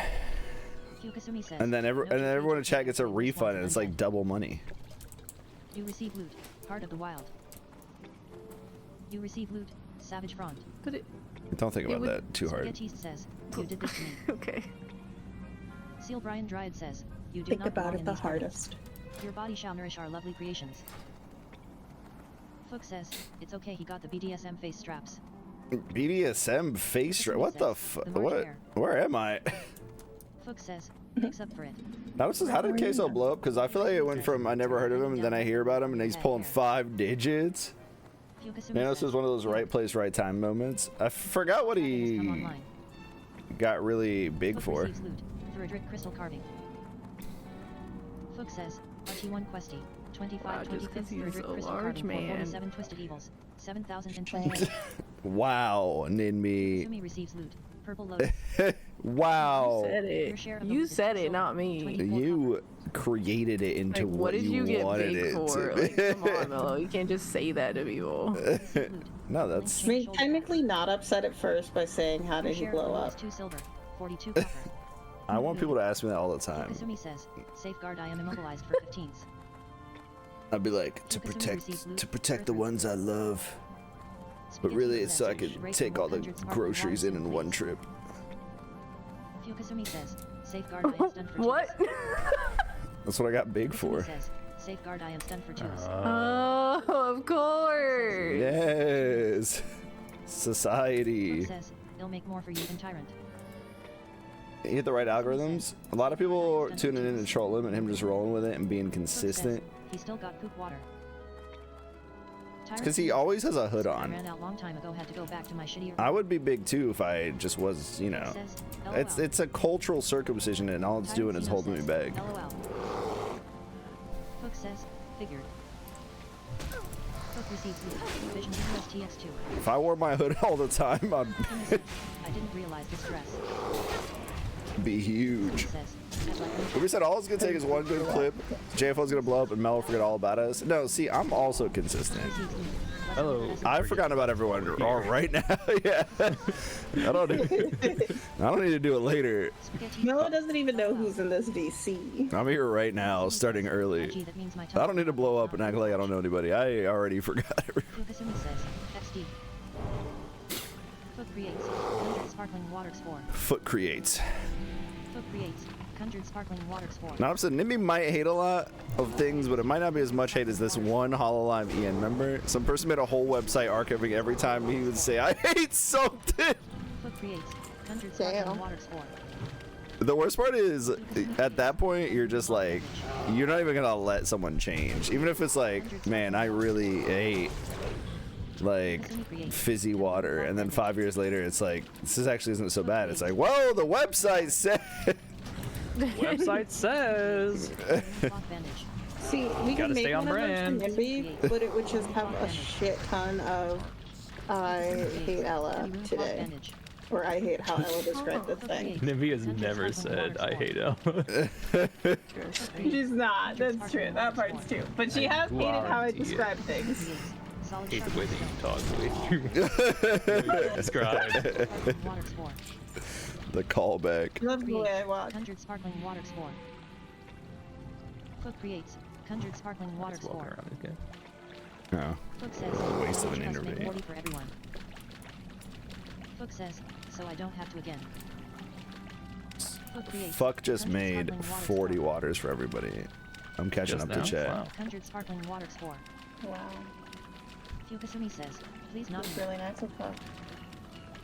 Hyukasumi says, And then "No everyone in defeat, chat gets a no refund, and it's like undead." double money. You receive loot. Heart of the wild. You receive loot. Savage frond. But it. Don't think It about would- that too hard. Spaghetti says, you did this to me. Okay. Seal Brian Dryad says, you do Think not about belong it in the these parties. hardest. Your body shall nourish our lovely creations. Fook says, it's okay he got the BDSM face straps. BDSM face strap. What the fuck? The March What? Hare. Where am I? Fook says, picks up for it. Now this is how did Queso blow up? Because I feel like it went from I never heard of him, and then I hear about him, and he's pulling 5 digits. Hyukasumi Man, this says, is one of those right place, right time moments. I forgot what "Having has come he online." got really big Fook for. receives loot. Thuridric crystal carving. Fook says, RT1 Questy. 25 Wow, just 'cause 25th he's Thuridric a crystal large carving for man. 47 twisted evils. 7,020. Wow, Ninmi. Hyukasumi receives loot. Purple lotus. Wow. Said Your it. share of the You loot is said 2 it, silver, not me. 24 You created it into Like, what what did you you get wanted big it for? to Like, come on, Mello. You can't just say that to people. Receive loot. No, that's. I mean, technically not upset at first by saying, how Your did he share of the blow loot up? is 2 silver. 42 copper. I want people to ask me that all the time. Hyukasumi says, safeguard I am immobilized for 15s. I'd be like, to protect the ones I love. But really, it's so I could take all the groceries in one trip. Hyukasumi says, safeguard I am stunned for 2s. What? That's what I got big for. Hyukasumi says, safeguard I am stunned for 2s. Oh, of course. Yes. Society. Fook says, he'll make more for you than Tyrant. You hit the right algorithms. A lot of people are tuning in to troll him and him just rolling with it and being Fook consistent. says, he still got poop water. It's because he always has a hood I on. ran out long time ago, had to go back to my shittier. I would be big too if I just was, you know. Says, It's a cultural circumcision and all it's doing is holding me back. LOL. Fook says, figured. Fook receives loot. Vision USTX2. If I wore my hood all the time, I'd Hyukasumi says, I didn't realize this dress. be huge. Fook says, I'd like me We said all it's gonna take is one good clip. JFO's gonna blow up and Mel will forget all about us. No, see, I'm also consistent. receives loot. Hello. I've forgotten about everyone all right now. Yeah, I don't need to do it later. Spaghetti. Mello doesn't even know who's in this VC. I'm here right now, starting early. Gee, that means my I don't need to blow up and act like I don't know anybody. I already forgot everyone. Hyukasumi says, XD. Fook creates. Conjured sparkling water spore. Foot creates. Fook creates. Conjured sparkling water spore. Now, I'm saying Nimby might hate a lot of things, but it might not be as much hate as this one HoloLive Ian. Remember? Some person made a whole website archiving every time he would say, I hate something. Fook creates. Conjured sparkling Damn. water spore. The worst part is, at that point, you're just like, you're not even gonna let someone change. Even if it's like, man, I really hate, like, fizzy water. And then 5 years later, it's like, this actually isn't so bad. It's like, whoa, the website said. Website says. Cloth bandage. See, we Gotta can make stay on one of those brand. for Nimby, but it would just have a shit ton of I hate Ella Cloth today. bandage. Or I hate how Ella described the thing. Nimby has never said I hate Ella. She's not. That's true. That part's true. But she has hated how I describe things. Solid hate the sharp way that you stone. talk, the way you describe. Sparkling water spore. The callback. Love the way I walk. Conjured sparkling water spore. Hook creates. Conjured sparkling water Just walking spore. around this guy. Oh. Hook says. What a waste of an "Each must make innervate." 40 for everyone. Hook says, so I don't have to again. Hook creates. Fuck just Conjured made sparkling water 40 spore. waters for everybody. I'm catching Just up to now? chat. Wow. Conjured sparkling water spore. Wow. Fukasumi says, please not It's me. really nice of her.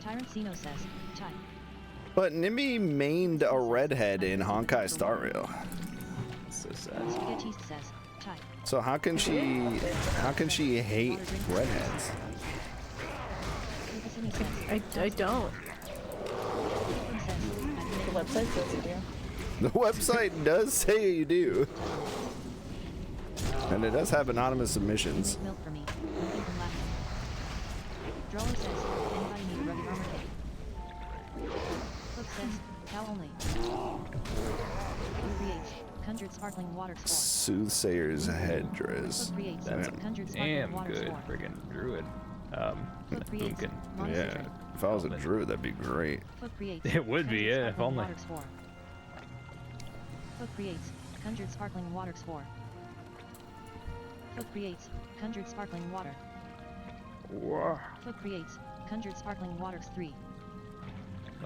Tyrant Sino says, Ty. But Nimby mained a redhead in Honkai Star Rail. So sad. Spaghetti says, Ty. So how can she hate redheads? Fukasumi says, I don't. Hook says, The website says you do. The website does say you do. And it does have anonymous submissions. Make milk for me. Nothing from laughing. Droller says, anybody need a rugged armor kit? Hook says, cow only. Hook creates. Conjured sparkling water spore. Soothsayer's headdress. Hook creates. That's Conjured sparkling damn water good spore. friggin' druid. Hook creates. Boomkin. Yeah. Monocitrin. If I was a druid, that'd be great. Hook creates. It would be, Conjured yeah, if sparkling only. water spore. Hook creates. Conjured sparkling water spore. Hook creates. Conjured sparkling water. Whoa. Hook creates. Conjured sparkling waters 3.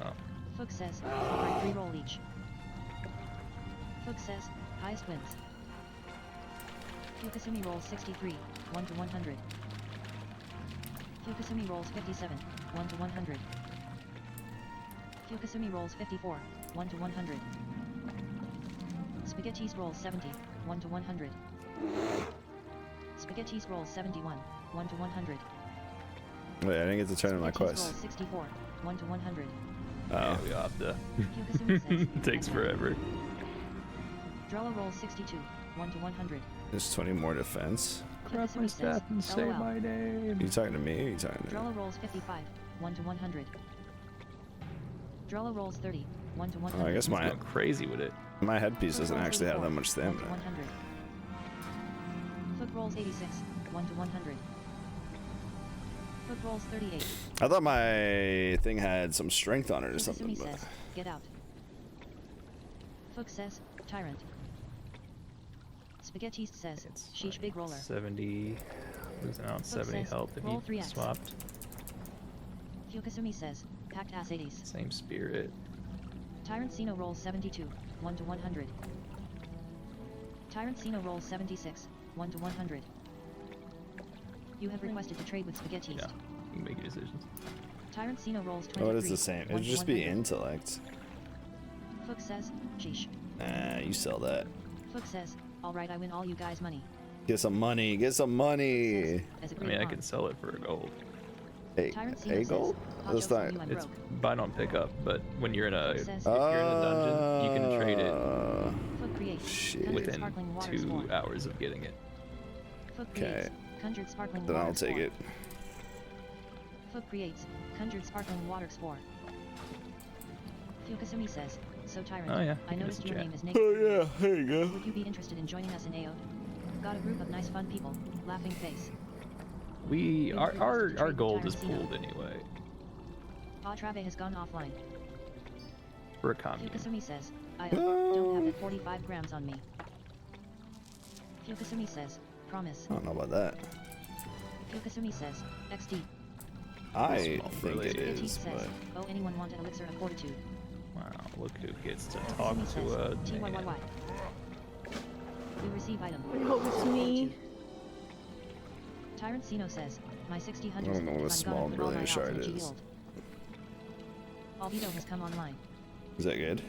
Oh. Hook says, I 3 roll each. Hook says, highest wins. Fukasumi rolls 63, 1 to 100. Fukasumi rolls 57, 1 to 100. Fukasumi rolls 54, 1 to 100. Spaghettis rolls 70, 1 to 100. Spaghettis rolls 71, 1 to 100. Wait, I didn't get to turn in my Spaghettis quest. rolls 64, 1 to 100. Yeah, Oh. we have to. Fukasumi says, It takes forever. Drella rolls 62, 1 to 100. There's 20 more defense. Grab my Fukasumi says, staff and say LOL. my name. Are you talking to me or are you talking to Drella rolls 55, 1 to 100. Drella rolls 30, 1 to 100. Oh, I guess He's my going crazy with it. headpiece doesn't actually have that much Foot 1 to stamina. 100. Foot rolls 86, 1 to 100. Foot rolls 38. I thought my thing had some strength on it or something, Fukasumi but says, get out. Fook says, tyrant. Spaghettist says, It's sheesh big roller. 70. Losing out Fook 70 says, health if roll he 3x. swapped. Fukasumi says, packed ass 80s. Same spirit. Tyrant Sino rolls 72, 1 to 100. Tyrant Sino rolls 76, 1 to 100. You have requested to trade with Spaghettist. Yeah, you can make your decisions. Tyrant Sino rolls 23. oh, it is the same. 1 It'd to just be 100. intellect. Fook says, sheesh. Nah, you sell that. Fook says, alright I win all you guys money. Get some money. Get some money. As I agreed mean, I upon. can sell it for a gold. Hey, Tyrant Sino hey, says, gold? hot That's jokes on not. you, I'm It's broke. buy don't pick up, but when you're in a Fook says, if you're in a dungeon, you can trade it Fook creates. shit. Conjured within sparkling water 2 spore. hours of getting it. Fook Okay. creates. Conjured sparkling Then water I'll take spore. it. Fook creates. Conjured sparkling water spore. Fukasumi says, so Tyrant, Oh, yeah, I you can noticed just your chat. name is Naked. Oh yeah, there you go. Would you be interested in joining us in AO? Got a group of nice fun people, laughing face. We our requested our, to our trade with gold is Tyrant Sino. pooled anyway Atrave has gone offline. for a commune. Fukasumi says, I don't have the 45 grams on me. Fukasumi says, promise. I don't know about that. Fukasumi says, XD. I Small think village. it Fukasumi is, says, but oh anyone want an elixir of fortitude? Wow, look who gets to talk Fukasumi says, to a TYYY. man. We receive item. I hope it's me. Tyrant Sino says, my 60 I hunters don't know what a if I'm small gonna put all my brilliant house shard in a is. G-Guild. Albedo has come online. is that good?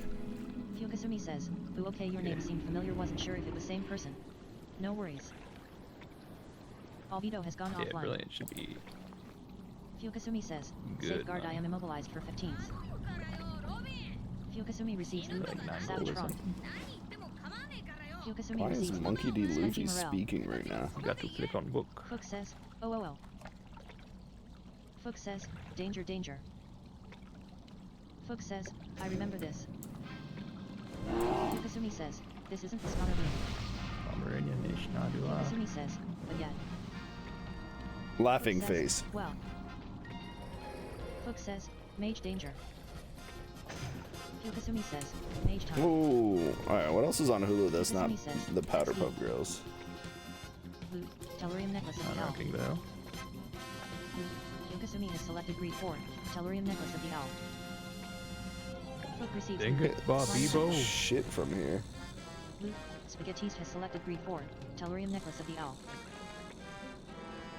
Fukasumi says, ooh okay your name Yeah. seemed familiar, wasn't sure if it was same person. No worries. Albedo has gone Yeah, offline. brilliant should be Fukasumi says, Good safeguard I money. am immobilized for 15s. Fukasumi receives loot, like 9 savage gold or front. something. Fukasumi Why receives is loot, Monkey D. spongy Luffy morale. speaking right now? You got to click on book. Fook says, OOL. Fook says, danger danger. Fook says, I remember this. Fukasumi says, this isn't the scholar room. Pomeranian Nation Adua. Fukasumi says, again. Laughing Fook says, face. Well. Fook says, mage danger. Yokasumi says, mage time. Ooh. Alright, what else is on Hulu that's not Yokasumi says, the Powder XD. Puff Girls? Loot, Tellurium necklace of Not the owl. ranking though. Loot, Yokasumi has selected greed 4, Tellurium necklace of the owl. Fook receives Dang loot. it, Bobby-bo. Shit from here. Loot, Spaghettis has selected greed 4, Tellurium necklace of the owl.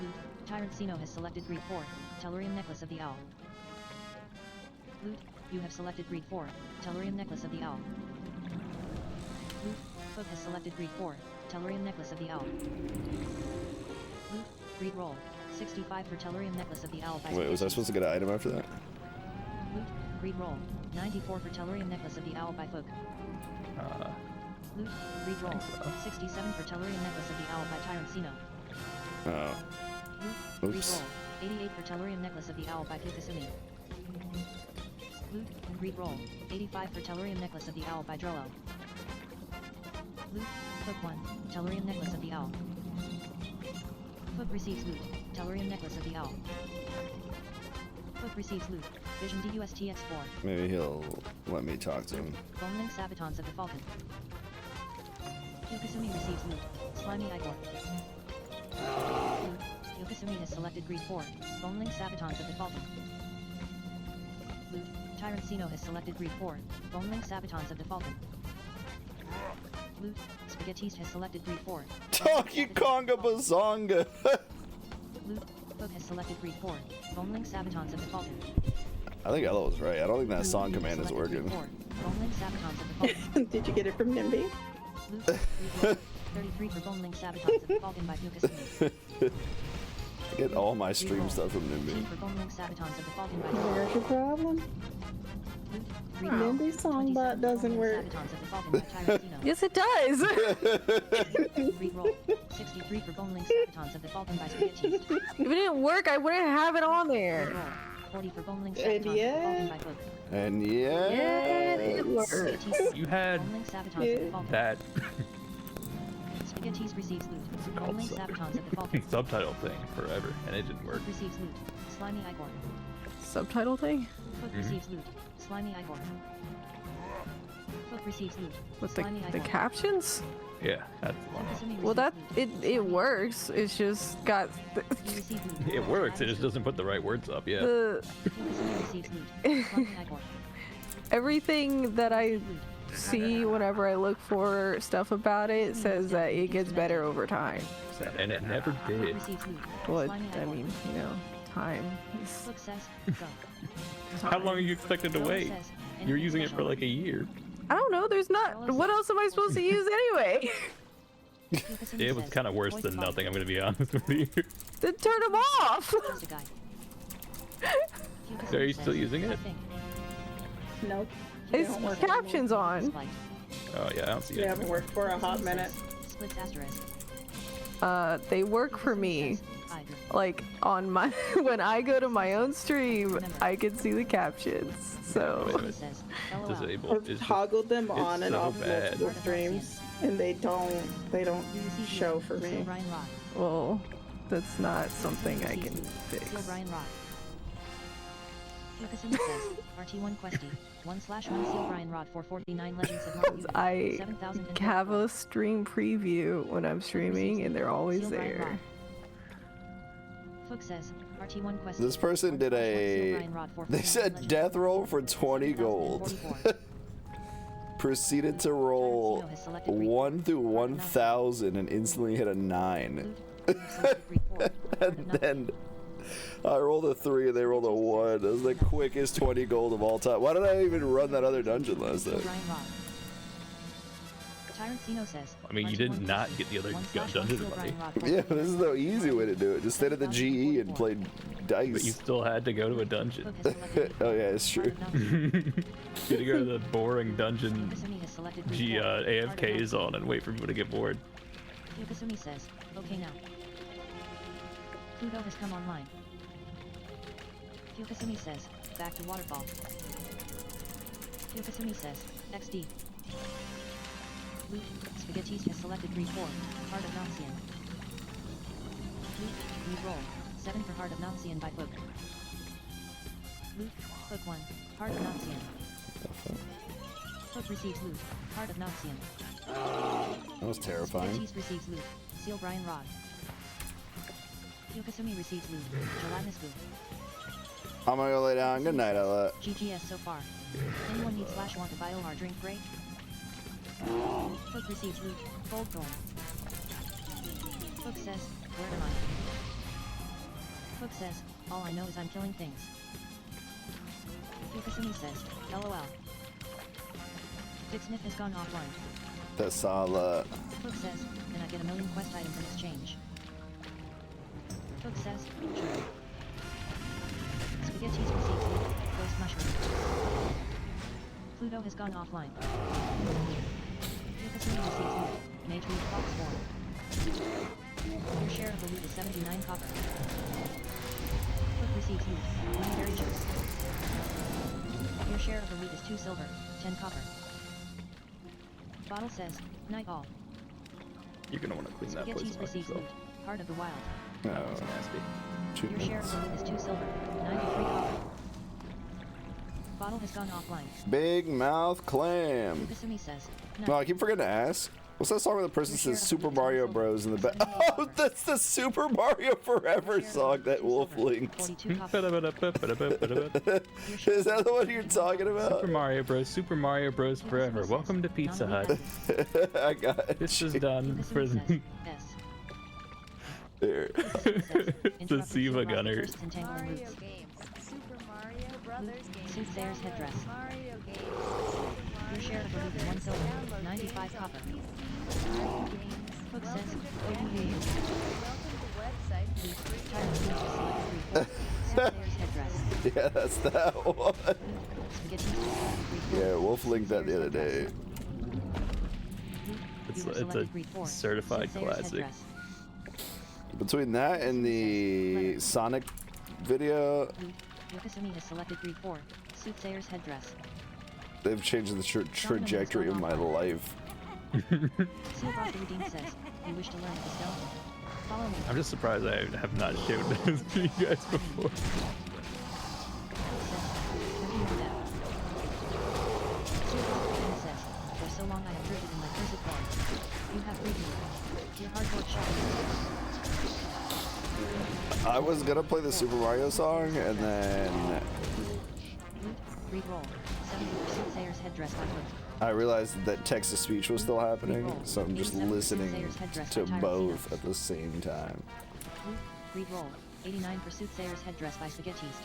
Loot, Tyrancino has selected greed 4, Tellurium necklace of the owl. Loot, you have selected greed 4, Tellurium necklace of the owl. Loot, Fook has selected greed 4, Tellurium necklace of the owl. Loot, greed roll, 65 for Tellurium necklace of the owl by Wait, was I Spaghettis. supposed to get an item after that? Loot, greed roll, 94 for Tellurium necklace of the owl by Fook. Loot, greed roll, 67 for Tellurium necklace of the owl by Tyrancino. Oh. Loot, greed Oops. roll, 88 for Tellurium necklace of the owl by Yokasumi. Loot, greed roll, 85 for Tellurium necklace of the owl by Drollo. Loot, Fook 1, Tellurium necklace of the owl. Fook receives loot, Tellurium necklace of the owl. Fook receives loot, Vision DUSTX4, Maybe he'll let me talk to him. Boneling Sabatons of the Falcon. Yokasumi receives loot, Slimy Igor. Loot, Yokasumi has selected greed 4, Boneling Sabatons of the Falcon. Loot, Tyrancino has selected greed 4, Boneling Sabatons of the Falcon. Loot, Spaghettis has selected greed 4. Donkey Konga Bazonga! Loot, Fook has selected greed 4, Boneling Sabatons of the Falcon. I think Ella was right. I don't think that song Loot, command is selected working. greed 4, Boneling Sabatons of the Falcon. Did you get it from Nimby? Loot, greed roll, 33 for Boneling Sabatons of the Falcon by Yokasumi. I get all my stream stuff from 15 Nimby. for Boneling Sabatons of the Falcon by Drollo. There's your problem. Loot, greed roll, Nimby's song 27 bot for doesn't Boneling work. Sabatons of the Falcon by Tyrancino. Yes, it does. Greed roll, 63 for Boneling Sabatons of the Falcon by Spaghettis. If it didn't work, I wouldn't have it on Greed there. roll, 40 for Boneling And Sabatons of the yeah. Falcon by Fook. And Yeah, it worked. Spaghettis, You had Boneling Sabatons of the Falcon. that Spaghettis receives loot, called Boneling Sabatons of the Falcon. subtitle thing forever, and it didn't work. Fook receives loot, Slimy Igor. Subtitle thing? Fook receives loot, Slimy Igor. Fook receives loot, With Slimy the Igor. captions? Yeah, that's the one. Yokasumi Well, that receives loot, it works. It's just got You receive loot. It works, it just doesn't put the right words up, yeah. the Yokasumi receives loot, Slimy Igor. everything that I see whenever I look for stuff about it says that it gets better over time. So, And it never Fook did. receives loot, well, Slimy I Igor. mean, you know, time is Fook says, go. How long are you expected to Drollo wait? says, You're anything using it for special? like a year. I don't know. There's not. What else am I supposed to use anyway? Yokasumi It was says, kind of worse voice than box. nothing, I'm gonna be honest with you. Then turn them off. Post a guide. So are you Yokasumi still says, using I it? think. Nope. It's don't work captions on. Spite. Oh yeah, I don't see They it. haven't worked for a hot Yokasumi minute. says, splits asterisk. They work for Yokasumi me. says, I agree. Like on my when I go to my own stream, I can see the captions. So Wait, Yokasumi wait. says, LOL. Disabled. I've It's just, toggled them on and so off bad. multiple streams, and they don't You receive show loot, for Seal me. Brian Rock. well, that's not something I Receives can loot, fix. Seal Brian Rock. Yokasumi says, RT1 Questy, 1/1 Seal Brian Rod for 49 Legends of Marvel. I 7,000 have a stream preview when I'm streaming, and they're always Seal Brian there. Rod. Fook says, RT1 Questy. This person did 1/1 Seal a. Brian Rod for They 49 said Legends death of roll for 20 gold. 7,044. Proceeded to roll 1 through 1,000 and instantly hit a 9. Loot, you have selected greed 4. And then I rolled a 3 and they rolled a 1. That was the quickest 20 gold of all time. Why did I even run that other dungeon last Seal time? Brian Rod. Tyrancino says, I mean, you RT1 did not Questy, get the other 1/1 dungeon Seal money. Brian Rod for Yeah, 49 this is the easy way to do it. Just stayed at the GE and played But you dice. still had to go to a dungeon. Fook has selected greed Oh 4. yeah, it's true. Heart of Mountain. You had to go to the boring dungeon Yokasumi has selected greed G 4. Heart of AFKs Mountain. on and wait for people to get bored. Yokasumi says, okay now. Pluto has come online. Yokasumi says, back to waterfall. Yokasumi says, XD. Loot, Spaghettis has selected greed 4, Heart of Mountain. Loot, greed roll, 7 for Heart of Nopsian by Hook. Loot. Hook 1. Heart of Nopsian. Hook receives loot. Heart of Nopsian. That was terrifying. Spaghettis receives loot. Seal Brian Rod. Yokasumi receives loot. Gelatinous loot. I'm gonna go lay down. Good night, Ella. GGS so far. Anyone need / want a BioR drink break? Hook receives loot. Gold thorn. Hook says, where am I? Hook says, all I know is I'm killing things. Yokasumi says, LOL. Dick Smith has gone offline. That's all. Hook says, and I get a million quest items in exchange. Hook says, true. Spaghettis receives loot. Ghost mushroom. Pluto has gone offline. Yokasumi receives loot. Mage root fox form. Your share of the loot is 79 copper. Hook receives loot. 1 berry juice. Your share of the loot is 2 silver, 10 copper. Bottle says, night all. You're gonna want to clean that place Spaghettis off receives yourself. loot. Heart of the wild. No. That's nasty. Your share of the loot is 2 silver, 93 copper. Bottle has gone offline. Big mouth clam. Yokasumi says, No, I keep forgetting to ask. What's that song where the person says Super Mario Bros in the back? Oh, that's the Super Mario Forever song that Wolf linked. 42 copper. Is that the one you're talking about? Super Mario Bros. Forever. Welcome to Pizza Hut. I got it. This is done for the, S. there. the Siva Gunners. Mario games. Super Mario Brothers games. Soothsayer's headdress. Mario games. Your share of the loot is 1 silver, 95 copper. Mario games. Hook says, Welcome OpenView. to website. Tyrant Siege select 3 Soothsayer's headdress. Yeah, that's that one. Spaghettis select 3 Yeah, Wolf linked that the other day. It's a certified classic. Between that and the Sonic video, Yokasumi has selected 3-4. Soothsayer's headdress. they've changed the trajectory of my life. Silver the Redeemed says, you wish to learn the stone? Follow me. I'm just surprised I have not showed this to you guys before. For so long I have drifted in my cursed form. You have freed me. Your hardcore shot. I was gonna play the Super Mario song and then Read roll. 70 Soothsayer's headdress by Hook. I realized that text-to-speech was still happening, so I'm just listening to both at the same time. Read roll. 89 for Soothsayer's headdress by Spaghettis.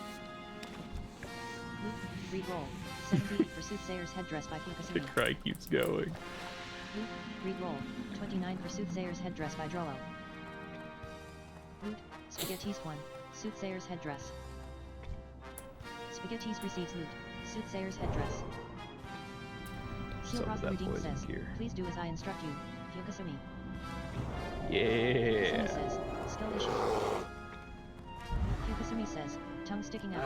Read roll. 78 for Soothsayer's headdress by The Yokasumi. cry keeps going. Read roll. 29 for Soothsayer's headdress by Drollo. Loot. Spaghettis 1. Soothsayer's headdress. Spaghettis receives loot. Soothsayer's headdress. Seal Some of Ross the that Redeemed poison says, here. please do as I instruct you. Yokasumi. Yeah. Yokasumi says, skull issue. Yokasumi says, tongue sticking out.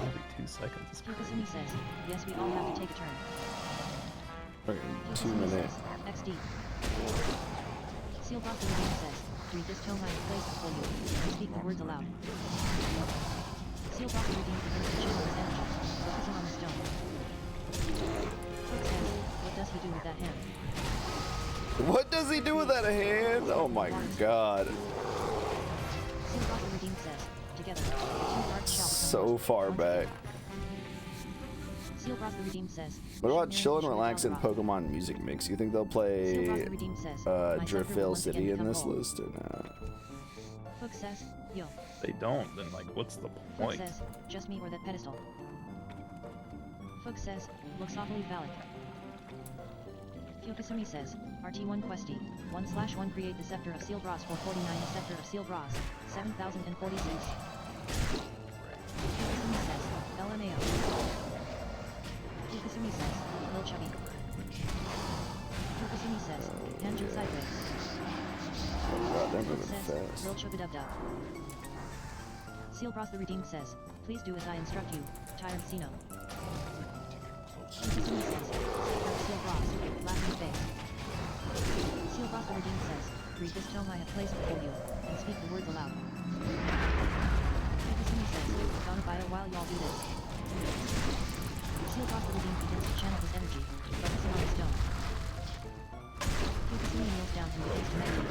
Every 2 seconds. It's crazy. Yokasumi says, yes we all have to take a turn. Fucking 2 Yokasumi minutes. says, XD. Seal Ross the Redeemed says, read this tome I have placed before you, and speak the words aloud. Seal Ross the Redeemed begins to channel his energy, focusing on the stone. Hook says, what does he do with that hand? What does he do with that hand? Oh my god. Seal Ross the Redeemed says, together, the 2 hearts shall become So one. far Once back. again. Seal Ross the Redeemed says, What about Missionary Chill and Mission Relax and Outlaw. Pokemon Music Mix? You think they'll Seal Ross play the Redeemed says, my Driftvale sucker will once City again in become this whole. list or not? Hook says, yo. They don't, then like, what's the Hook point? says, just me or that pedestal. Hook says, looks awfully phallic. Yokasumi says, RT1 Questy, 1/1 create the Scepter of Sealed Ross for 49 the Scepter of Sealed Ross, 7046. Yokasumi says, LMAO. Yokasumi says, Lil Chubby. Yokasumi says, Tangent Sideways. Oh god, they're moving Says, fast. Lil Chubba Dub Dub. Seal Ross the Redeemed says, please do as I instruct you, Tyrant Sino. Yokasumi says, Seal Ross, laughing face. Seal Ross the Redeemed says, read this tome I have placed before you, and speak the words aloud. Kikasumi says, gonna buy a while y'all do this. Seal Rock the Redeemed begins to channel his energy, focusing on the stone. Kikasumi kneels down and begins to meditate.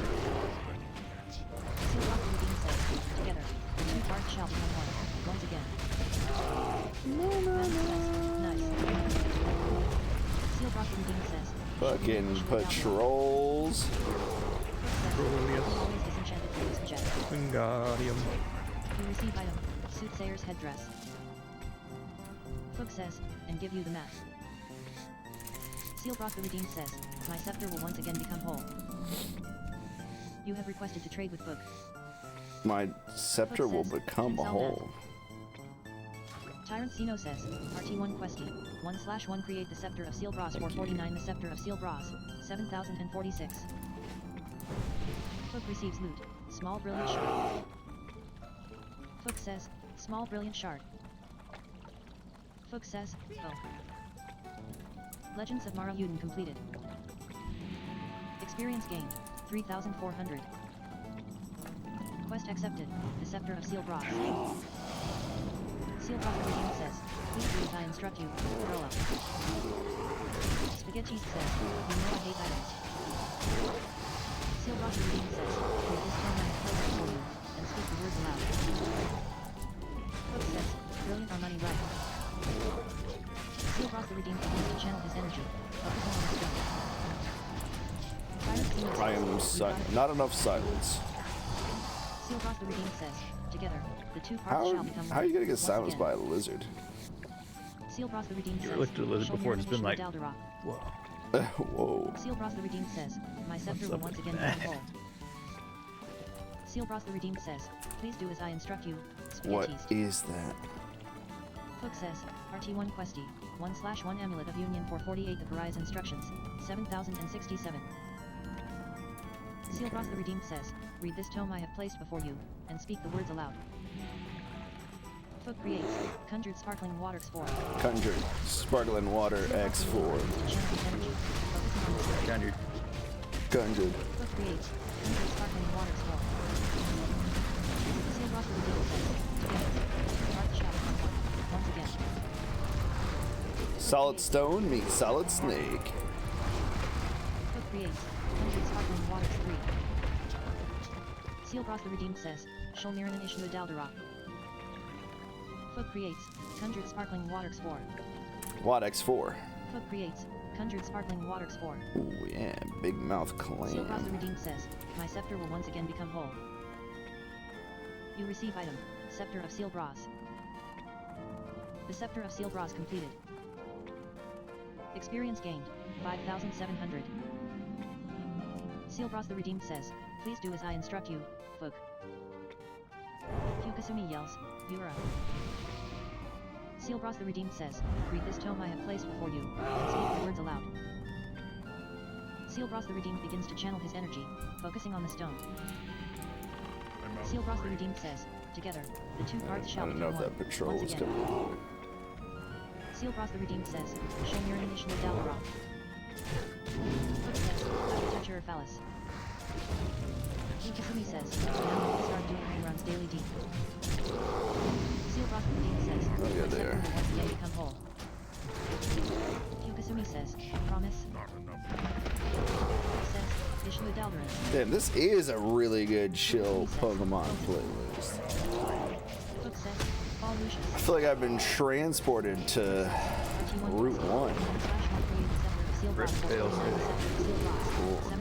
Seal Rock the Redeemed says, together, the two parts shall become one, once again. Nice. Seal Rock the Redeemed says, Fucking patrols. always disenchanted from his jet. Wingardium. You receive item, Soothsayer's headdress. Fook says, and give you the map. Sealbroth the Redeemed says, my scepter will once again become whole. You have requested to trade with Fook. My scepter will become a whole. Tyrant Sino says, RT1 Questy, 1/1 create the Scepter of Seal Bras 449 the Scepter of Seal Bras, 7046. Fook receives loot, small brilliant shard. Fook says, small brilliant shard. Fook says, oh. Legends of Mara Uden completed. Experience gained, 3,400. Quest accepted, the Scepter of Seal Bras. Seal Bras the Redeemed says, please do as I instruct you, roll up. Spaghetti says, you know I hate items. Seal Bras the Redeemed says, with this time I have played for you, and speak the words aloud. Fook says, brilliant are money right. Seal Bras the Redeemed begins to channel his energy, focusing on the strength. I am not enough silence. Seal Bras the Redeemed says, together, the two parts shall become one. How are you gonna get silenced by a lizard? Seal Bras the Redeemed says, You looked at a lizard before and it's been like, whoa. Whoa. Seal Bras the Redeemed says, my scepter will once again become whole. Seal Bras the Redeemed says, please do as I instruct you, What Spaghetti. is that? Fook says, RT1 Questy, 1/1 Amulet of Union for 48 the Horizon Instructions, 7067. Seal Bras the Redeemed says, read this tome I have placed before you, and speak the words aloud. Fook creates, Conjured Sparkling Water X4. Conjured Sparkling Water X4. Conjured. Conjured. Fook creates, Conjured Sparkling Water X4. Seal Bras the Redeemed says, together, Dark Shadow once again. Solid stone meets solid snake. Fook creates, Conjured Sparkling Water X3. Seal Bras the Redeemed says, Shulmiran Ishnu Daldarok. Fook creates, Conjured Sparkling Water X4. What X4? Fook creates, Conjured Sparkling Water X4. Ooh yeah, big mouth Seal Bras the clam. Redeemed says, my scepter will once again become whole. You receive item, Scepter of Seal Bras. The Scepter of Seal Bras completed. Experience gained, 5,700. Seal Bras the Redeemed says, please do as I instruct you, Fook. Fukasumi yells, Yura. Seal Bras the Redeemed says, read this tome I have placed before you, and speak the words aloud. Seal Bras the Redeemed begins to channel his energy, focusing on the stone. Seal Bras the Redeemed says, together, the two parts I shall don't know become if one, that patrol once was again. coming. Seal Bras the Redeemed says, Shulmiran Ishnu Daldarok. Fook says, Toucher Phallus. Yukasumi says, now we can start doing reruns daily deep. Seal Bras the Redeemed says, Oh, yeah, my they scepter are. will once again become whole. Yukasumi says, promise. Fook says, Ishnu Daldaran. Damn, this is a really good chill Pokemon playlist. Fook says, Fall Lucius. I feel like I've been transported to Route 1. Rip fails.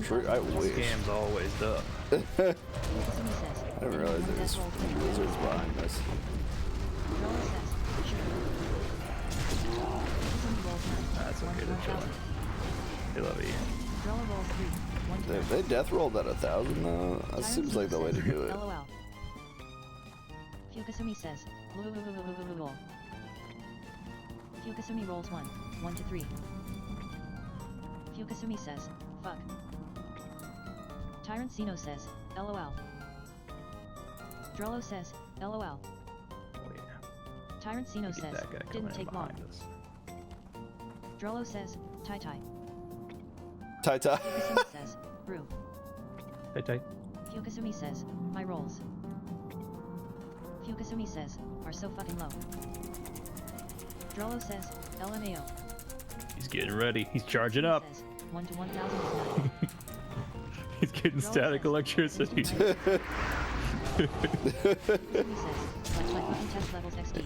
Cool. I wish. Scam's always up. I didn't realize there was lizards behind us. That's okay, they're chilling. They love you. They death rolled at 1,000 though. That seems like the way to do it. LOL. Fukasumi says, lol. Fukasumi rolls 1 to 3. Fukasumi says, fuck. Tyrant Sino says, LOL. Drollo says, LOL. Oh yeah. Tyrant Sino Look at says, that guy coming didn't in take long. behind us. Drollo says, Tai Tai. Tai Tai. Fukasumi says, brew. Tight, tight. Fukasumi says, my rolls. Fukasumi says, are so fucking low. Drollo says, LMAO. He's getting ready. He's charging up. Says, 1 to 1000 is 9. He's getting static electricity.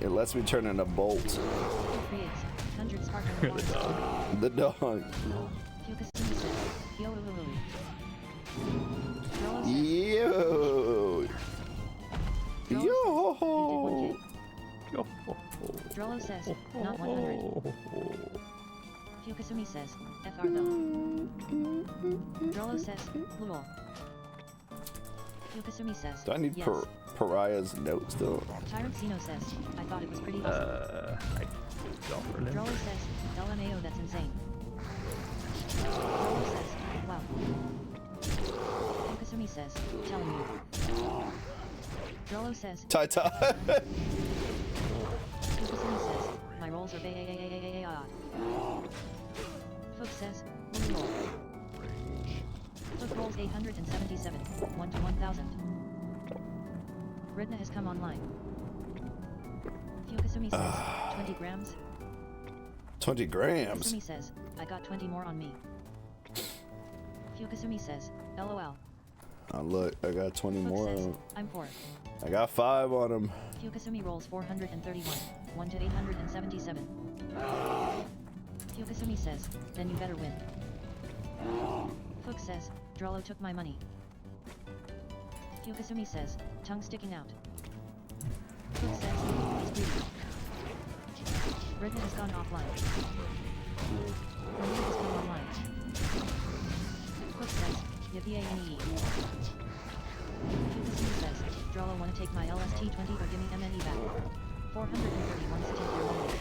It lets me turn into Bolt. The dog. The dog. Yo. Yo. Drollo says, not 100. Fukasumi says, FR though. Drollo says, lol. Fukasumi says, Do I need yes. Pariah's note still? Tyrancino says, I thought it was pretty awesome. I don't remember. Drollo says, LMAO, that's insane. Drollo says, wow. Fukasumi says, telling you. Drollo says, Ta-ta. Fukasumi says, my rolls are Fook says, roll. Fook rolls 877, 1 to 1000. Redna has come online. Fukasumi says, 20 grams. 20 grams? Fukasumi says, I got 20 more on me. Fukasumi says, LOL. Oh look, I got 20 Fook more. says, I'm 4. I got 5 on him. Fukasumi rolls 431, 1 to 877. Fukasumi says, then you better win. Fook says, Drollo took my money. Fukasumi says, tongue sticking out. Fook says, he's greedy. Redna has gone offline. Renee has come online. Fook says, yippee-a-n-e. Fukasumi says, Drollo wanna take my LST-20 or gimme MNE back. 430 wants to take your money.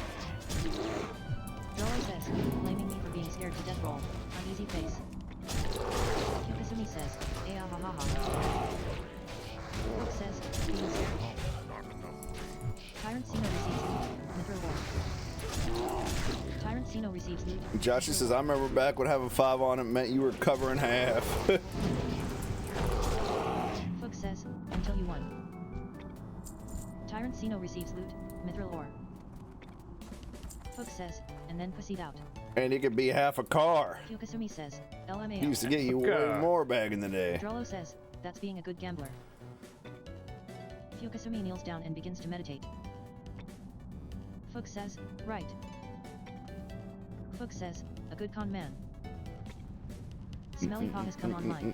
Drollo says, blaming me for being scared to death roll. Uneasy face. Fukasumi says, ha ha ha ha. Fook says, being scared. Tyrancino receives loot. Mithril war. Tyrancino receives loot. Josh says, I remember back when having 5 on it meant you were covering half. Fook says, until you won. Tyrancino receives loot. Mithril ore. Fook says, and then pussied out. And it could be half a car. Fukasumi says, LMAO. He used to get you way more back in the day. Drollo says, that's being a good gambler. Fukasumi kneels down and begins to meditate. Fook says, right. Fook says, a good con man. Smelly Paw has come online.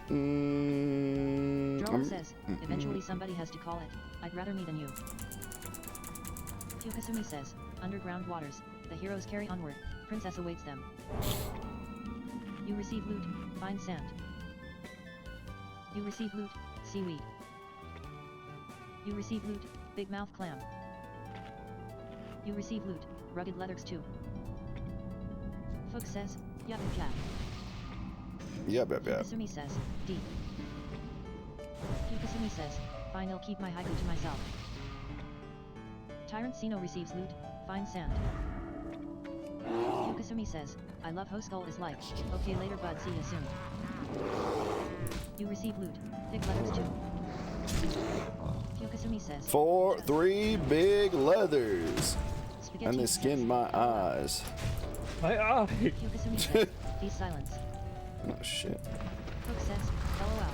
Drollo says, eventually somebody has to call it. I'd rather me than you. Fukasumi says, underground waters, the heroes carry onward, princess awaits them. You receive loot, fine sand. You receive loot, seaweed. You receive loot, big mouth clam. You receive loot, rugged leathers too. Fook says, yup and clap. Yep. Fukasumi says, D. Fukasumi says, fine, I'll keep my haiku to myself. Tyrancino receives loot, fine sand. Fukasumi says, I love how skull is like. Okay later bud, see ya soon. You receive loot, thick leathers too. Fukasumi says, 3 big leathers. Spaghetti And they skinned my eyes. My eye. Fukasumi says, be silence. Oh shit. Fook says, LOL.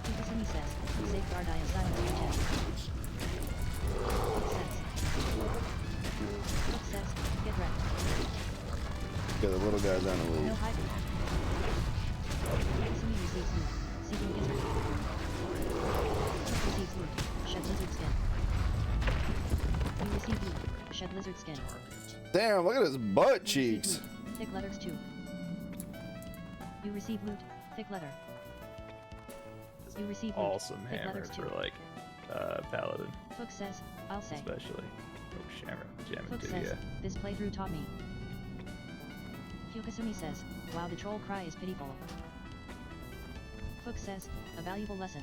Fukasumi says, safeguard I am silent for 10. Fook says, get wrecked. Yeah, the little guy's on the No lead. hybrid. Fukasumi receives loot, seeking gizzard. Fook receives loot, shed lizard skin. You receive loot, shed lizard skin. Damn, look at his butt You receive cheeks. loot, thick leathers too. You receive loot, thick leather. You receive loot, Awesome thick hammer leathers too. for like paladin, Fook says, I'll say. especially. Oh, jamming Fook to says, ya. this playthrough taught me. Fukasumi says, wow, the troll cry is pitiful. Fook says, a valuable lesson.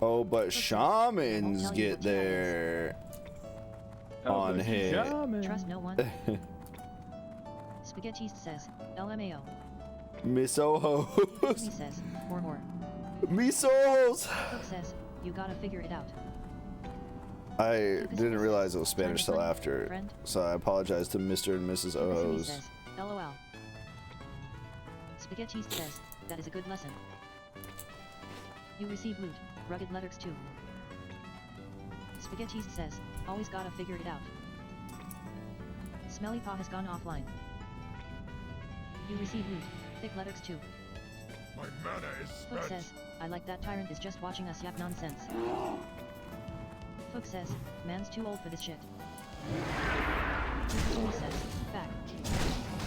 Oh, but says, shamans "I won't tell you get what you there Oh, on but hit. shaman. Trust no one. Spaghetti says, LMAO. Miss Ojos. He says, or. Miss Ojos. Hook says, you gotta figure it out. I didn't realize it was Spanish till after, Friend? so I apologize to Mr. and Mrs. He Ojos. says, LOL. Spaghetti says, that is a good lesson. You receive loot, rugged letters too. Spaghetti says, always gotta figure it out. Smelly Paw has gone offline. You receive loot, thick letters too. My mana is Fook spent. says, I like that tyrant is just watching us yap nonsense. Fook says, man's too old for this shit. Yukasumi says, fact.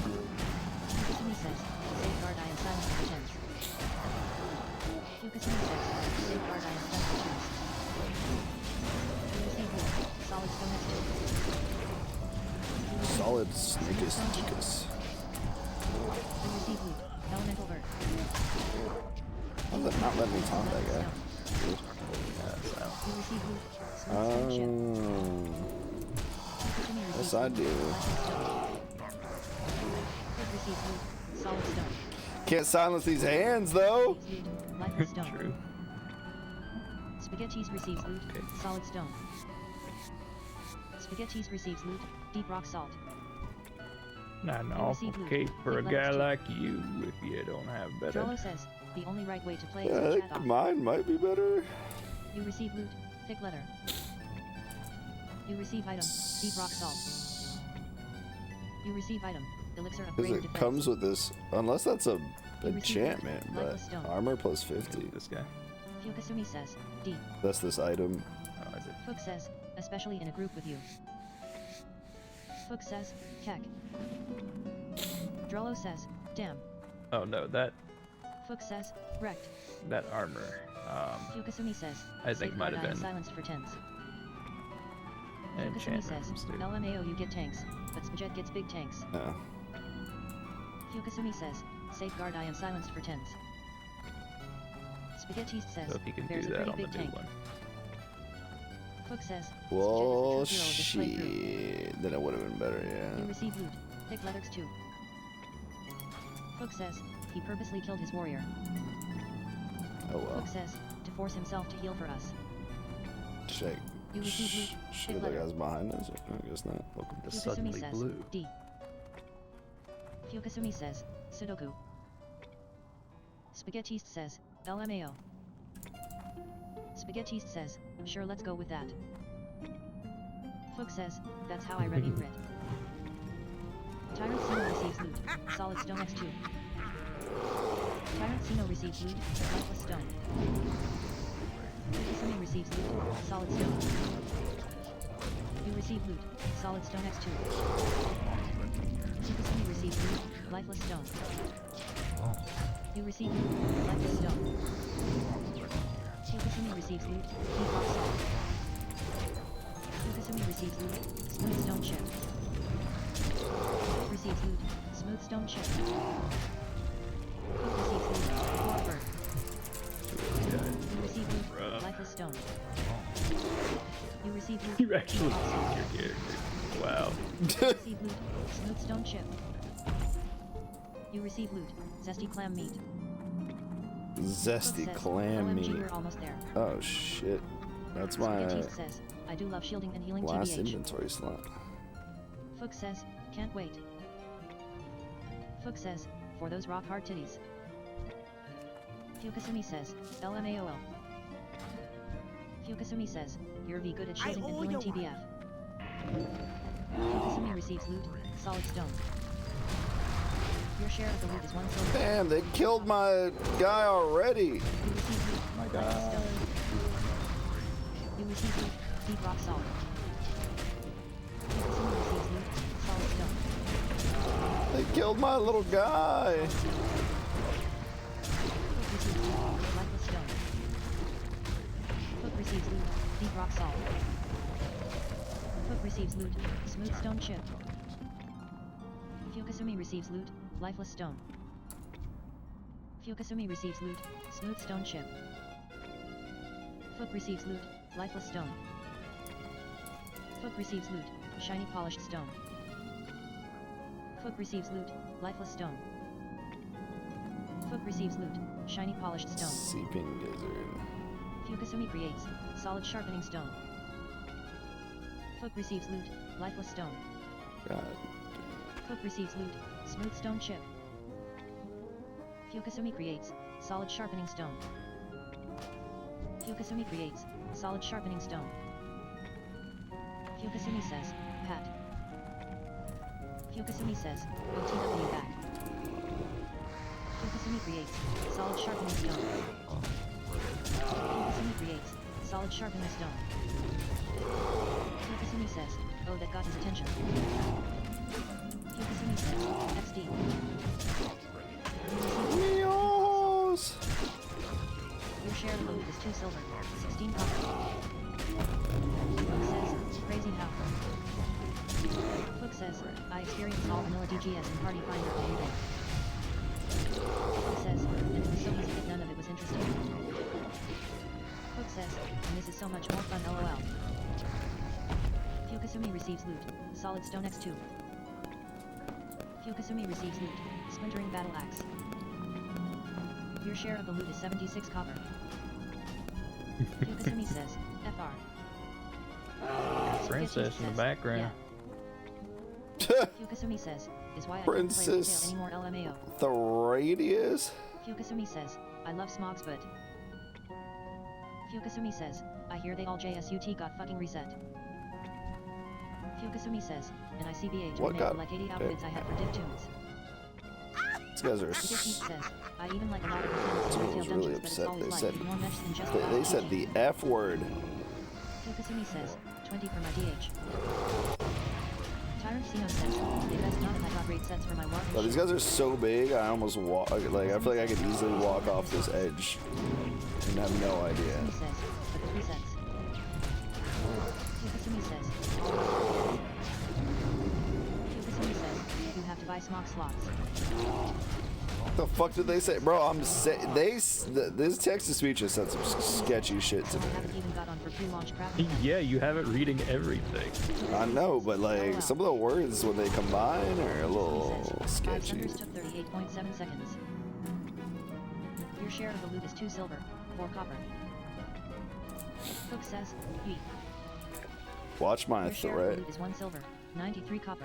Yukasumi says, safeguard I am silent for pretend. Yukasumi says, safeguard I am silent for choose. You receive loot, solid stone next to. Solid snickus snickus. You receive loot, elemental bird. How did that not let me talk that guy? You receive loot, smooth stone ship. Yukasumi receives Yes, I loot, do. Fook receives loot, solid stone. Can't silence these hands though. Lifeless stone. True. Spaghettis receives loot, solid stone. Spaghettis receives loot, deep rock salt. Not an You awful receive loot. cake for a Big guy letters too. like you if you don't have better. Drollo says, the only right way to play Yeah, I is to chat think off. mine might be better. You receive loot, thick letter. You receive item, deep rock salt. You receive item, elixir of Because greater it defense. comes with this, unless that's a You receive enchantment, loot, but lifeless stone. armor plus 50. This guy. Fukasumi says, D. That's this item. Oh, is it? Fook says, especially in a group with you. Fook says, kek. Drollo says, damn. Oh no, that Fook says, wrecked. armor. Fukasumi says, I think might have safeguard I am been silenced for tens. an Fukasumi enchantment says, from Stu. LMAO you get tanks, but Spajet gets big tanks. No. Fukasumi says, safeguard I am silenced for tens. Spaghetti says, So if you can there's do a that pretty on the big new tank. one. Fook says, Well, Spajet is the true hero of this playthrough. shit. Then it would have been better, You yeah. receive loot, thick letters too. Fook says, he purposely killed his warrior. Oh well. Fook says, to force himself to heal for us. Check. You receive loot, Shit, thick that letter. guy's behind us. I guess not. Welcome to Fukasumi Suddenly says, Blue. D. Fukasumi says, Sudoku. Spaghettist says, LMAO. Spaghettist says, sure let's go with that. Fook says, that's how I read you Brit. Tyrant Sino receives loot, solid stone X2. Tyrant Sino receives loot, lifeless stone. Fukasumi receives loot, solid stone. You receive loot, solid stone X2. Fukasumi receives loot, lifeless stone. You receive loot, lifeless stone. Fukasumi receives loot, deep rock salt. Fukasumi receives loot, smooth stone chip. Receives loot, smooth stone chip. Fook receives loot, dwarf bird. You receive loot, lifeless stone. You receive loot, You actually deep rock salt. changed your character. Wow. You receive loot, smooth stone chip. You receive loot, zesty clam meat. Zesty Fook says, clam OMG, meat. we're almost there. Oh shit. That's my Spaghetti says, I do love shielding and healing last TBH. inventory slot. Fook says, can't wait. Fook says, for those rock hard titties. Fukasumi says, LMAOL. Fukasumi says, you're V good at shielding and healing TBF. Fukasumi receives loot, solid stone. Your share of the loot is 1 silver. Damn, they killed my guy already. You receive loot, My lifeless God. stone. You receive loot, deep rock salt. Fukasumi receives loot, solid stone. They killed my little guy. Fook receives loot, lifeless stone. Fook receives loot, deep rock salt. Fook receives loot, smooth stone chip. Fukasumi receives loot, lifeless stone. Fukasumi receives loot, smooth stone chip. Fook receives loot, lifeless stone. Fook receives loot, shiny polished stone. Fook receives loot, lifeless stone. receives loot. Shiny polished stone. Seeping Gizzard. Fukasumi creates. Solid sharpening stone. Fook receives loot. Lifeless stone. God. Cook receives loot. Smooth stone chip. Fukasumi creates. Solid sharpening stone. Fukasumi creates. Solid sharpening stone. Fukasumi says, Pat. Fukasumi says, OTW back. Fukasumi creates. Solid sharpening stone. Fukasumi creates. Solid sharpening stone. Fukasumi says, oh, that got his attention. Fukasumi says, XD. Meows. Your share of loot is 2 silver, 16 copper. Fook says, crazy how. Fook says, I experience all vanilla DGS and Party Finder all day. Fook says, and it was so easy that none of it was interesting. Fook says, and this is so much more fun lol. Fukasumi receives loot, solid stone x2. Fukasumi receives loot, splintering battle axe. Your share of the loot is 76 copper. Fukasumi says, FR. Princess in the background. Yeah. Fukasumi says, is why I can't play Princess retail anymore LMAO. the Radius? Fukasumi says, I love smogs but... Fukasumi says, I hear they all JSUT got fucking reset. Fukasumi says, and I CBH What made got- like 80 outfits I had for div tunes. These guys are. Fukasumi says, I even like a lot of the things in I retail was really dungeons, but it's upset. always They like said more mesh than just they said the F word. Fukasumi says, 20 for my DH. Tyrant Sino says, they best not have I got great sets for my war. Oh, these guys are so big. I almost walk. Like I feel like I could easily walk off this edge and have no idea. Fukasumi says, but the 3 sets. Fukasumi says, Fukasumi says, you have to buy smog slots. What the fuck did they say, bro? This text to speech has said some sketchy shit So I today. haven't even got on for pre-launch crafting yet. Yeah, you have it reading everything. I know, but like some of the words when they combine are a little Fukasumi says, 5 sketchy. thunders took 38.7 seconds. Your share of the loot is 2 silver, 4 copper. Cook says, yeet. Watch my Your share of the threat. loot is 1 silver, 93 copper.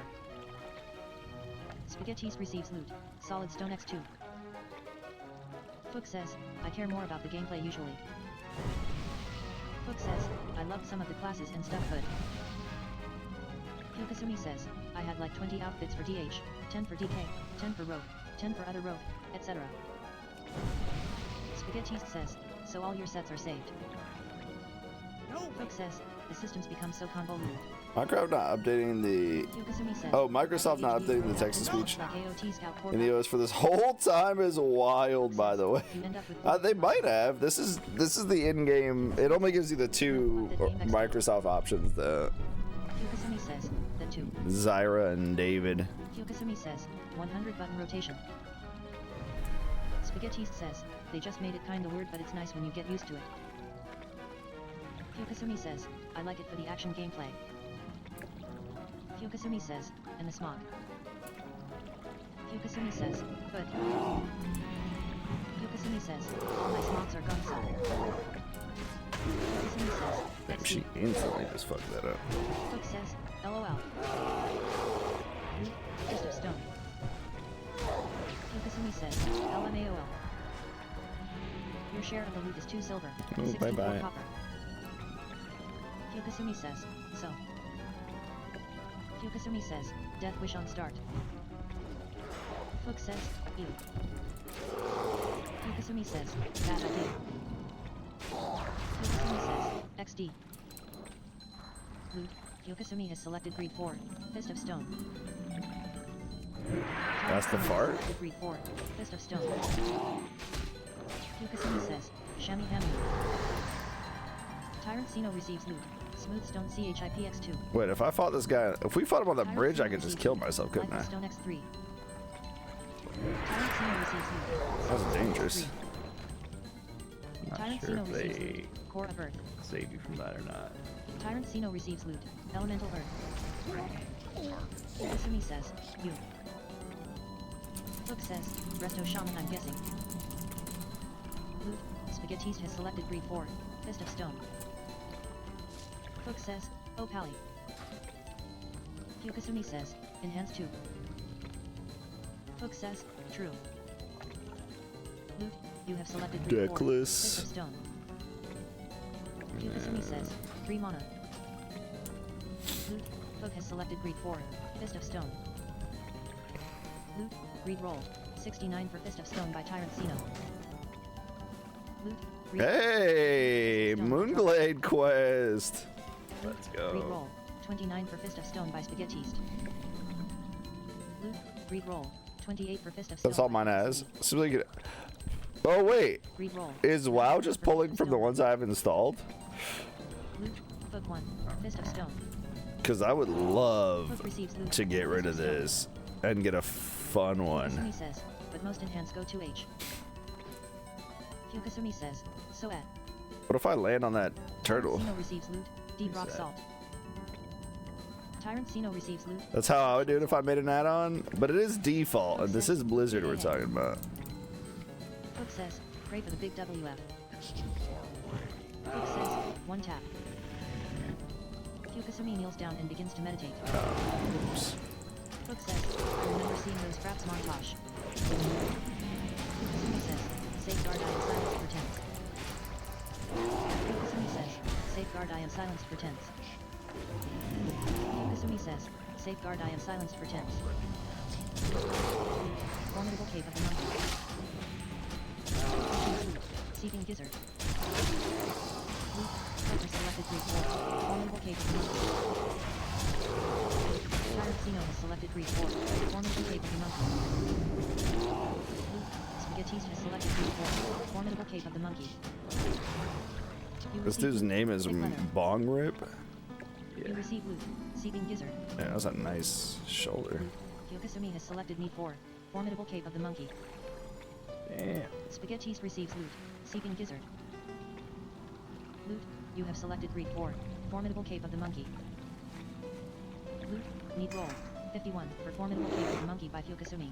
Spaghettis receives loot, solid stone x2. Fook says, I care more about the gameplay usually. Fook says, I loved some of the classes and stuff but... Fukasumi says, I had like 20 outfits for DH, 10 for DK, 10 for rogue, 10 for other rogue, etc. Spaghettis says, so all your sets are saved. Fook says, the systems become so convoluted. Minecraft not updating the. Fukasumi says, Oh, Microsoft not HD updating the text to speech like AOT Scout core in the OS for this whole time is wild, by the way. you end up with They might have. This is the in-game. It only gives you the 2 Microsoft options: the Fukasumi says, the 2. Zyra and David. Fukasumi says, 100 button rotation. Spaghettis says, they just made it kinda weird but it's nice when you get used to it. Fukasumi says, I like it for the action gameplay. Fukasumi says, and the smog. Fukasumi says, good. Fukasumi says, all my smogs are gone so. Fukasumi says, Damn, XD. she instantly just fucked that up. Cook says, LOL. Loot, fist of stone. Fukasumi says, LMAOL. Your share of the loot is 2 silver, Oh, 64 bye-bye. copper. Fukasumi says, so. Fukasumi says, death wish on start. Fook says, ew. Fukasumi says, bad idea. Fukasumi says, XD. Loot, Fukasumi has selected greed 4, fist of stone. That's the fart? Selected greed 4, fist of stone. Fukasumi says, Shami Hami. Tyrant Sino receives loot. Smooth stone CHIPX2. Wait, if I fought this guy, if we fought him on the bridge, I could just kill myself, couldn't I? Stone X3. Tyrant Sino receives loot. That was dangerous. Not Tyrant sure Sino if receives they loot. Core of Earth. save you from that or not. Tyrant Sino receives loot. Elemental Earth. Fukasumi says, you. Fook says, Resto Shaman I'm guessing. Spaghettiste has selected greed 4. Fist of stone. Cook says, oh pally. Yukasumi says, enhance 2. Cook says, true. Loot, you have selected greed 4. Fist of stone. Yukasumi says, 3 mana. Loot, Cook has selected greed 4. Fist of stone. Loot, greed roll. 69 for Fist of Stone by Tyrant Sino. Loot, greed Hey, Moonglade quest. Let's Greed go. roll. 29 for Fist of Stone by Spaghettiste. Loot, greed roll. 28 for Fist of Stone. That's all mine has. So we could... Oh wait, Greed roll. is WoW just pulling from the ones I've installed? Loot, Cook 1. Fist of Stone. Because I would love Cook receives loot. to get rid Fist of Stone. this and get a fun one. Yukasumi says, but most enhance go to H. Yukasumi says, so at. What if I land on that turtle? Sino receives loot. Deep rock salt. Tyrant Sino receives loot. That's how I would do it if I made an add-on, but it is default, and this is Blizzard we're talking about. Cook says, pray for the big WF. Cook says, 1 tap. Yukasumi kneels down and begins to meditate. Oops. Cook says, I remember seeing those fraps montage. Yukasumi says, safeguard I am silenced for tense. Yukasumi says, safeguard I am silenced for tense. Yukasumi says, safeguard I am silenced for tense. Formidable Cave of the Monkey. Seeking Gizzard. Loot, Cook selected greed 4. Formidable Cave of the Monkey. Tyrant Sino has selected greed 4. Formidable Cave of the Monkey. Loot, Spaghettiste has selected greed 4. Formidable Cave of the Monkey. This dude's name is Bong Rip. You receive loot. Seeking Gizzard. Yeah, that's a nice shoulder. Yukasumi has selected me 4. Formidable Cave of the Monkey. Damn. Spaghettiste receives loot. Seeking Gizzard. Loot, you have selected greed 4. Formidable Cave of the Monkey. Loot, need roll. 51 for Formidable Cave of the Monkey by Yukasumi.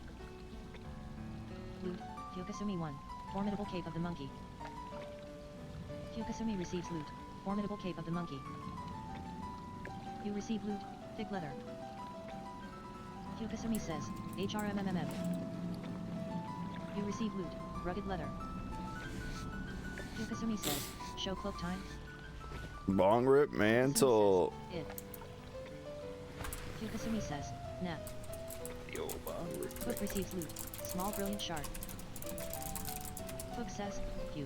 Loot, Yukasumi 1. Formidable Cave of the Monkey. Yukasumi receives loot. Formidable Cave of the Monkey. You receive loot. Thick leather. Yukasumi says, HRMMMM. You receive loot. Rugged leather. Yukasumi says, show cloak time. Bong Rip Mantle. It. Yukasumi says, nah. Yo, Cook receives loot. Small brilliant shard. Cook says, Yuke.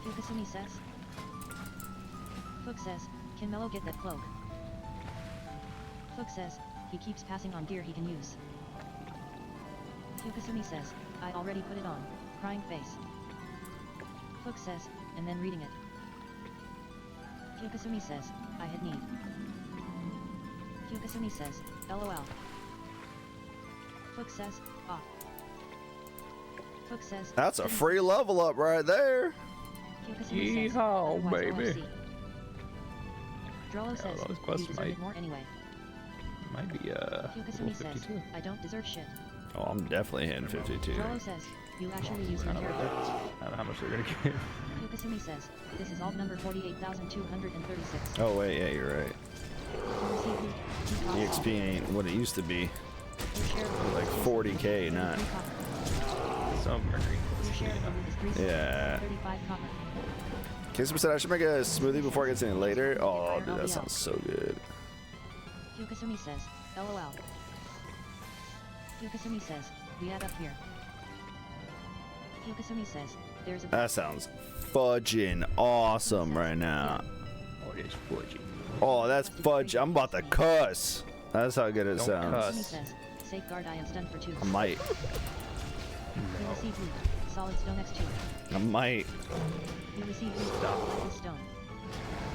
Yukasumi says. Cook says, can Mello get that cloak? Cook says, he keeps passing on gear he can use. Yukasumi says, I already put it on. Crying face. Cook says, and then reading it. Yukasumi says, I had need. Yukasumi says, LOL. Cook says, ah. Cook says, That's a free level up right there. Yukasumi says, Yeehaw, otherwise baby. OFC. Drollo says, those you quests deserve might- it more anyway. Might be Yukasumi says, 52. I don't deserve shit. Oh, I'm definitely hitting 52. Drollo says, you actually use I my don't know character. I don't know how much they're gonna give. Yukasumi says, this is alt number 48,236. Oh wait, yeah, you're right. You receive loot. Two copper. EXP ain't what it used to be. Your share of the loot Like is 40k, not. 3 copper. Some mercury. Your share of the loot is 3 silver, Yeah. 35 copper. Casey said I should make a smoothie before it gets any later. Oh, dude, that sounds so good. Yukasumi says, LOL. Yukasumi says, we add up here. Yukasumi says, there's a That sounds fudging awesome right now. Oh, it's fudgy. Oh, that's fudge. I'm about to cuss. That's how good it Don't sounds. cuss. Yukasumi says, safeguard I am stunned for 2. I might. You receive loot. Solid stone X2. I might. You receive loot. Stop. Lifeless stone.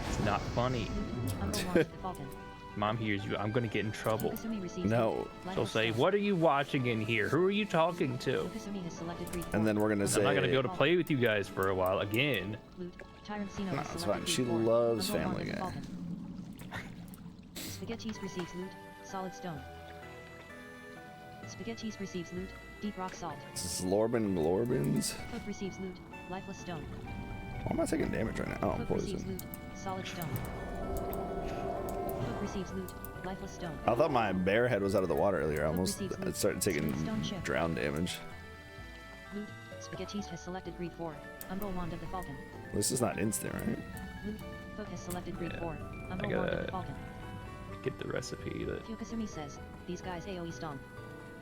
It's not funny. Loot. Humble Wars the Falcon. Mom hears you. I'm gonna get in trouble. Yukasumi receives No. loot. She'll Lifeless say, stone. "What are you watching in here? Who are you talking to?" Yukasumi has selected greed And then we're gonna I'm not gonna be say. able to play with you guys for a while again. Loot. Tyrant Sino Nah, has it's selected fine. She greed 4. loves Humble Family Wars the Guy. Falcon. Spaghettiste receives loot. Solid stone. Spaghettiste receives loot. Deep rock salt. This is Lorbins. Cook receives loot. lifeless stone. Why am I taking damage right now? Oh, Hook receives poison. loot, solid stone. Hook receives loot, lifeless stone. I thought my bear head was out of the water earlier. I almost receives loot. started taking Stone chip. drown damage. Loot, Spaghettiste has selected greed 4, Umbral Wand of the Falcon. This is not instant, right? Loot, Hook has selected greed Yeah. 4, I Umbral Wand of gotta the Falcon. get the recipe that Hyokasumi says, these guys AoE stomp.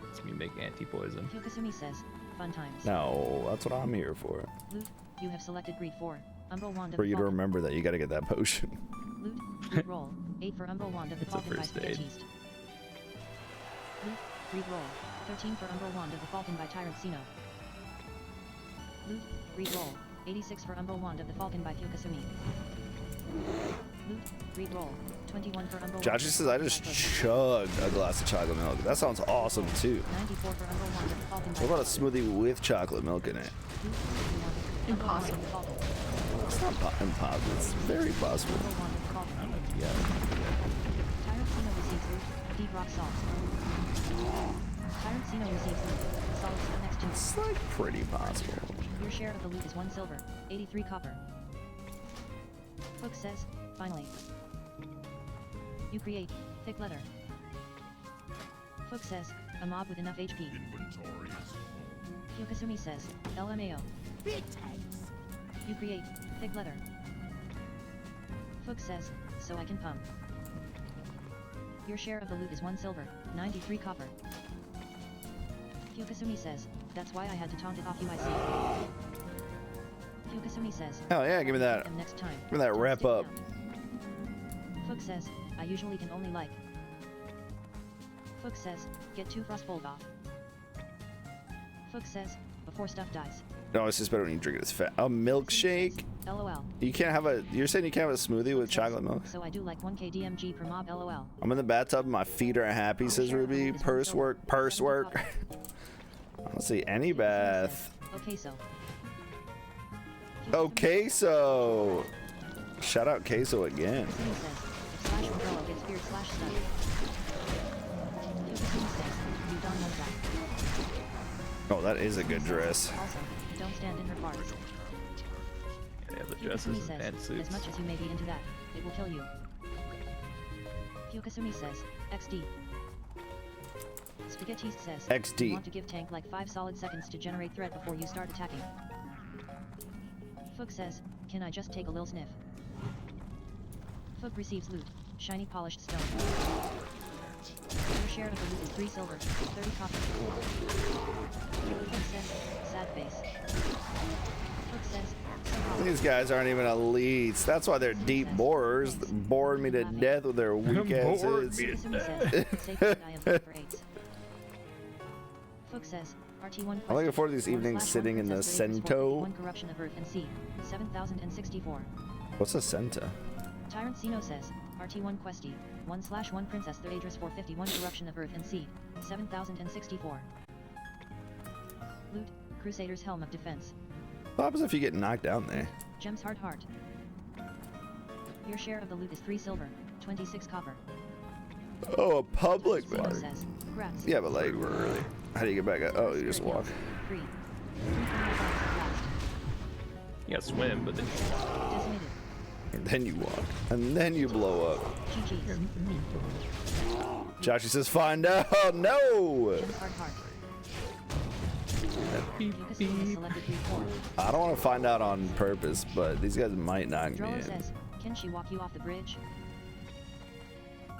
lets me make anti-poison. Hyokasumi says, fun times. No, that's what I'm here for. Loot, you have selected greed 4, Umbral Wand of For the you to Falcon. remember that you gotta get that potion. Loot, loot roll, 8 for Umbral Wand of the It's a Falcon by first aid. Spaghettiste. Loot, greed roll, 13 for Umbral Wand of the Falcon by Tyrant Sino. Loot, greed roll, 86 for Umbral Wand of the Falcon by Hyokasumi. Loot, greed roll, 21 for Umbral Josh says I just chugged a glass of chocolate milk. That sounds awesome too. 94 for Umbral Wand of the Falcon by What about a smoothie with chocolate milk in it? Impossible. It's not impossible. It's very possible. Yeah. Tyrant Sino receives loot, deep rock salt. Tyrant Sino receives loot, solid stone next to it. It's like pretty possible. Your share of the loot is 1 silver, 83 copper. Hook says, finally. You create, thick letter. Hook says, a mob with enough HP. Inventory is full. Hyokasumi says, LMAO. You create, thick letter. Hook says, so I can pump. Your share of the loot is 1 silver, 93 copper. Hyokasumi says, that's why I had to taunt it off you I see. Hyokasumi says, Hell yeah, give me that. and next time, Give me that don't wrap stick up. around. Hook says, I usually can only like. Hook says, get 2 frostbolt off. Hook says, before stuff dies. No, it's just better when you drink it as fat. A milkshake? LOL. You can't have a. You're saying you can't have a smoothie with chocolate milk? So I do like 1k DMG per mob LOL. I'm in the bathtub and my feet are happy, says Ruby. Purse work, purse work. Let's see, any bath. Okay, so. Oh, queso. Shout out queso again. Hyokasumi says, if slash umbrella gets weird slash stuff. Hyokasumi says, you don't know that. Oh, that is a good dress. Also, don't stand in her farts. Yeah, the dresses Hyokasumi and says, suits. as much as you may be into that, it will kill you. Hyokasumi says, XD. Spaghettiste says, XD. you want to give tank like 5 solid seconds to generate threat before you start attacking. Fook says, can I just take a lil sniff? Fook receives loot, shiny polished stone. Your share of the loot is 3 silver, 30 copper. Fook says, sad face. Fook says, somehow. These guys aren't even elites. That's why they're deep borers, boring me to death with their weak asses. Hyokasumi says, safe to die of for 8. Fook says, RT1 I'm looking forward to these evenings sitting in the Cento. 1 corruption of Earth and Sea, 7064. What's a Centa? Tyrant Sino says, RT1 Questy, 1/1 Princess the Adris 451 Corruption of Earth and Sea, 7064. Loot, Crusader's Helm of Defense. What happens if you get knocked down there? Gems Hard Heart. Your share of the loot is 3 silver, 26 copper. Oh, a public Sino bar. says, grabs. Yeah, but like, how do you get back up? Oh, you just walk. 3. You gotta swim, but then Decimated. And then you walk. And then you blow up. GG's. Joshy says, find out. No! Gems Hard Heart. beep, Hyokasumi has beep. selected 3-4. I don't want to find out on purpose, but these guys might knock me Drolo in. says, can she walk you off the bridge?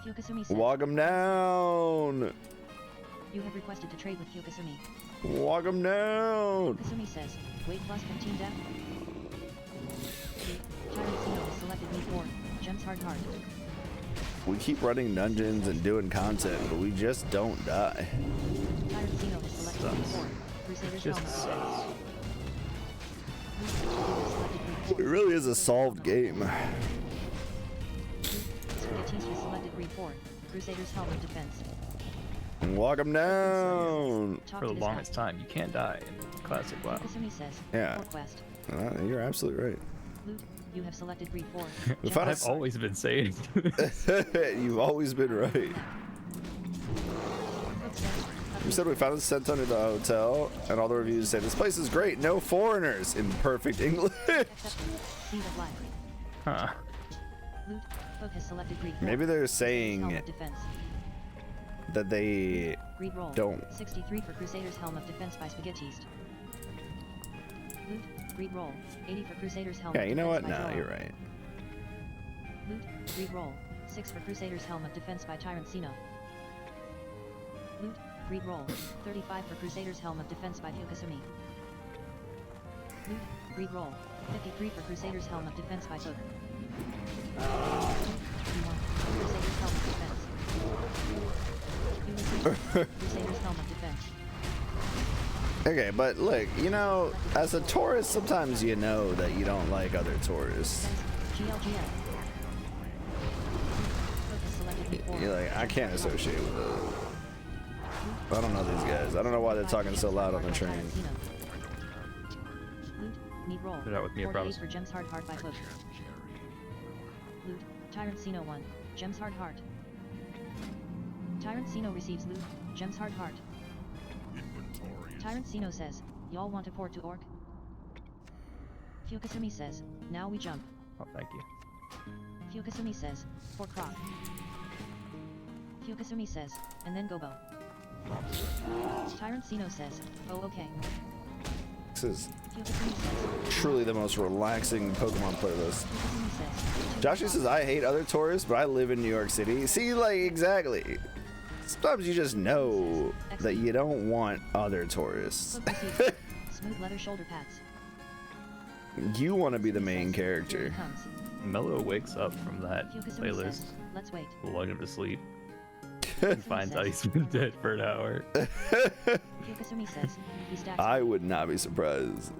Hyokasumi says, Walk them down! you have requested to trade with Hyokasumi. Walk them down! Hyokasumi says, weight plus 15 death. Tyrant Sino has selected me 4, Gems Hard Heart. We keep running dungeons and doing content, but we just don't die. Tyrant Sino has selected me 4, Crusader's just Helm. sucks. You have selected me It 4. really is a solved game. Spaghettiste has selected me 4, Crusader's Helm of Defense. Walk them down! Talk For to the this longest time, you can't die in classic WoW. Hyokasumi says, Yeah. Fort Quest. You're absolutely right. Loot, you have selected Greed 4. We Gems found I've always been saying You've always been right. Fook says, We said we found a center under the hotel, and all the reviews say this place is great. No foreigners in perfect English. Seed of life. Huh. Loot. Book has selected Greek. Maybe they're Helm saying of defense. that they Greed roll. don't. 63 for Crusaders Helm of Defense by Spaghettist. Loot. Greed roll. 80 for Crusaders Helm Yeah, of you know what? Defense by No, Joel. you're right. Loot. Greed roll. 6 for Crusaders Helm of Defense by Tyrant Cena. Loot. Greed roll. 35 for Crusaders Helm of Defense by Fukasumi. Loot. Greed roll. 53 for Crusaders Helm of Defense by Hook. 51 for Crusaders Helm of Defense. Crusaders Helm of Defense. Okay, but look, you know, as a tourist, sometimes you know that you don't like other tourists. GLGL. Focus selected before. You're like, I can't associate with those. I don't know these guys. I don't know why they're talking so loud on the train. Loot. Need roll. Put it out with me, I 48 promise. for Gems Hard Heart by Hook. Loot. Tyrant Ceno 1. Gems Hard Heart. Tyrant Ceno receives loot. Gems Hard Heart. Tyrant Ceno says, y'all want to port to Orc? Fukasumi says, now we jump. Oh, thank you. Fukasumi says, for Croc. Fukasumi says, and then Gobo. Tyrant Ceno says, oh okay. This is Fukasumi says, truly the most relaxing Pokemon playlist. Fukasumi says, Joshua says, I hate other tourists, but I live in New York City. See, like, exactly. Sometimes you just know that you don't want other tourists. Hook receives smooth leather shoulder pads. You want to be the main character. Here comes. Mello wakes up from that Fukasumi playlist, says, let's wait. lug him to sleep, and finds out he's been dead for an hour. Fukasumi says, he stacks. I would not be surprised.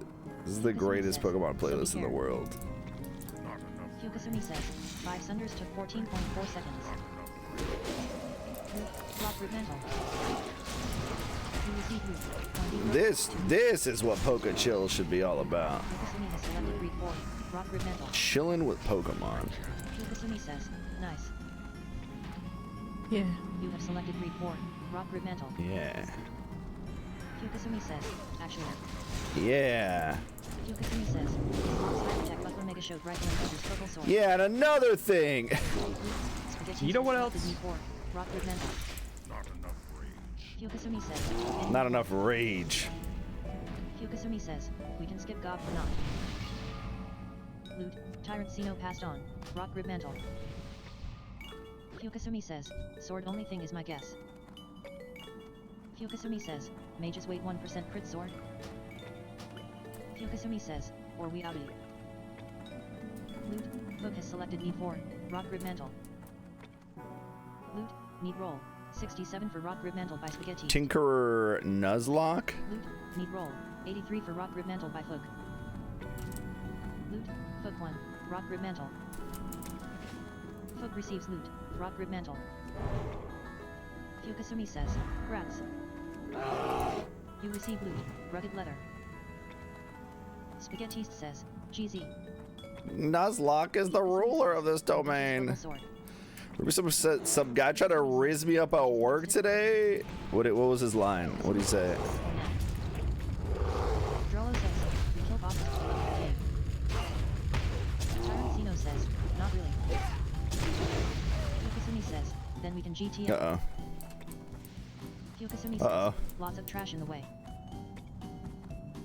This is the greatest Pokemon playlist in the world. Fukasumi says, 5 Sunders took 14.4 seconds. Drop root mental. You receive loot. This is what Poke Chill should be all about. Fukasumi has selected Greek 4. Rock root mental. Chilling with Pokemon. Fukasumi says, nice. Yeah. You have selected Greek 4. Rock root mental. Yeah. Fukasumi says, actually. Yeah. Fukasumi says, Cyber Tech Buckler Mega Showed Rifle and Hunter's Purple Sword. Yeah, and another thing. Spaghetti You know what selected else? Greek 4. Rock root mental. Fukasumi says, Not enough rage. Fukasumi says, we can skip Gob for not. Loot, Tyrant Ceno passed on, Rock Rib Mental. Fukasumi says, sword only thing is my guess. Fukasumi says, mages weight 1% crit sword. Fukasumi says, or we outie. Loot, Hook has selected need 4, Rock Rib Mental. Loot, need roll, 67 for Rock Rib Mental by Spaghetti. Tinkerer Nuzlocke. Loot, need roll, 83 for Rock Rib Mental by Hook. Loot, Hook 1, Rock Rib Mental. Hook receives loot, Rock Rib Mental. Fukasumi says, grats. You receive loot, rugged leather. Spaghettist says, GZ. Nuzlocke is the ruler of this domain. Remember some guy tried to riz me up at work today? What was his line? What did he say? Drollo says, we kill bosses to love the game. Tyrant Ceno says, not really. Fukasumi says, then we can GTM. Uh-oh. Fukasumi says, lots of trash in the way.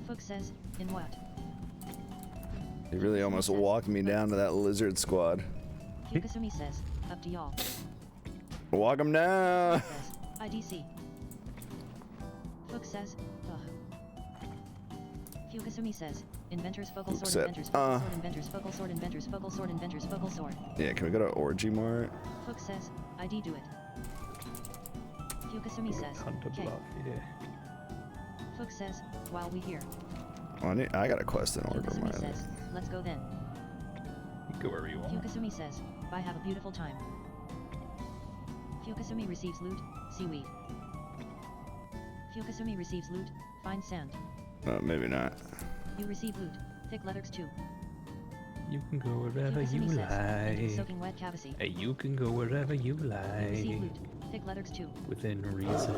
Fook says, in what? He really almost walked me down to that lizard squad. Fukasumi says, up to y'all. Walk him down. Says, IDC. Fook says, ugh. Fukasumi says, inventors focal sword, inventors focal sword, inventors focal sword, inventors focal sword, inventors focal sword. Yeah, can we go to Orgy Mart? Fook says, ID do it. Fukasumi says, okay. Fook says, while we here. Oh, I got a quest in Orgy Fukasumi Mart. says, let's go then. Go wherever you want. Fukasumi says, bye, have a beautiful time. Fukasumi receives loot, seaweed. Fukasumi receives loot, fine sand. Maybe not. You receive loot, thick leathers too. You can go wherever you Fukasumi says, like. soaking wet cavity. Hey, you can go wherever you You receive like. loot, Thick letters 2. Within reason.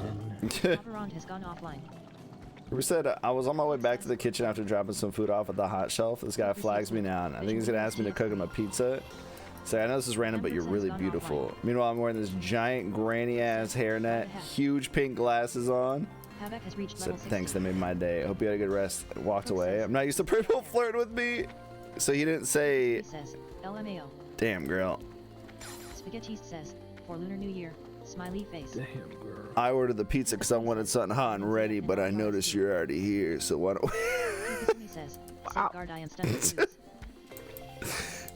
Averond has gone offline. We said I was on my way back to the kitchen after dropping some food off at the hot shelf. This guy flags me down. I think he's gonna ask me to cook him a pizza. Say, I know this is random, but you're really beautiful. Meanwhile, I'm wearing this giant granny ass hairnet, huge pink glasses on. Havoc has reached Said, level thanks, 16. that made my day. Hope you had a good rest. Walked away. I'm not used to people flirting with me. So he didn't say, He says, LMAO. damn girl. Spaghettiste says, for Lunar New Year, smiley face. Damn, girl. I ordered the pizza because I wanted something hot and ready, but I noticed you're already here, so why don't we... He says, safeguard I am stunned with boots.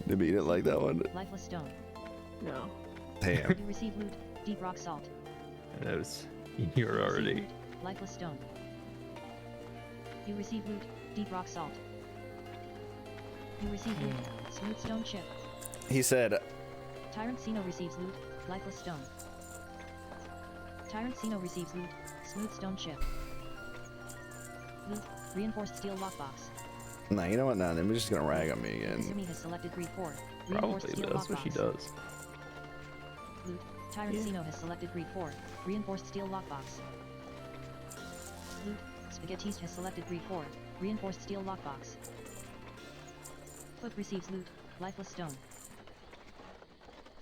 Maybe you didn't like that one? Lifeless stone. No. Damn. You receive loot, deep rock salt. That was, you're already. Loot, lifeless stone. You receive loot, deep rock salt. You receive loot, smooth stone chip. He said, Tyrant Sino receives loot, lifeless stone. Tyrant Sino receives loot, smooth stone chip. Loot, reinforced steel lockbox. nah, you know what? Nah, I'm just gonna rag on me again. Kasumi has selected greed 4, reinforced Probably, steel but that's what she lockbox. does. Loot, Tyrant Sino has selected greed 4, reinforced steel lockbox. Loot, Spaghettiste has selected greed 4, reinforced steel lockbox. Foot receives loot, lifeless stone.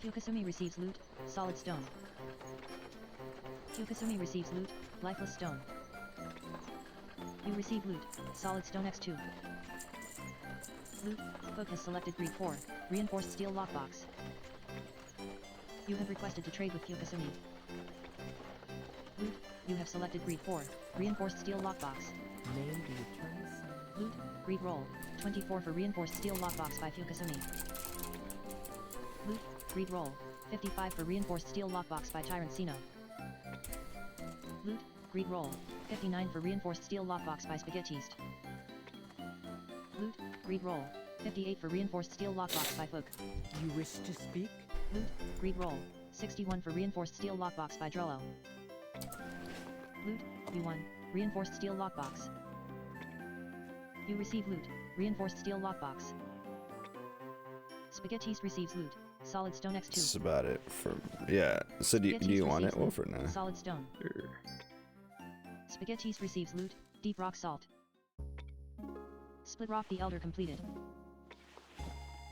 Kyokasumi receives loot, solid stone. Kyokasumi receives loot, lifeless stone. You receive loot, solid stone x2. Loot, Foot has selected greed 4, reinforced steel lockbox. You have requested to trade with Kyokasumi. Loot, you have selected greed 4, reinforced steel lockbox. Name the attorney's son. Loot, greed roll, 24 for reinforced steel lockbox by Kyokasumi. Loot, greed roll, 55 for reinforced steel lockbox by Tyrant Sino. Loot, greed roll, 59 for reinforced steel lockbox by Spaghettiste. Loot, greed roll, 58 for reinforced steel lockbox by Fook. You wish to speak? Loot, greed roll, 61 for reinforced steel lockbox by Drollo. Loot, U1, reinforced steel lockbox. You receive loot, reinforced steel lockbox. Spaghettiste receives loot, solid stone x2. That's about it for, yeah. So do you want it? Wolf, or no? Solid stone. Sure. Spaghettiste receives loot, deep rock salt. Split rock the elder completed.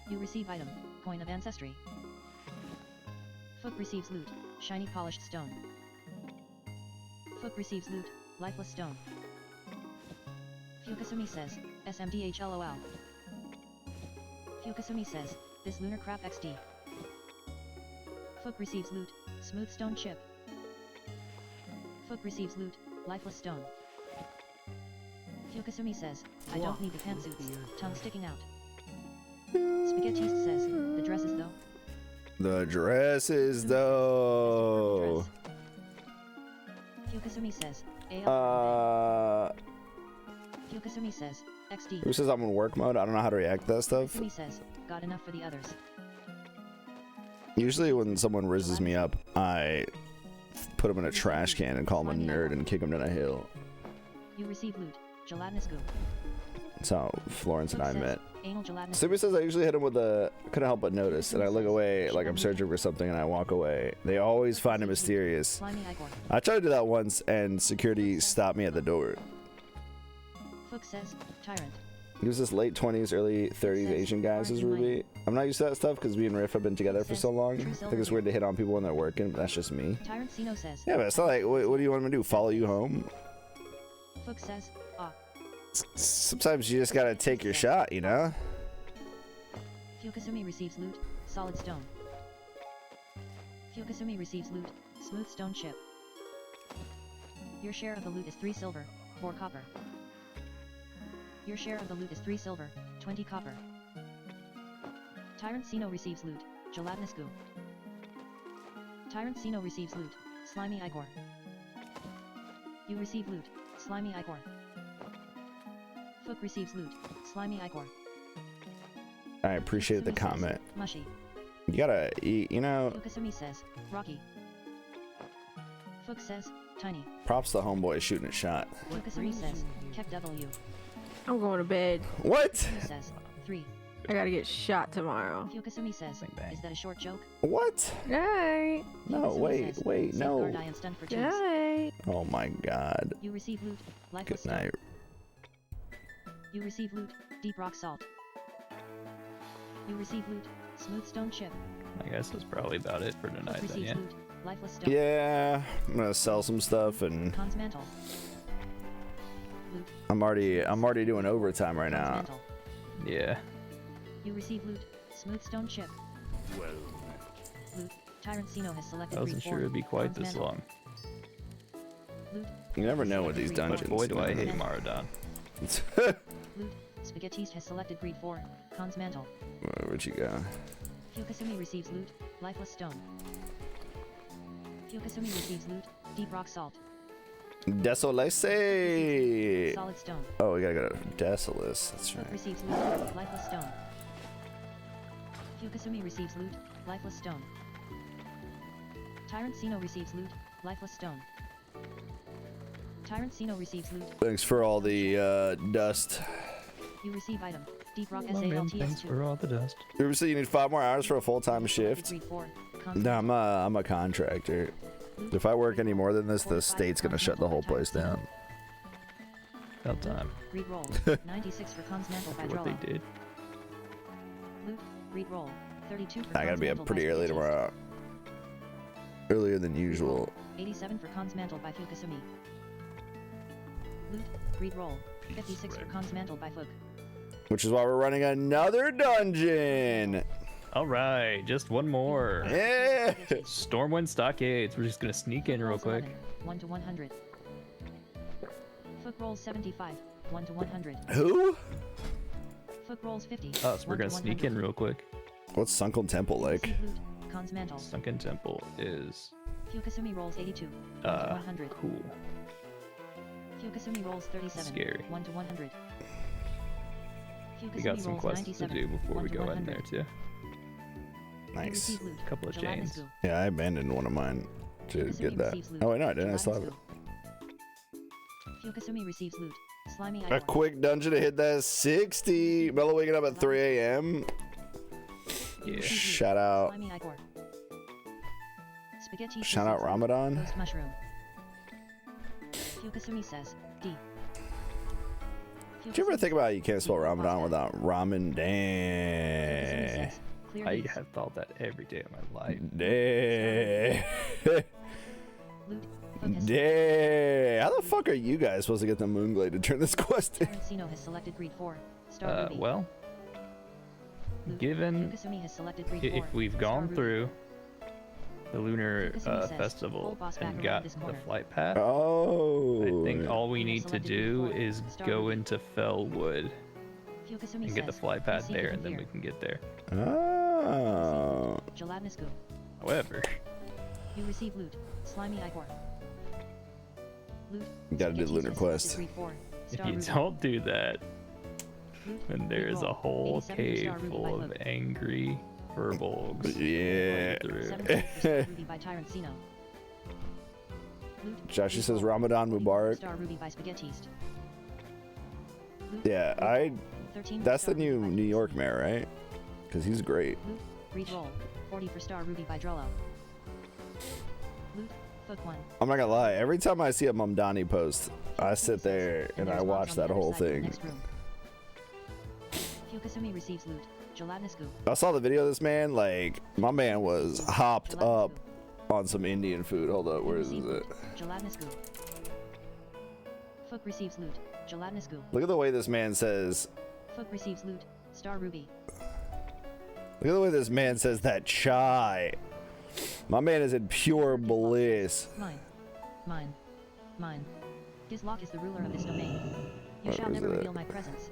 You receive item, coin of ancestry. Fook receives loot, shiny polished stone. Fook receives loot, lifeless stone. Kyokasumi says, SMDH LOL. Kyokasumi says, this lunar crap XD. Fook receives loot, smooth stone chip. Fook receives loot, lifeless stone. Kyokasumi says, I don't need the pantsuits, tongue sticking out. Spaghettiste says, the dresses though. The dresses, though. Kyokasumi says, AL. Who Kyokasumi says, XD. says I'm in work mode? I don't know how to react to that stuff. Kyokasumi says, got enough for the others. Usually when someone rizzes me up, I put them in a trash can and call them a nerd and kick them down a hill. You receive loot, gelatinous goo. That's how Florence and I met. Anal gelatinous Sleepy says I usually hit him with a couldn't help but notice, and I look away like I'm searching for something and I walk away. They always find it mysterious. slimy Igor. I tried to do that once and security stopped me at the door. Fook says, tyrant. He was this late 20s, early 30s Asian guy, says Ruby. I'm not used to that stuff because me and Riff have been together for so long. I think it's weird to hit on people when they're working, but that's just me. Tyrant Sino says. Yeah, but it's not like, what do you want me to do? Follow you home? Fook says, ah. Sometimes you just gotta take your shot, you know? Kyokasumi receives loot, solid stone. Kyokasumi receives loot, smooth stone chip. Your share of the loot is 3 silver, 4 copper. Your share of the loot is 3 silver, 20 copper. Tyrant Sino receives loot, gelatinous goo. Tyrant Sino receives loot, slimy Igor. You receive loot, slimy Igor. Fook receives loot, slimy Igor. I appreciate the Kyokasumi comment. says, mushy. You gotta eat, you know, Kyokasumi says, rocky. Fook says, tiny. props to homeboy shooting a shot. Kyokasumi says, kept W. I'm going to bed. What? He says, 3. I gotta get shot tomorrow. Fyukasumi says, Bang, bang. is that a short joke? What? Yay! No, Fyukasumi wait, says, wait, no. "Safeguard, I am stunned for cheese." Yay! Oh my god. You receive loot, Good lifeless stone. night. You receive loot, deep rock salt. You receive loot, smooth stone chip. I guess that's probably about it for tonight then, Receives yeah. loot, lifeless stone. Yeah, I'm gonna sell some stuff and Cons mantle. Loot, I'm already doing overtime right cons now. mantle. Yeah. You receive loot, smooth stone chip. Well, Loot, Tyrantino has selected I wasn't breed sure it'd be quite cons this mantle. long. Loot, You never know with these But dungeons. But boy, do I man. hate Maradon. loot, Spaghettiste has selected greed 4, cons mantle. Where'd you go? Fyukasumi receives loot, lifeless stone. Fyukasumi receives loot, deep rock salt. Desolese! Solid stone. Oh, we gotta go to Desolus. That's Fook right. receives loot, lifeless stone. Fyukasumi receives loot, lifeless stone. Tyrantino receives loot, lifeless stone. Tyrantino receives loot. Thanks for all the dust. You receive item, deep rock Well, man, thanks SALTS2. for all the dust. You ever say you need 5 more hours for a full-time shift? Greed 4, cons No, I'm a contractor. loot, If I work any more than this, the state's gonna shut the whole place down. About time. Read roll, 96 for cons mantle by For what they Drella. did. Loot, read roll, 32 for I gotta cons be up mantle pretty by early Spaghettiste. tomorrow. Earlier than usual. 87 for cons mantle by Fyukasumi. Loot, read roll, 56 for cons mantle by Fook. Which is why we're running another dungeon! Alright, just one more. Yeah! Stormwind Stockades. We're just gonna sneak in real Rolls quick. 11, 1 to 100. Fook rolls 75, 1 to 100. Who? Fook rolls 50. Oh, so we're 1 to gonna sneak 100. in real quick. What's Sunken Temple like? Receive loot, cons mantle. Sunken Temple is Fyukasumi rolls 82, 1 to 100. cool. Fyukasumi rolls 37, Scary. 1 to 100. We got Fyukasumi some rolls quests to 97, do before 1 we to go in 100. there too. You Nice. receive loot, Couple of gelatinous chains. goo. Yeah, I abandoned one of mine to Fyukasumi get that. receives loot, Oh wait, no, I didn't. I still have gelatinous it. goo. Fyukasumi receives loot, slimy A ichor. quick dungeon to hit that 60. Mellow waking up at 3 a.m. Yeah. Shout out. Slimy ichor. Spaghetti Shout out receives loot, Ramadan. Ghost mushroom. Fyukasumi says, D. Did you ever think about you can't spell Ramadan without ramen? Fyukasumi Damn. says, clear I these. have thought that every day of my life. Damn. Loot, Fook has Damn. How the fuck are you guys supposed to get the Moonglade to turn this quest in? Tyrantino has selected greed 4, star ruby. Well, Loot, given Fyukasumi has selected greed 4, if we've star gone ruby. through the lunar Fyukasumi says, festival "Hold boss back and around got this the corner." flight path, Oh. I think all we You have need to selected do before. is Star go ruby. into Fellwood Fyukasumi and get the says, flight path "Receive there, from and then here." we can get there. Oh. Gelatinous goo. However, You receive loot, slimy ichor. Loot, You gotta do the Spaghetti lunar has quest. selected greed 4, if star you ruby. don't do that, Loot, then there greed is a roll, whole 87 for cave star ruby full by of Fook. angry furbolgs. Yeah. Through. 17 for star ruby by Tyrantino. Loot, Joshie greed says roll, Ramadan 41 Mubarak. for star ruby by Spaghettiste. Loot, Yeah, greed roll, 13 for that's star the ruby new by New York Fyukasumi. mayor, right? Because he's great. Loot, greed roll, 40 for star ruby by Drella. Loot, Fook 1. I'm not gonna lie, every time I see a Mamdani post, I sit Fyukasumi there says, and I there's watch logs on that the other whole side of the thing. next room. Fyukasumi receives loot, gelatinous goo. I saw the video of this man, like, my man was hopped Gelatinous up goo. on some Indian food. Hold up, You where is receive it? loot, gelatinous goo. Fook receives loot, gelatinous goo. Look at the way this man says, Fook receives loot, star ruby. look at the way this man says that chai. My man is in pure bliss. Mine. Mine. Mine. Gizlock is the ruler of this domain. You What shall was never that? reveal my presence.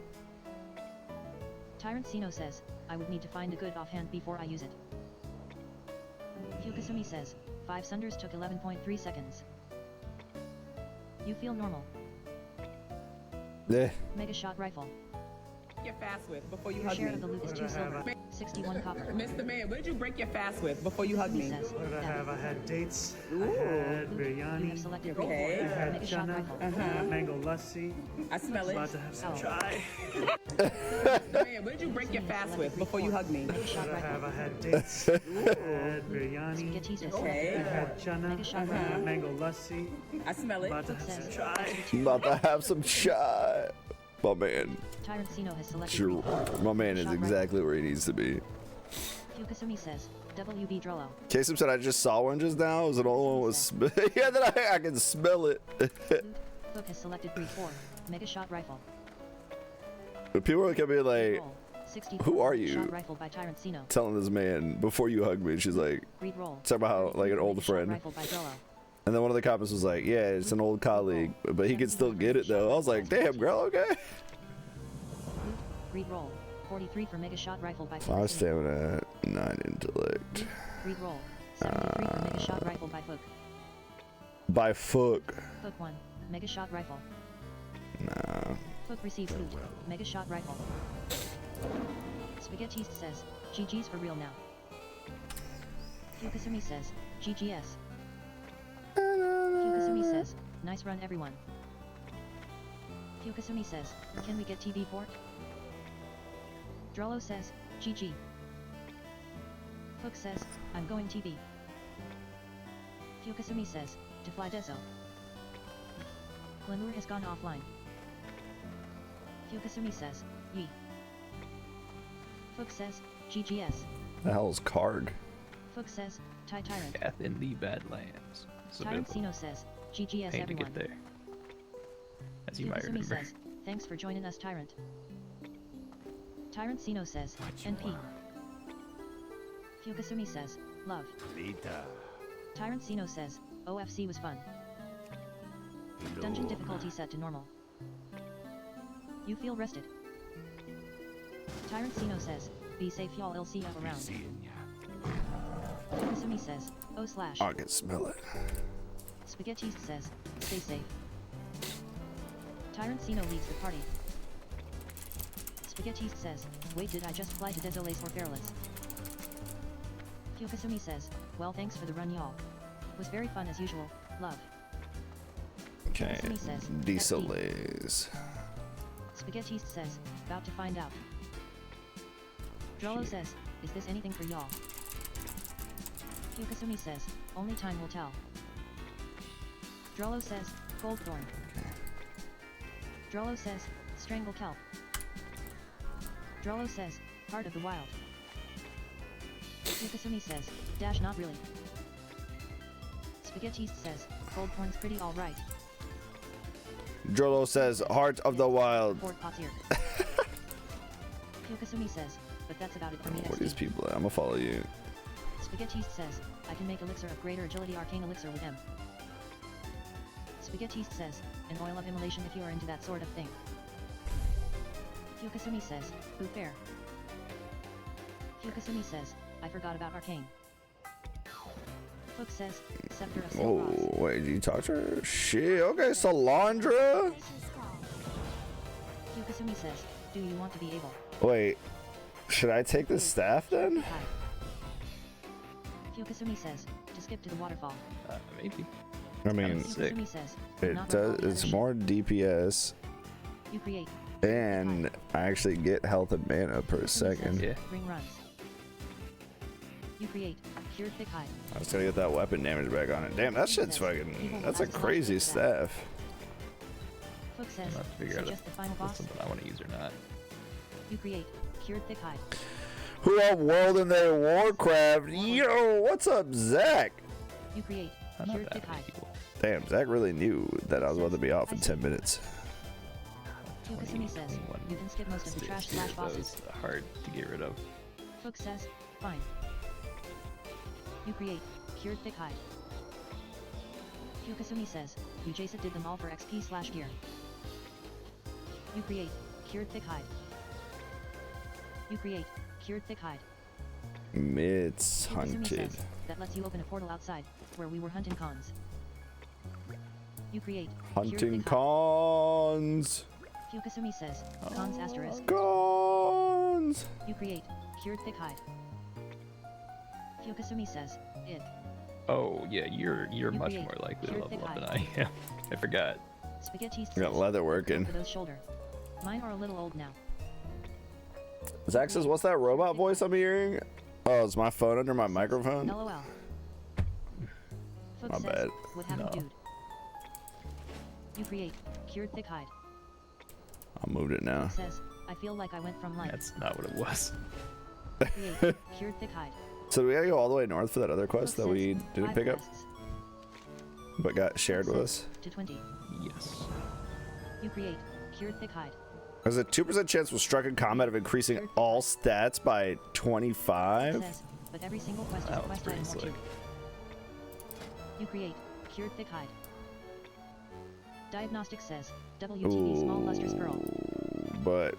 Tyrantino says, I would need to find a good offhand before I use it. Fyukasumi says, 5 sunders took 11.3 seconds. You feel normal. Eh. Mega shot rifle. your fast with before you Your hug share me? of the loot is 2 silver. 61 copper. Mr. Man, what did you break your fast with before you hug me? Says, What did I down. have? I had dates. Ooh. I had You have biryani. selected Okay. I had Mega shot chana. rifle. I had mango lassi. I smell it. About to have some Oh. chai. Mr. Man, what did you break your fast with before you hug me? Mega shot What did I have? rifle. I had dates. I had biryani. Spaghetti says I Okay. had chana. Mega shot I rifle. had mango lassi. I smell it. About to have some Says, chai. About to have some chai. My man. Tyrant Sino has selected Sure. My man is exactly where he needs to be. Fukasumi says, WB Drollo. Kasem said I just saw one just now. Was it all one was yeah, that I can smell it. Hook has selected Breed 4. Mega shot rifle. But people can be like, Roll. 64 who are Shot you? rifle by Tyrant Sino. Telling this man before you hug me. She's like, Read roll. talk about how like an old Mega shot friend. rifle by Drollo. And then one of the comments was like, yeah, it's an old colleague, but he can still get it though. I was like, damn, girl, okay. Read roll. 43 for mega shot rifle by 5 Fukasumi. stamina, 9 intellect. Read roll. 73 for mega shot rifle by Fook. By Fook. Fook 1. Mega shot rifle. Nah. Fook receives loot. Mega shot rifle. Spaghettist says, GG's for real now. Fukasumi says, GGS. Fukasumi says, nice run everyone. Fukasumi says, can we get TV port? Drollo says, GG. Fook says, I'm going TV. Fukasumi says, to fly Dezo. Glenmore has gone offline. Fukasumi says, Yee. Fook says, GGS. The hell's Karg? Fook says, Ty Tyrant. Death in the Badlands. It's a bit Tyrant of Sino says, GGS a pain to everyone. get there. As you might Fukasumi remember. says, thanks for joining us Tyrant. Tyrant Sino says, NP. Fukasumi says, love. Tyrant Sino says, OFC was fun. Dungeon difficulty set to normal. You feel rested. Tyrant Sino says, be safe y'all, I'll see ya around. Fukasumi says, oh slash. I can smell it. Spaghettist says, stay safe. Tyrant Sino leaves the party. Spaghettist says, wait, did I just fly to Desoles or Fairless? Fukasumi says, well thanks for the run y'all. Was very fun as usual, love. Okay. Fukasumi says, Dieselays. Spaghettist says, about to find out. Drollo says, is this anything for y'all? Fukasumi says, only time will tell. Drollo says, Goldthorn. Drollo says, Strangle Kelp. Drollo says, Heart of the Wild. Fukasumi says, dash not really. Spaghettist says, Goldthorn's pretty alright. Drollo says, Heart of the Wild. Fort Potier. Fukasumi says, but that's about it for me. What are these people at? I'm gonna follow you. Spaghettist says, I can make elixir of greater agility arcane elixir with him. Spaghettist says, an oil of immolation if you are into that sort of thing. Fukasumi says, who fair? Fukasumi says, I forgot about arcane. Fook says, scepter of Oh, Silk Ross. wait, did you talk to her? Shit, okay, Salandra? Fukasumi says, do you want to be able? Wait, should I take the staff then? Hi. Fukasumi says, to skip to the waterfall. Maybe. I mean, Fukasumi says, it not does, run all the it's other more DPS, shit. You create. and I actually get health and mana per second. Yeah. Ring runs. You create. Cured thick hide. I was gonna get that weapon damage back on it. Damn, that shit's fucking, that's a crazy staff. Fook says, I'm gonna have to figure out suggest the final if boss. that's something I want to use or not. You create. Cured thick hide. Who up World in their Warcraft? Yo, what's up, Zach? You create. Not Cured that thick many hide. people. Damn, Zach really knew that I was about to be off in 10 minutes. Fukasumi says, you can skip most of the trash slash bosses. That was hard to get rid of. Fook says, fine. You create. Cured thick hide. Fukasumi says, you Jason did them all for XP slash gear. You create. Cured thick hide. You create. Cured thick hide. It's Fukasumi hunted. says, that lets you open a portal outside, where we were hunting cons. You create. Cured Hunting thick hide. cons. Fukasumi says, cons asterisk. Cons. create cured thick hide. Fukasumi says, id. Oh yeah, you're much create more likely to cured level thick up than hide. I am. I forgot. Spaghetti You got leather working. for those shoulder. Mine are a little old now. Zach says, "What's that robot voice I'm hearing?" Oh, is my phone under my microphone? LOL. Fook My says, bad. what happened, No. dude? You create cured thick hide. I moved it now. Says, I feel like I went from life. That's not what it was. Create cured thick hide. So do we gotta go all the way north for that other quest Fook that we says, didn't 5 pick up, quests. but got shared with us? To 20. Yes. You create cured thick hide. There's a 2% chance with struck in combat of increasing all stats by 25. Says, but every single quest is That a was quest pretty item or slick. two. You create cured thick hide. Diagnostic says, WTV small lustrous pearl. But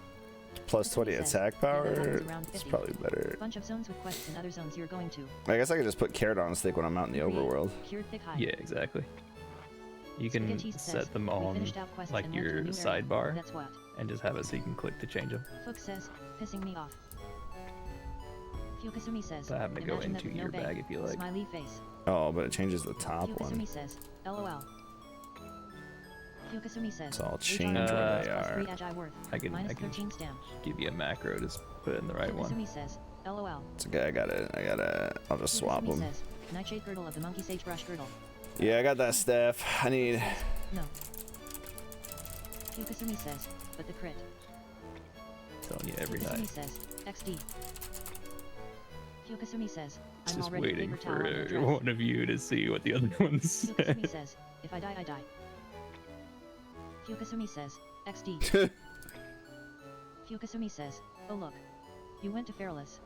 plus 20 Says, attack level power, is around it's 50. probably better. Bunch of zones with quests and other zones you're going to. I guess I could just put carrot on a stick when I'm out in the Create overworld. cured thick hide. Yeah, exactly. You can Spaghetti says, set them we on finished out quests like and went to a your new area. sidebar That's what. and just have it so you can click to change them. Fook says, pissing me off. Fukasumi says, So I happen to go imagine that into with your no bag if you like. Smiley face. Oh, but it changes the top Fukasumi one. says, LOL. Fukasumi says, So I'll HR change where plus they are. 3 agi worth, I can minus 13 stam. give you a macro to put in the right one. Fukasumi says, LOL. It's okay, I'll just swap Fukasumi them. says, nightshade girdle of the monkey sage brush girdle. Yeah, I got that staff. I need. No. Fukasumi says, but the crit. Telling you every Fukasumi night. says, XD. Fukasumi says, I'm Just already waiting paper towel on the for dress. one of you to see what the other ones say. Fukasumi says, if I die, I die. Fukasumi says, XD. Fukasumi says, oh look. You went to Fairless.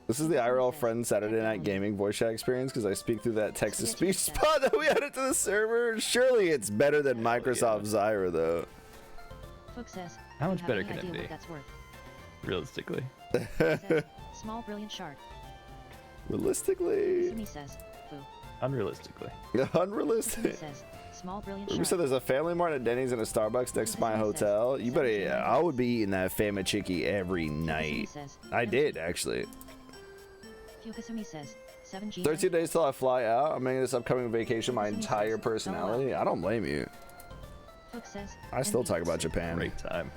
This is the IRL Friend Saturday Night Gaming voice chat experience because I speak through that text-to-speech spot that we added to the server. Surely it's better than Microsoft Zyra, though. Fook says, How much you have better any can it idea be? what that's worth. Realistically. Says, small brilliant shard. Realistically? Fukasumi says, foo. Unrealistically. Unrealistic. Fukasumi says, small brilliant We shard. said there's a Family Mart, a Denny's, and a Starbucks next to my hotel. You better. Yeah, I would be eating that Fama Chicky every night. says, I did actually. Fukasumi says, 7G. 13 days till I fly out. I'm making this upcoming vacation my entire personality. I don't blame you. Fook says, I still talk about Japan. Great time.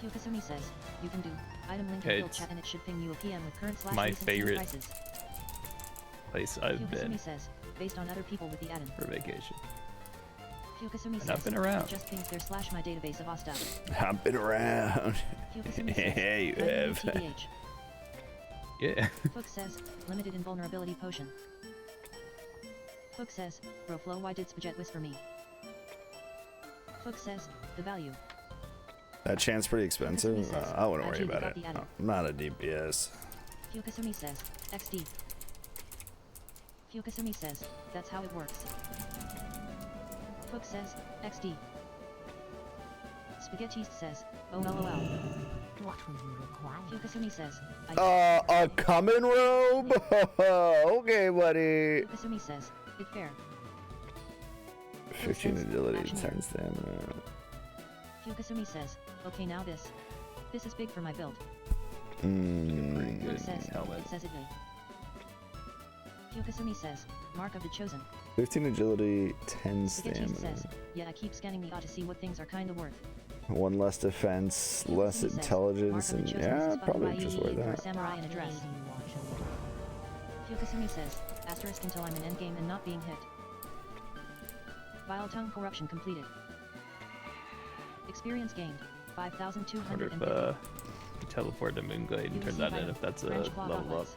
Fukasumi says, you can do item link Okay, in guild it's chat and it should ping you a PM with current / my recent favorite prices. Place I've been Fukasumi says, based on other people with the add-in. for vacation. Fukasumi And says, I've been around. just pings their / my database of Asta. I've been around. Fukasumi says, Yeah, you vitamin have. TBH. Yeah. Fook says, limited invulnerability potion. Fook says, bro flow why did Spaghetti whisper me? Fook says, the value. That chance pretty expensive. says, I wouldn't worry actually, we about got it. the add-in. I'm not a DPS. Fukasumi says, XD. Fukasumi says, that's how it works. Fook says, XD. Spaghetti says, oh lol. What will you require? Fukasumi says, A coming robe? Okay, buddy. Fukasumi says, it fair. 15 agility, action 10 stamina. Fukasumi says, okay now this. This is big for my build. Pretty Mm. good Fook says, helmet. it says it will. Fukasumi says, mark of the chosen. 15 agility, 10 Spaghetti stamina. says, yeah I keep scanning the to see what things are kinda worth. 1 less defense, less Fukasumi says, intelligence, mark of and the chosen yeah, is probably by just EE worth for a that. samurai in a dress. Fukasumi says, asterisk until I'm in endgame and not being hit. Vile tongue corruption completed. Experience gained, Wonder if 5,250. you teleport to Moonglade and turn that in if that's a French claw level up. gauntlets.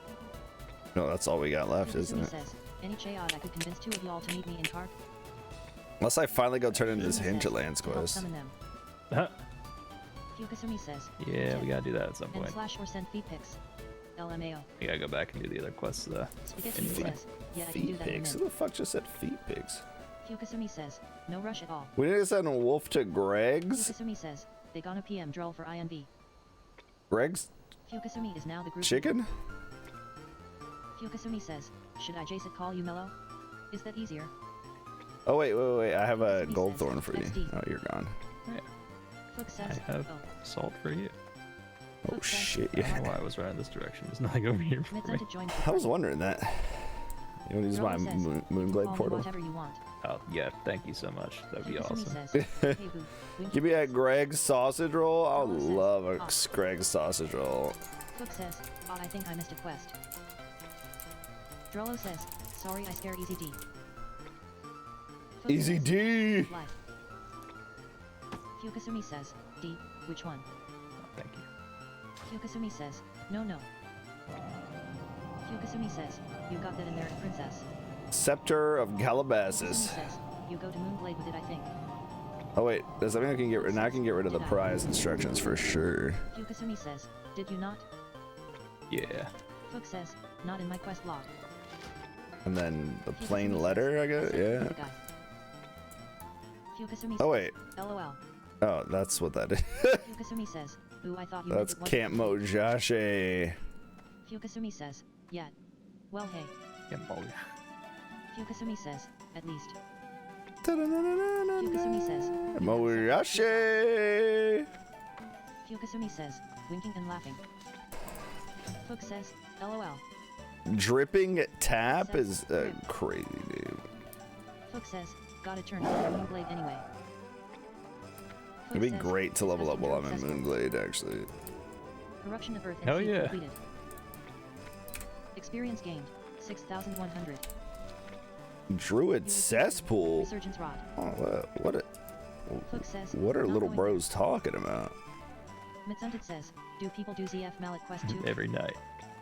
No, that's all we got left, isn't Fukasumi it? says, any chayad I could convince 2 of y'all to meet me in Tark. Unless I finally go turn into this Fukasumi Hinterlands says, to help quest. summon them. Fukasumi says, Yeah, we gotta do that at some and point. / or send feed pics. LMAO. We gotta go back and do the other quests. Spaghetti Anyway. says, yeah I can do Feet that in a pigs? Who minute. the fuck just said feet pigs? Fukasumi says, no rush at all. We need to send a wolf to Greg's. Fukasumi says, they gonna PM droll for INV. Greg's Fukasumi is now the group chicken? Fukasumi says, should I Jason call you Mellow? Is that easier? Oh, wait. I have a Fukasumi gold says, thorn for you. XD. Oh, you're gone. Fook says, I have oh. salt for you. Oh shit, yeah. I don't know why I was running this direction. There's nothing over here for me. I was wondering that. You want to use my Moonglade portal? Whatever you want. Oh, yeah, thank you so much. That'd be Fukasumi awesome. says, "Hey, boo, wink." Give me a Greg's sausage roll. I would love a Greg's sausage roll. Fook says, "Oh, I think I missed a quest." Drollo says, "Sorry, I scare Easy D." Fook Easy says, D. "Life." Fukasumi says, "D, which one?" Oh, thank you. Fukasumi says, "No, no." Fukasumi says, "You got that in there, princess." Scepter of Fukasumi Calabasas. says, "You go to Moonblade with it, I think." Oh wait, does that mean I can get rid? Now I can get rid of the prize instructions for sure. Fukasumi says, "Did you not?" Yeah. Fook says, "Not in my quest log." And then the plain letter, I guess. Yeah. Fukasumi Oh wait. says, "LOL." Oh, that's what that is. Fukasumi says, "Ooh, I thought you That's meant it Camp wasn't." Mojashe. Fukasumi says, "Yeah. Well, hey." Fukasumi says, "At least." Fukasumi says, Mojashe. Fukasumi says, winking and laughing. Fook says, "LOL." Dripping tap is crazy, dude. Fook says, "Gotta turn on the Moonblade anyway." Fook It'd be says, great to level up "Disgusting while I'm in successful." Moonglade, actually. Corruption of Earth and Hell Sea yeah. completed. Experience gained, 6,100. Druid cesspool. Resurgence Rod. Oh, Fook says, what are "Not little going bros talking about? Mitsunted says, "Do people do ZF Mallet Quest too?" Every night.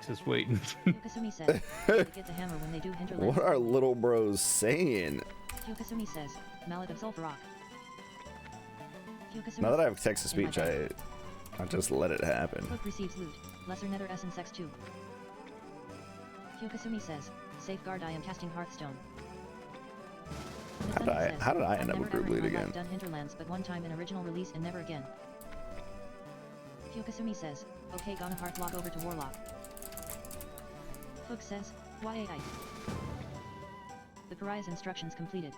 Just waiting. Fukasumi says, "They get the hammer when they do hinterland." What are little bros saying? Fukasumi says, "Mallet of Sulfur Rock." Fukasumi Now that I says, have text to "In my speech, bag." I just let it happen. Fook receives loot, Lesser Nether Essence X2. Fukasumi says, "Safeguard, I am casting Hearthstone." How did I end "I've up never with group ever in lead my life again? done Hinterlands but one time in original release and never again." Fukasumi says, "Okay, gonna heart log over to Warlock." Fook says, "Why I?" The Karai's instructions completed.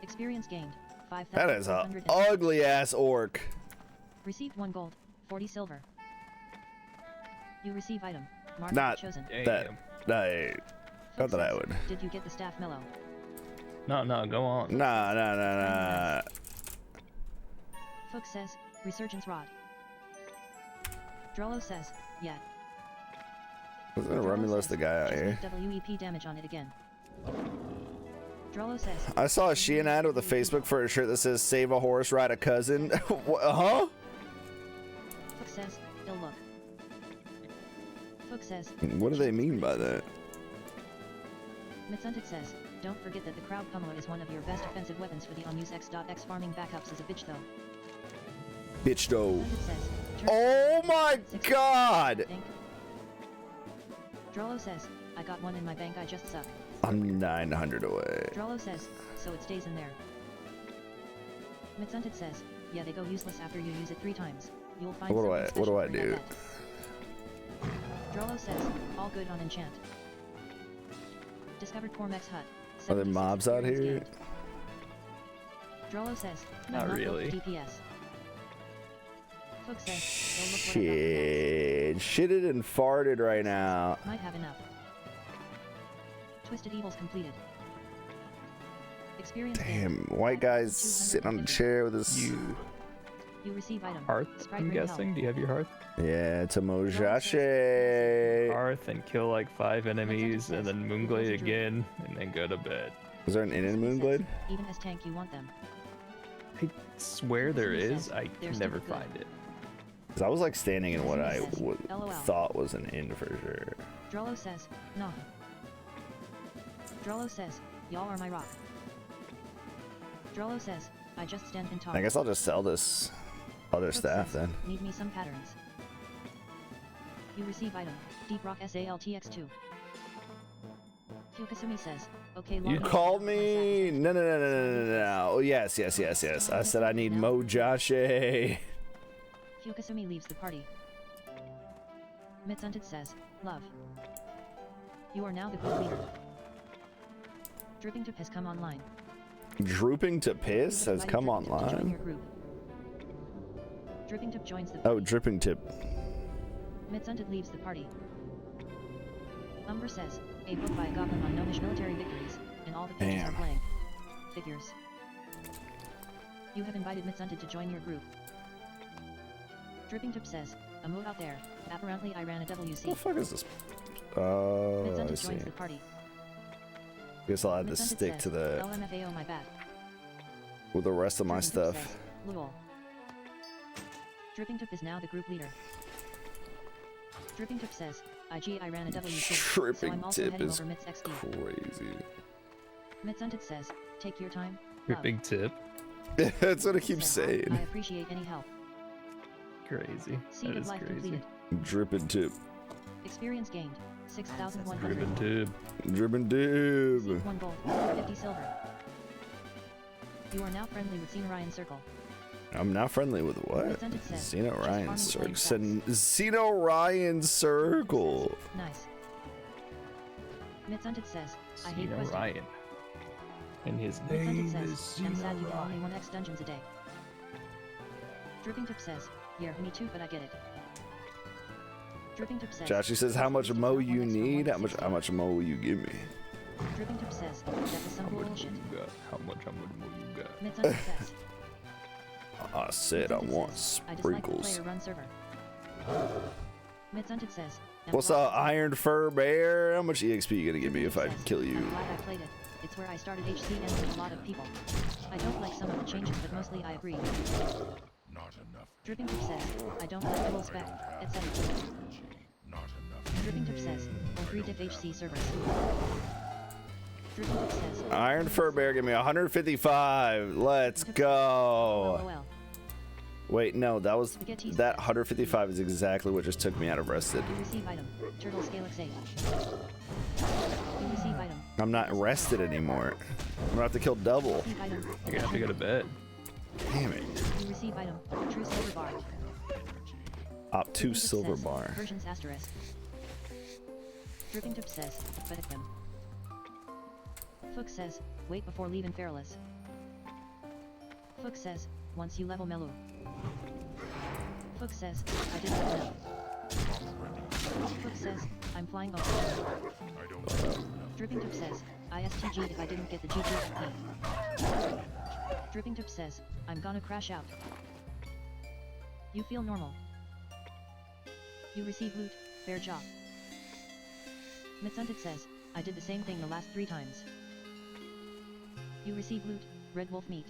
Experience gained, 5,000. That is a ugly ass orc. Received 1 gold, 40 silver. You receive item, marked Not chosen. that. Not that I would. Did you get the staff mellow? No, go on. Nah. Fook says, "Resurgence Rod." Drollo says, "Yeah." Wasn't it Romulus the guy out "Just here? make WEP damage on it again." Drollo says, I saw a Shein ad with a Facebook for a shirt that says "Save a horse, ride a cousin." Huh? Fook says, "Ill look." Fook says, What do they mean by that? Mitsuntic says, "Don't forget that the crowd pummeler is one of your best offensive weapons for the unused X.X farming backups is a bitch though." Bitch though. Mitsuntic says, Oh my god! Drollo says, "I got one in my bank, I just suck." I'm 900 away. Drollo says, "So it stays in there." Mitsunted says, "Yeah, they go useless after you use it 3 times. You'll find What do something I special for do? that. Drollo says, "All good on enchant." Discovered Cormac's hut. Are there 76 mobs out experience here? gained. Drollo says, Not "I'm really." built for DPS. Fook says, "Go look what I got." Shit. Shitted and farted right now. Might have enough. Twisted Evils completed. Experience gained. Damn, white guy's sitting on the chair with his. You. You receive item. Hearth, Sprite I'm ring help. guessing? Do you have your hearth? Yeah, it's a Mojashe. Hearth and kill like 5 enemies and then Moonglade again and then go to bed. Is there an in Moonglade? Even as tank you want them. I swear there is. I They're can never stupid good. find it. 'Cause I was like standing in what I LOL. thought was an inn for sure. Drollo says, "Nah." Drollo says, "Y'all are my rock." Drollo says, "I just stand and talk." I guess I'll just sell this other Fook staff says, then. "Need me some patterns." You receive item, Deep Rock SALTX2. Fukasumi says, "Okay, You called me? No. Oh, yes. I said I need Mojashe. Fukasumi leaves the party. Mitsunted says, "Love. You are now the group leader." Dripping to Piss come online. Drooping to Piss has come Invited Dripping to join online. your group. Dripping Tip joins the Oh, party. dripping tip. Mitsunted leaves the party. Umber says, a book by a goblin on gnomish military victories, and all the pages are blank. Figures. You have invited Mitsunted to join your group. Dripping Tip says, a move out there. Apparently I ran a WC. What the fuck is this? Oh, I Mitsunted see. joins the party. Guess I'll have to Mitsunted stick says, to the LMFAO my bad. with the rest of my Dripping Tip stuff. says, lol. Dripping Tip is now the group leader. Dripping Tip says, IG I ran a WC, so Dripping I'm also tip heading is over Mit's XD. crazy. Mitsunted says, take your time. Dripping tip. That's what I keep saying. I appreciate any help. Crazy. Seed That of is life crazy. completed. Dripping tip. Experience gained, 6,100. Dripping tip. Dripping tip. 1 gold, 50 silver. You are now friendly with Cena Ryan Circle. I'm not friendly with what? Mitsunted says, Xeno just Ryan farm Circle. with playing Xeno Ryan Circle. Nice. Mitsunted says, I hate Xeno questing. Ryan. And his Mitsunted name says, is I'm sad you Xeno can only Ryan. 1x dungeons a day. Dripping Tip says, yeah, me too, but I get it. Dripping Tip says, Joshy says, how much mo you need? How much mo will you give me? Dripping Tip says, that was some bullshit. You got? How much more you got? Mitsunted says, I said I Mitsunted want says, I dislike the sprinkles. player run server. Mitsunted says, What's up, Iron Fur Bear? How much EXP you gonna give me if I kill you? I'm glad I played it. It's where I started HC and with a lot of people. I don't like some of the changes, but mostly I agree. Not enough. Dripping Tip says, I don't like dual spec, etc. Not enough. Dripping Tip says, or 3 diff HC servers. Dripping Tip says, Iron Fur Bear, give me 155. Let's go. LOL. Wait, no, that 155 is exactly what just took me out of rested. You receive item. Turtle scale X8. You receive item. I'm not rested anymore. I'm gonna have to kill double. Receive item. You're gonna have to go to bed. Damn it. You receive item. True silver bar. Op 2 Dripping Tip silver says, bar. Versions asterisk. Dripping Tip says, pathetic them. Fook says, wait before leaving Feralus. Fook says, once you level Melu. Fook says, I didn't know. Fook says, I'm flying over. Dripping Tip says, ISTG if I didn't get the GG. Dripping Tip says, I'm gonna crash out. You feel normal. You receive loot, fair job. Mitsunted says, I did the same thing the last 3 times. You receive loot, red wolf meat.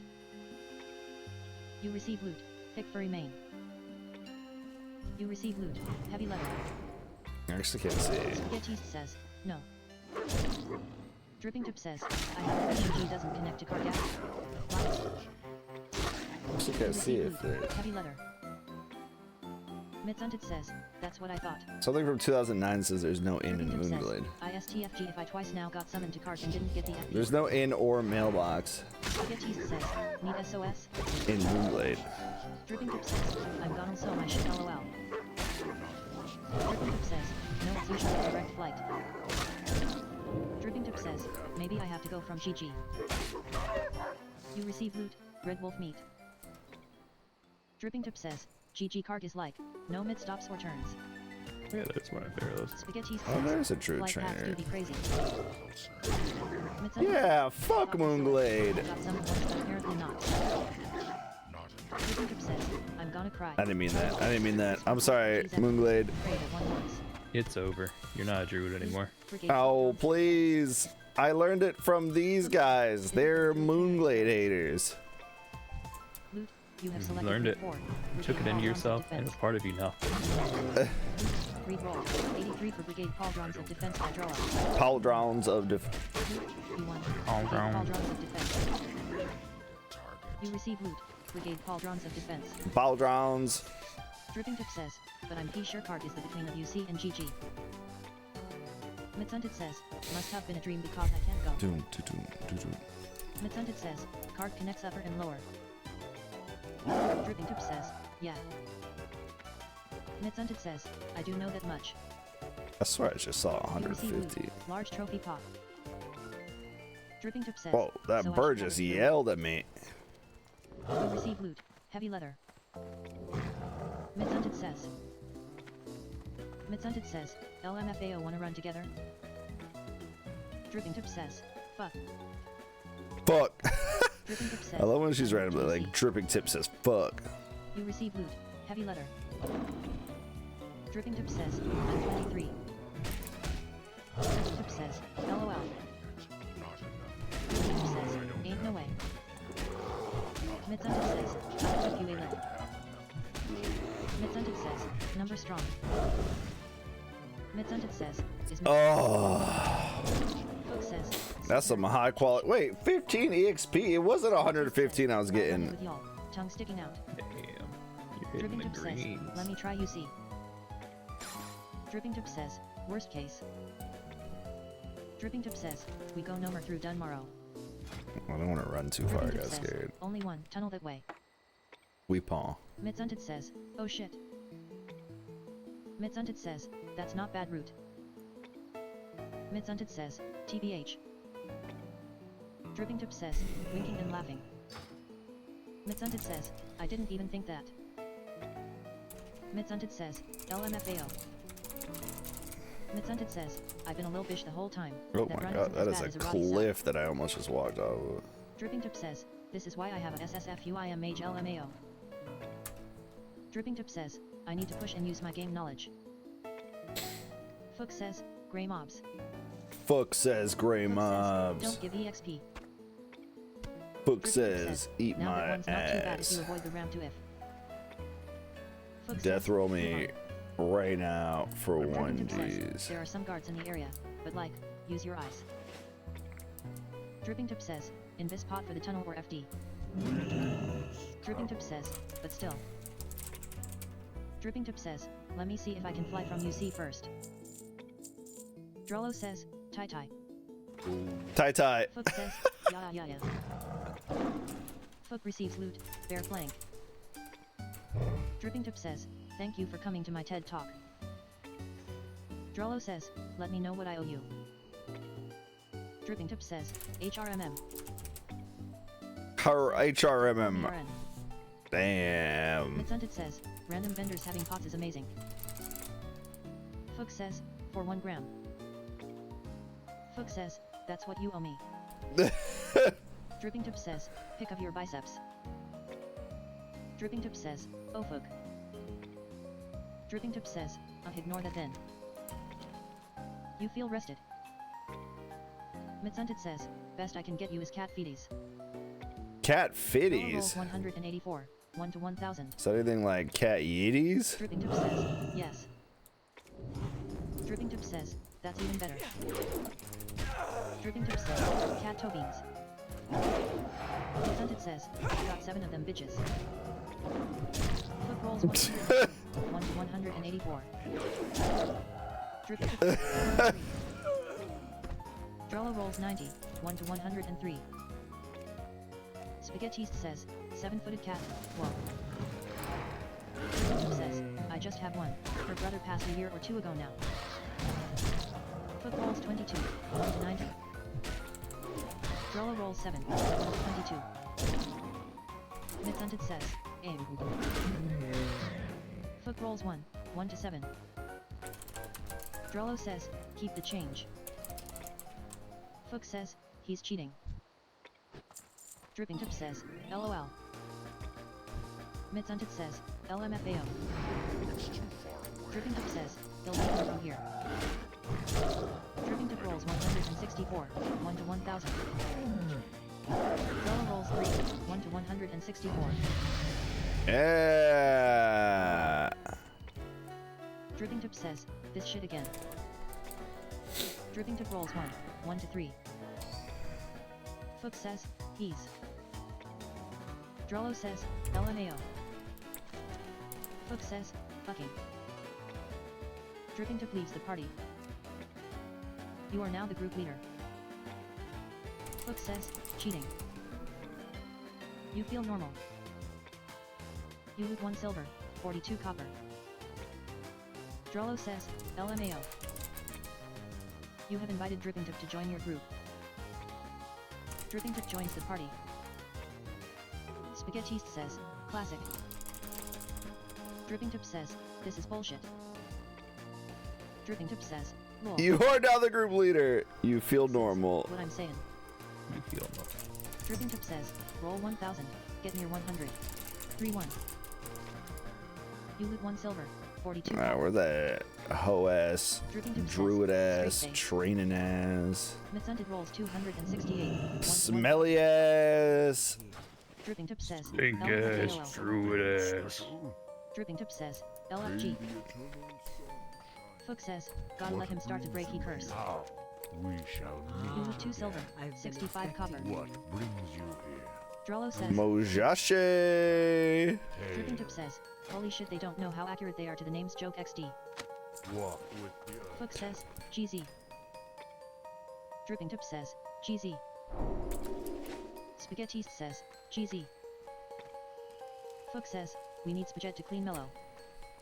You receive loot, thick furry mane. You receive loot, heavy leather. I actually can't see. Spaghetti says, no. Dripping Tip says, I have a GG doesn't connect to card gap. I actually can't see if there's Heavy leather. Mitsunted says, that's what I thought. something from 2009 says there's no inn in Dripping Tip Moonglade. says, ISTFG if I twice now got summoned to card and didn't get the FP. There's no inn or mailbox Spaghetti says, need SOS? in Moonglade. Dripping Tip says, I'm gonna sell my shit LOL. Dripping Tip says, no, it's usually a direct flight. Dripping Tip says, maybe I have to go from GG. You receive loot, red wolf meat. Dripping Tip says, GG card is like, no mid stops or turns. Yeah, that's one of their list. Spaghetti says, Oh, there's a true flight paths trainer. do be crazy. Yeah, fuck Moonglade. Got some ones, but apparently not. Dripping Tip says, I'm gonna cry. I didn't mean that. I didn't mean that. I'm sorry, Moonglade. Afraid of one once. It's over. You're not a druid anymore. Oh, please. I learned it from these guys. They're Moonglade haters. Loot, you have selected Learned it. 4. You took it into yourself, and it's part of you now. Read roll. 83 for Brigade Pauldrons of Defense by draw. Pauldrons of def. You won. Pauldron. Pauldrons of Defense. You receive loot. Brigade Pauldrons of Defense. Pauldrons. Dripping Tip says, but I'm P sure card is the between of UC and GG. Mitsunted says, must have been a dream because I can't go. Doom, doom, doom, doom. Mitsunted says, card connects upper and lower. Dripping Tip says, yeah. Mitsunted says, I do know that much. I swear I just saw You receive 150. loot, large trophy pop. Dripping Tip says, Whoa, that so I bird should just have it. yelled at me. You receive loot, heavy leather. Mitsunted says. Mitsunted says, LMFAO wanna run together? Dripping Tip says, fuck. Fuck. Dripping Tip says, I love when she's randomly like Dripping Tip says fuck. You receive loot. Heavy letter. Dripping Tip says, I'm 23. Dripping Tip says, LOL. Dripping Tip says, ain't no way. Mitsunted says, I'll give you a letter. Mitsunted says, number strong. Mitsunted says, is Fook says, That's some high quality. Wait, 15 EXP? It wasn't 115 I was getting. with y'all, tongue sticking out. Damn, you're hitting Dripping the Tip says, greens. let me try you see. Dripping Tip says, worst case. Dripping Tip says, we go no more through Dunmorrow. I don't want to run too far. I Dripping got Tip says, scared. only one tunnel that way. We paw. Mitsunted says, oh shit. Mitsunted says, that's not bad route. Mitsunted says, TBH. Dripping Tip says, winking and laughing. Mitsunted says, I didn't even think that. Mitsunted says, LMFAO. Mitsunted says, I've been a little bish the whole time. Oh That my run god, isn't that as is bad a as Robbie said. cliff that I almost just walked off of. Dripping Tip says, this is why I have a SSFUIM Mage LMAO. Dripping Tip says, I need to push and use my game knowledge. Fook says, Grey Mobs. Fuck says gray Fook mobs. says, don't give EXP. Fuck Dripping Tip says eat now that my one's not too bad if ass. you avoid the ramp to if. Fook Death says, roll "Come me on." right now for Dripping one Tip says, G's. there are some guards in the area, but like, use your eyes. Dripping Tip says, invis pot for the tunnel or FD. Dripping Tip says, but still. Dripping Tip says, let me see if I can fly from UC first. Drollo says, tie tie. Tie tie. Fook says, yeah. Fook receives loot, bear flank. Dripping Tip says, thank you for coming to my TED Talk. Drollo says, let me know what I owe you. Dripping Tip says, HRMM. Her HRMM. BRN. Damn. Mitsunted says, random vendors having pots is amazing. Fook says, for 1 gram. Fook says, that's what you owe me. Dripping Tip says, pick up your biceps. Dripping Tip says, oh Fook. Dripping Tip says, ignore that then. You feel rested. Mitsunted says, best I can get you is cat feeties. Cat Drollo fitties. rolls 184, 1 to 1000. Is that anything like cat yeeties? Dripping Tip says, yes. Dripping Tip says, that's even better. Dripping Tip says, cat toe beans. Mitsunted says, I got 7 of them bitches. Foot rolls 100, 1 to 184. Dripping Tip says, 103. Drollo rolls 90, 1 to 103. Spaghettist says, 7-footed cat, whoa. Dripping Tip says, I just have one. Her brother passed a year or 2 ago now. Foot rolls 22, 1 to 90. Drollo rolls 7, 1 to 22. Mitsunted says, aim. Foot rolls 1, 1 to 7. Drollo says, keep the change. Fook says, he's cheating. Dripping Tip says, LOL. Mitsunted says, LMFAO. Dripping Tip says, they'll leave him from here. Dripping Tip rolls 164, 1 to 1000. Drollo rolls 3, 1 to 164. Yeah. Dripping Tip says, this shit again. Dripping Tip rolls 1, 1 to 3. Fook says, he's. Drollo says, LMAO. Fook says, fucking. Dripping Tip leaves the party. You are now the group leader. Fook says, cheating. You feel normal. You loot 1 silver, 42 copper. Drollo says, LMAO. You have invited Dripping Tip to join your group. Dripping Tip joins the party. Spaghettist says, classic. Dripping Tip says, this is bullshit. Dripping Tip says, lol. You are now the group leader. You feel normal. What I'm saying. You feel normal. Dripping Tip says, roll 1,000, get near 100. 3-1. You loot 1 silver, 42. Alright, we're that hoe ass, druid ass, straight face. training ass, Mitsunted rolls 268. smelly ass. Dripping Tip says, Stink LFG. ass, druid ass. Dripping Tip says, LFG. Fook says, gotta let him start to break he curse. We shall You meet. loot 2 silver, 65 copper. What brings you here? Drello says, Mojashe. Dripping Tip says, holy shit they don't know how accurate they are to the names joke XD. Walk with the earth. Fook says, GZ. Dripping Tip says, GZ. Spaghetti says, GZ. Fook says, we need spaghetti to clean mellow.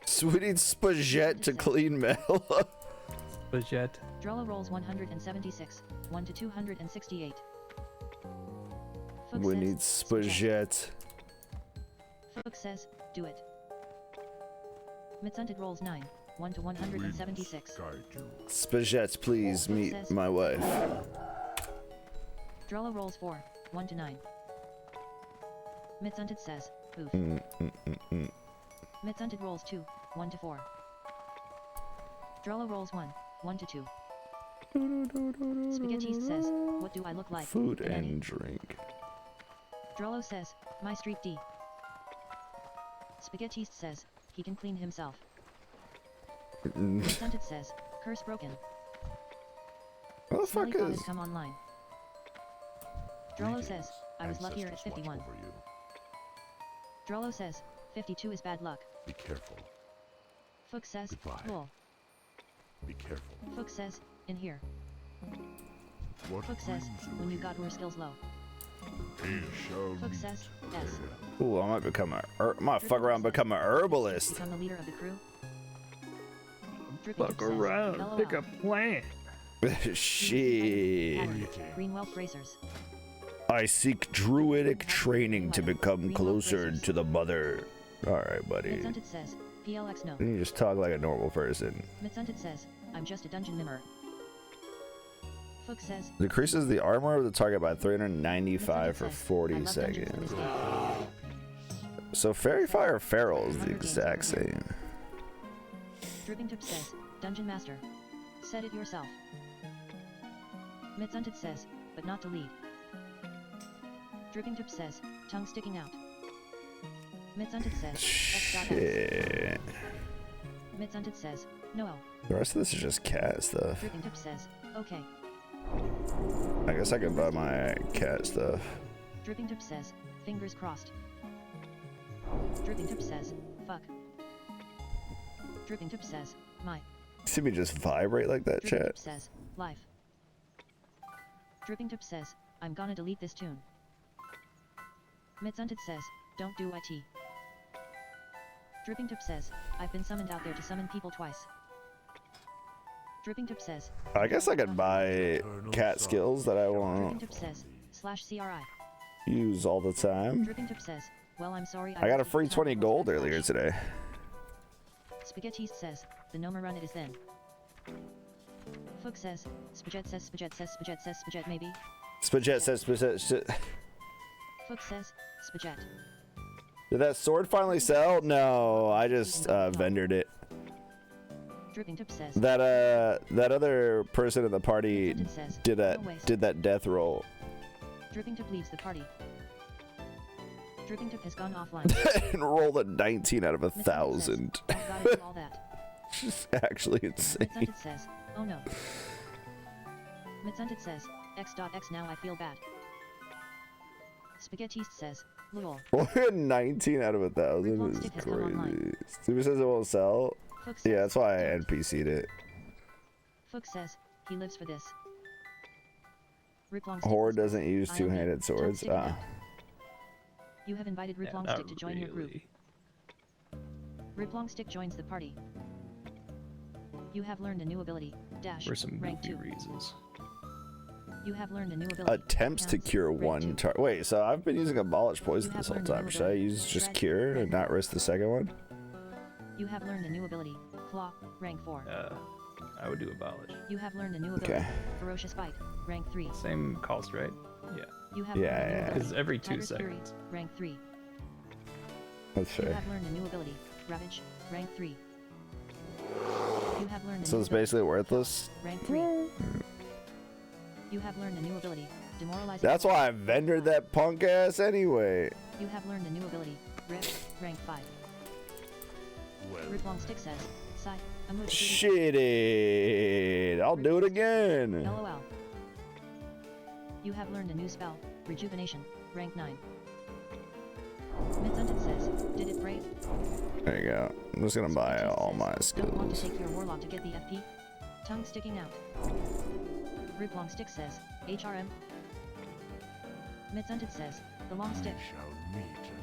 So we need spaghetti to clean Mel. Budget. Drello rolls 176, 1 to 268. Fook We says, need spaghetti. Fook says, do it. Mitsunted rolls 9, 1 to 176. Spaghetti, please meet my wife. Drello rolls 4, 1 to 9. Mitsunted says, oof. Mitsunted rolls 2, 1 to 4. Drello rolls 1, 1 to 2. Spaghetti says, what do I look like? Food An and edit. drink. Drello says, my street D. Spaghetti says, he can clean himself. Mitsunted says, curse broken. What the Smelly fuck God is? has come online. Drello says, I was luckier at 51. Drello says, 52 is bad luck. Be careful. Fook says, Goodbye. lol. Be careful. Fook says, in here. What Fook says, when you got your skills low. we shall Fook meet says, S. Ooh, I might become might fuck around and become a herbalist. Become the leader of the crew. Dripping Fuck Tip says, around, LOL. pick a plant. Shit. Greenwell Racers. I seek druidic training to become closer to the mother. Alright, buddy. Mitsunted says, PLX no. You just talk like a normal person. Mitsunted says, I'm just a dungeon mimmer. Fook says, Decreases the armor of the target by 395 for I 40 love dungeons in seconds. this game. So Fairy Fire Feral is the exact same. Dripping Tip says, Dungeon Master. Said it yourself. Mitsunted says, but not to lead. Dripping Tip says, tongue sticking out. Mitsunted says, X.X. Shit. Mitsunted says, no. The rest of this is just cat stuff. Dripping Tip says, okay. I guess I can buy my cat stuff. Dripping Tip says, fingers crossed. Dripping Tip says, fuck. Dripping Tip says, my. See me just vibrate like that, Dripping chat? Tip says, life. Dripping Tip says, I'm gonna delete this tune. Mitsunted says, don't do IT. Dripping Tip says, I've been summoned out there to summon people twice. Dripping Tip says, I guess I could buy cat skills that I Dripping won't Tip says, /CRI. use all the time. Dripping Tip says, well I'm sorry I got a was free told 20 to gold // earlier today. Spaghetti says, the Noma run it is then. Fook says, Spaghetti says, Spaghetti says, Spaghetti says, Spaghetti maybe. Spaghetti says spaghetti. Fook says, Spaghetti. Did that sword finally sell? No, I just vendored it. Dripping Tip says, That other person in the party did that death roll. Dripping Tip leaves the party. Dripping Tip has gone offline. And rolled a 19 out of 1,000. I've gotta do all that. Just actually insane. Mitsunted says, oh no. Mitsunted says, X.X now I feel bad. Spaghetti says, lol. 19 out of 1,000 is crazy. Stupid says it won't sell. Yeah, that's why I NPC'd it. Fook says, he lives for this. Horde doesn't use two-handed swords. You have invited Rip Yeah, Longstick not to join your group. really. Rip Longstick joins the party. You have learned a new ability, dash, For some rank goofy 2. reasons. You have learned a new ability. Attempts to counts, cure rank one 2. target. Wait, so I've been using abolish poison You this have whole learned a new time. Should I ability. use just Shred, cure red. and not risk the second one? You have learned a new ability. Claw, rank 4. I would do abolish. You have learned a new ability. Okay. Ferocious Bite, rank 3. Same cost, right? Yeah. You have Yeah, learned a new yeah. ability. Because every 2 Tiger's Fury, seconds. rank 3. That's You fair. have learned a new ability. Ravage, rank 3. You have learned a So new it's ability. basically worthless. Rank 3. You have learned a new ability. Demoralizing. That's why I vendored that punk ass anyway. You have learned a new ability. Rip, rank 5. Rip long stick says. Sigh. A move. Shit it. I'll do it again. LOL. You have learned a new spell. Rejuvenation, rank 9. Midsunted says. Did it break? There you go. I'm just gonna buy Spectre all says, my Don't want to skills. take your warlock to get the FP? Tongue sticking out. Rip long stick says. HRM. Midsunted says. The long stick. Shall meet again.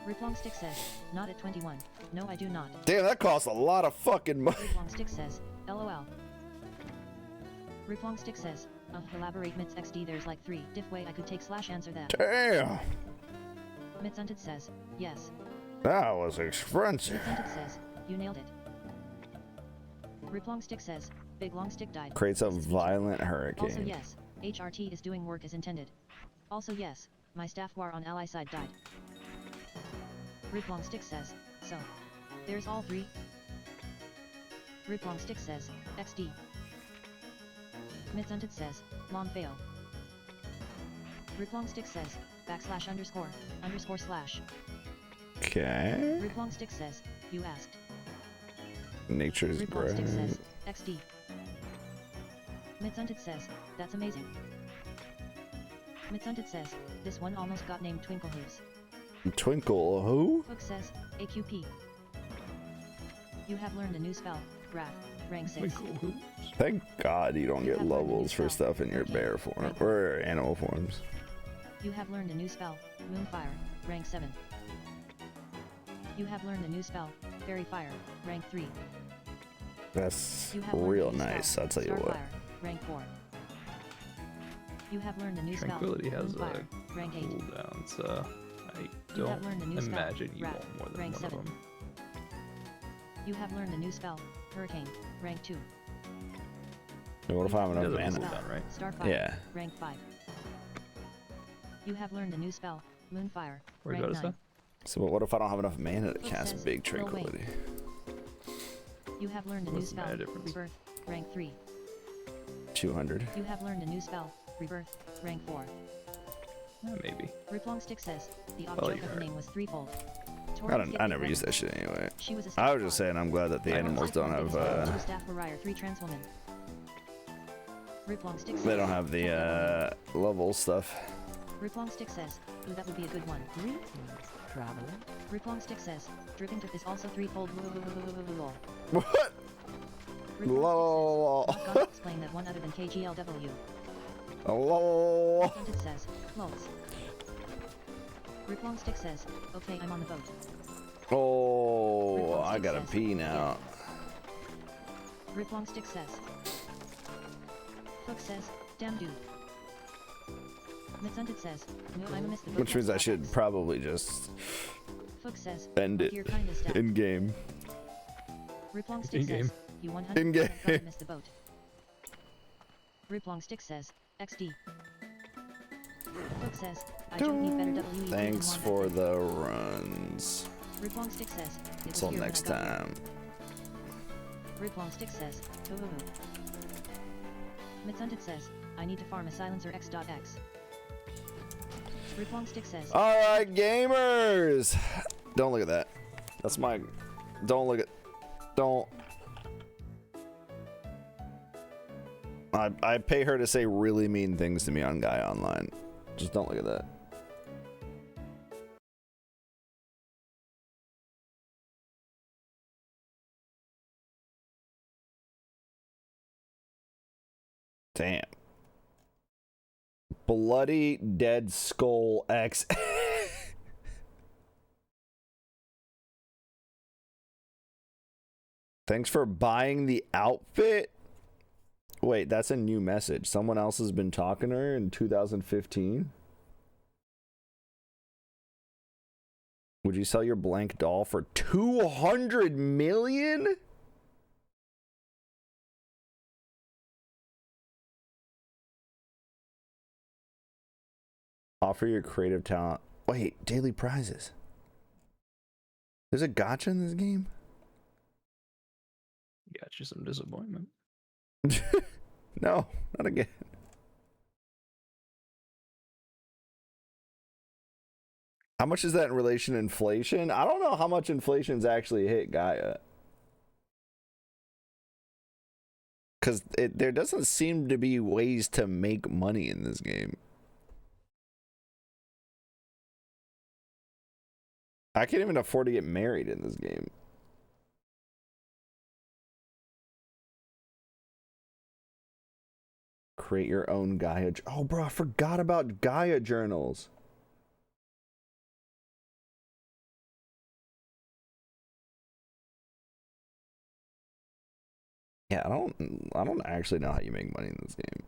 Rip long stick says. Not at 21. No, I do not. Damn, that costs a lot of fucking money. Rip long stick says. LOL. Rip long stick says. Elaborate Mits XD. There's like 3 diff way I could take / answer that. Damn. Midsunted says. Yes. That was expensive. Midsunted says. You nailed it. Rip long stick says. Big long stick died. Creates a This is feature. violent Also hurricane. yes. HRT is doing work as intended. Also yes. My staff war on ally side died. Rip long stick says. So. There's all 3. Rip long stick says. XD. Midsunted says. Long fail. Rip long stick says. /__/. Okay. Rip long stick says. You asked. Nature's Rip long great. stick says. XD. Midsunted says. That's amazing. Midsunted says. This one almost got named Twinkle Hooves. Twinkle who? Hook says. AQP. You have learned a new spell. Wrath. Rank 6. Thank God you don't You get have learned a new levels for spell. stuff in your Okay. bear form or animal forms. You have learned a new spell. Moonfire. Rank 7. You have learned a new spell. Fairy Fire. Rank 3. That's You have learned a real new nice. spell. I'll tell you what. Starfire. Rank 4. You have learned a new Tranquility spell. has Moonfire. a Rank 8. cooldown, so I You have don't learned a new spell. imagine you Wrath. want more than Rank one 7. of them. You have learned a new spell. Hurricane. Rank 2. What if I have enough Doesn't mana? cool down, right? Starfire. Yeah. Rank 5. You have learned a new spell. Moonfire. Where'd Rank go to 9. say? So what if I don't have enough mana to Hook cast says, Big "No way." Tranquility? You have learned a new What's the spell. mana difference? Rebirth. Rank 3. 200. You have learned a new spell. Rebirth. Rank 4. Maybe. Riplong Stick says, the I'll off let joke you of the heard. name was threefold. I never use that shit anyway. She was a I was staff just saying I'm glad that the animals don't have Staff Warrior 3 transwoman. Riplong Stick says, they don't have the level stuff. Riplong Stick says, ooh, that would be a good one. Greetings, traveler. Riplong Stick says, dripping tip is also threefold. Lol. What? Lol. Not gonna explain that one other than KGLW. Lol. Hunted says, lols. Riplong Stick says, okay, I'm on the boat. Oh, I gotta pee now. Riplong Stick says. Hook says, damn dude. Mitsunted says, no, I'm a miss the boat. Which means I should probably just Fook says, end it "You're kinda stacked." in game. Riplong Stick In-game. says, you 100% In-game. gotta miss the boat. Riplong Stick says, XD. Fook says, I don't need better WE. Thanks for the runs. Riplong Stick says, it was Till here when next I got here. time. Riplong Stick says, ooh. Mitsunted says, I need to farm a silencer X.X. Riplong Stick says, Alright, gamers! Don't look at that. That's my... Don't look at... Don't... I pay her to say really mean things to me on Guy Online. Just don't look at that. Damn. Bloody Dead Skull X. Thanks for buying the outfit. Wait, that's a new message. Someone else has been talking to her in 2015. Would you sell your blank doll for 200 million? Offer your creative talent. Wait, daily prizes. There's a gacha in this game? Got you some disappointment. No, not again. How much is that in relation to inflation? I don't know how much inflation's actually hit Gaia. Because there doesn't seem to be ways to make money in this game. I can't even afford to get married in this game. Create your own Gaia. Oh, bro, I forgot about Gaia journals. Yeah, I don't actually know how you make money in this game.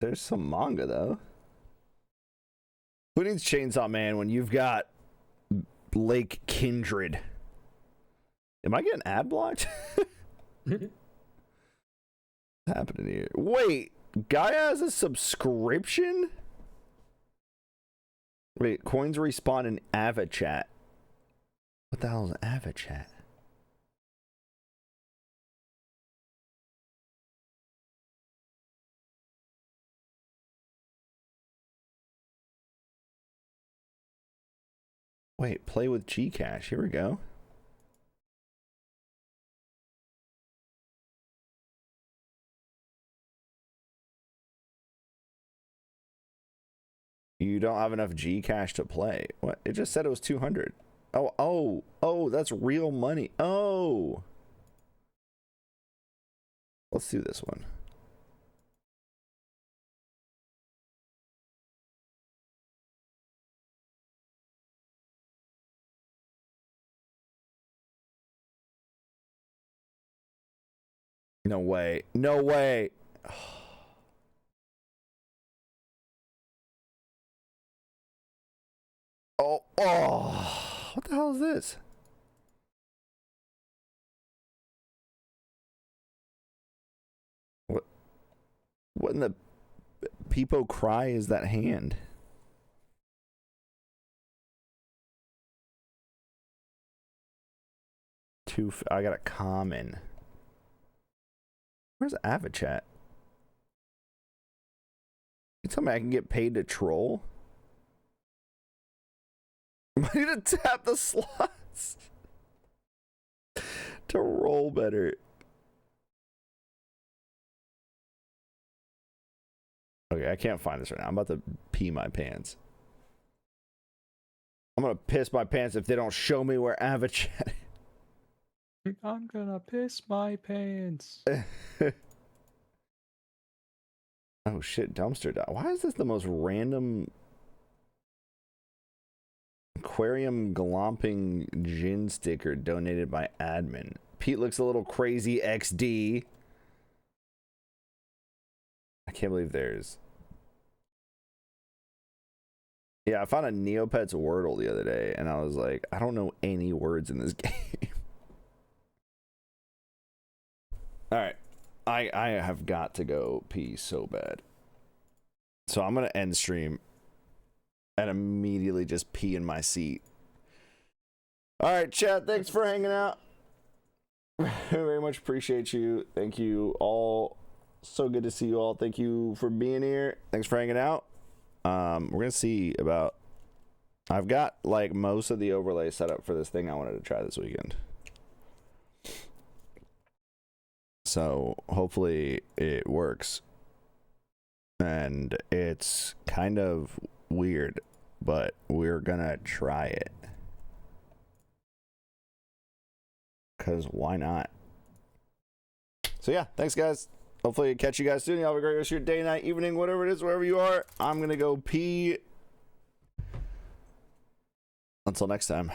There's some manga though. Who needs Chainsaw Man when you've got Lake Kindred? Am I getting ad blocked? What's happening here? Wait, Gaia has a subscription? Wait, coins respawn in AvaChat. What the hell is AvaChat? Wait, play with Gcash. Here we go. You don't have enough Gcash to play. What? It just said it was 200. Oh, that's real money. Oh. Let's do this one. No way. No way. Oh, what the hell is this? What in the Peepo cry is that hand? I got a common. Where's AvaChat? You tell me I can get paid to troll? I need to tap the slots to roll better. Okay, I can't find this right now. I'm about to pee my pants. I'm gonna piss my pants if they don't show me where AvaChat is. I'm gonna piss my pants. Oh shit, dumpster dive. Why is this the most random aquarium glomping gin sticker donated by admin? Pete looks a little crazy XD. I can't believe there's... Yeah, I found a Neopets Wordle the other day and I was like, I don't know any words in this game. Alright, I have got to go pee so bad. So I'm going to end stream and immediately just pee in my seat. Alright, chat, thanks for hanging out. Very much appreciate you. Thank you all. So good to see you all. Thank you for being here. Thanks for hanging out. We're going to see about... I've got like most of the overlay set up for this thing I wanted to try this weekend. So hopefully it works. And it's kind of weird, but we're gonna try it. Because why not? So yeah, thanks guys. Hopefully catch you guys soon. Y'all have a great rest of your day, night, evening, whatever it is, wherever you are. I'm gonna go pee. Until next time.